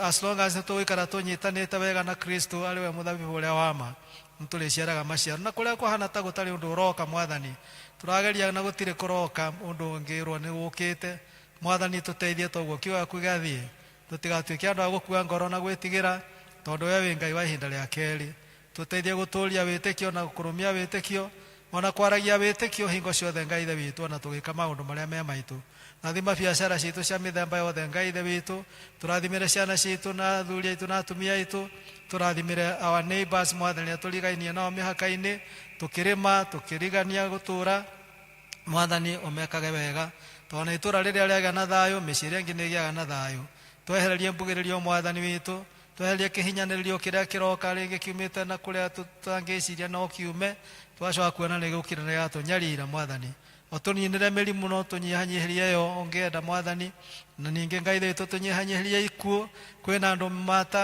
as long as nĩtũgũikara tũnyitanĩte wega na Kristo arĩ we mũthabibũ ũrĩa wa ma, nĩtũrĩciaraga maciaro. Na kũrĩa kũhana ta gũtarĩ ũndũ ũroka Mwathani, tũrageria na gũtirĩ kũroka ũndũ ũngĩrwo nĩ gũkĩte Mwathani, tũteithie toguo kiuga gĩathiĩ, tũtigatuĩke andũ a gũkua ngoro na gwĩtigĩra tondũ we wĩ Ngai wa ihinda rĩa kerĩ. Tũteithie gũtũũria wĩtĩkio na kũrũmia wĩtĩkio ona kwaragia wĩtĩkio hingo ciothe Ngai ithe witu, ona tũgĩka maũndũ marĩa me maitũ. Rathima biacara ciitũ cia mĩthemba yothe Ngai ithe witu, tũrathimĩre ciana ciitũ na athuri aitũ na atumia aitũ, tũrathimĩre our neighbors Mwathani arĩa tũrigainie nao mĩhaka-inĩ, tũkĩrĩma tũkĩrigania gũtũũra Mwathani ũmekage wega, tondũ na itũũra rĩrĩa rĩagĩa na thayũ mĩciĩ ĩrĩa ĩngĩ nĩĩgĩaga na thayũ. Twehererie mbugĩrĩrio Mwathani witu, twehererie kĩhinyanĩrĩrio kĩrĩa kĩroka rĩngĩ kiumĩte na kũrĩa tũtangĩciria no kiume, twacoka kuona nĩ gũkira nĩ gatũnyarira Mwathani. Otũninĩre mĩrimũ no tũnyihanyihirie yo ũngĩenda Mwathani, na ningĩ Ngai ithe witu tũnyihanyihirie ikuũ. Kwĩna andũ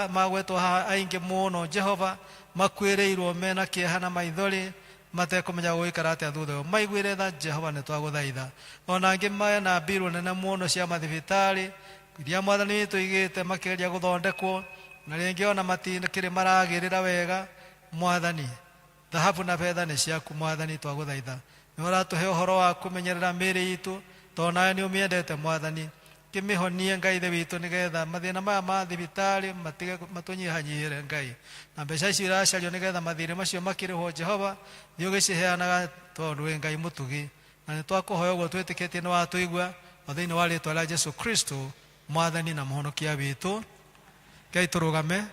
magwetwo haha aingĩ mũno Jehova, makuĩrĩirwo mena kĩeha na maithori matekũmenya gũgĩikara atĩa thutha ũyũ, maiguĩre tha Jehova nĩ twagũthaitha. Ona angĩ mena mbirũ nene mũno cia mathibitarĩ iria Mwathani witu igĩte makĩgeria gũthondekwo, na rĩngĩ ona matikĩrĩ maragĩrĩra wega Mwathani. Thahabu na betha nĩ ciaku Mwathani, twagũthaitha nĩ ũratũhe ũhoro wa kũmenyerera mĩĩrĩ itũ tondũ nawe nĩ ũmĩendete Mwathani. Kĩmĩhonie Ngai ithe witũ nĩgetha mathĩna maya ma thibitarĩ matige matũnyihanyihĩre Ngai, na mbeca icio iracario nĩgetha mathirĩ macio makĩrĩhwo Jehova thiĩ ũgĩciheanaga tondũ wĩ Ngai mũtugi, na nĩ twakũhoya ũguo twĩtĩkĩtie nĩ watũigua o thĩinĩ wa rĩĩtwa rĩa Jesu Kristo Mwathani na mũhonokia witũ. Ngai tũrũgame.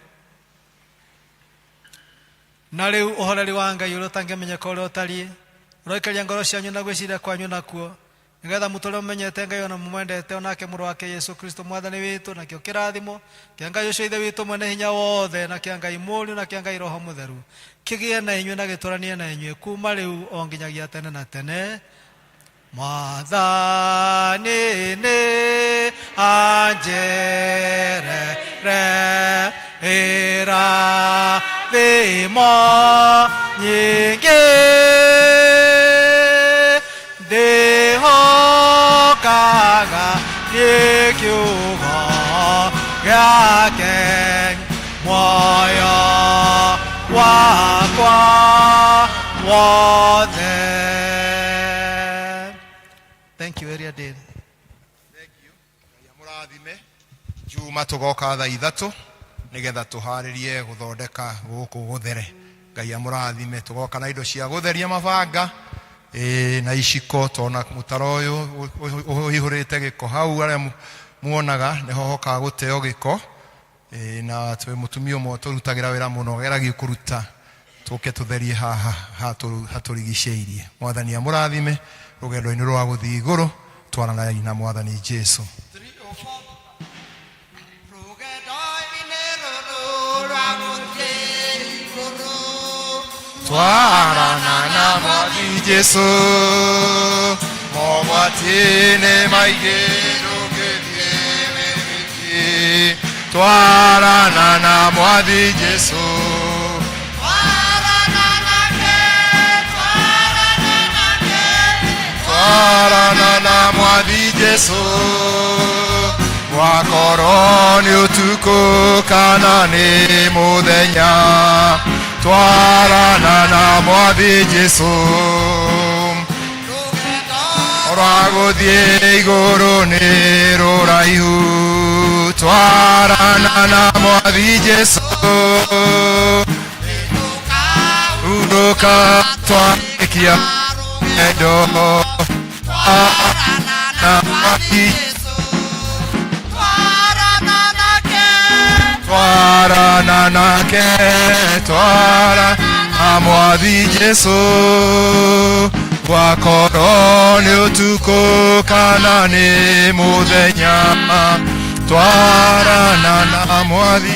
Na rĩu ũhoreri wa Ngai ũrĩa ũtangĩmenyeka ũrĩa ũtariĩ ũroikaria ngoro cianyu na gwĩciria kwanyu nakuo, nĩgetha mũtũũre mũmenyete Ngai ona mũmwendete onake mũrũ wake Yesu Kristo Mwathani witũ, nakĩo kĩrathimo kĩa Ngai ũcio ithe witũ mwene hinya wothe na kĩa Ngai mũriũ na kĩa Ngai Roho Mũtheru kĩgĩe na inyuĩ na gĩtũranie na inyuĩ kuma rĩu o nginyagia tene na tene. Mwathani nĩ anjerere irathimo nyingĩ, ndĩhokaga nĩ kiugo gĩake muoyo wakwa wothe. Thank you, Area Dale. Thank you. Ngai amũrathime. Juma tũgoka thaa ithatũ nĩgetha tũharĩrie gũthondeka gũkũ gũthere. Ngai amũrathime. Tũgoka na indo cia gũtheria mabanga na iciko, tona mũtaro ũyũ ũihũrĩte gĩko hau arĩa muonaga nĩho hokaga gũteo gĩko, na twĩ mũtumia ũmwe tũrutagĩra wĩra mũno geragia kũruta tũke tũtherie haha hatũrigicĩirie. Mwathani amũrathime rũgendo-inĩ rwa gũthiĩ igũrũ twaranai na Mwathani Jesu. Twarana na Mwathani Jesu mogwati-inĩ maingĩ tũgĩthiĩ wĩwiki. Twarana na Mwathani Jesu, twarana na Mwathani Jesu, wakorwo nĩ ũtukũ kana nĩ mũthenya, twarana na Mwathi Jesũ. Rwa gũthiĩ igũrũ nĩ rũraihu, twarana na Mwathi Jesũ. Urũka twarĩkia rũgendo, twarana na Mwathi Jesũ. Twarana nake, twarana na Mwathi Jesũ. Wakorwo nĩ ũtukũ kana nĩ mũthenya, twarana na Mwathi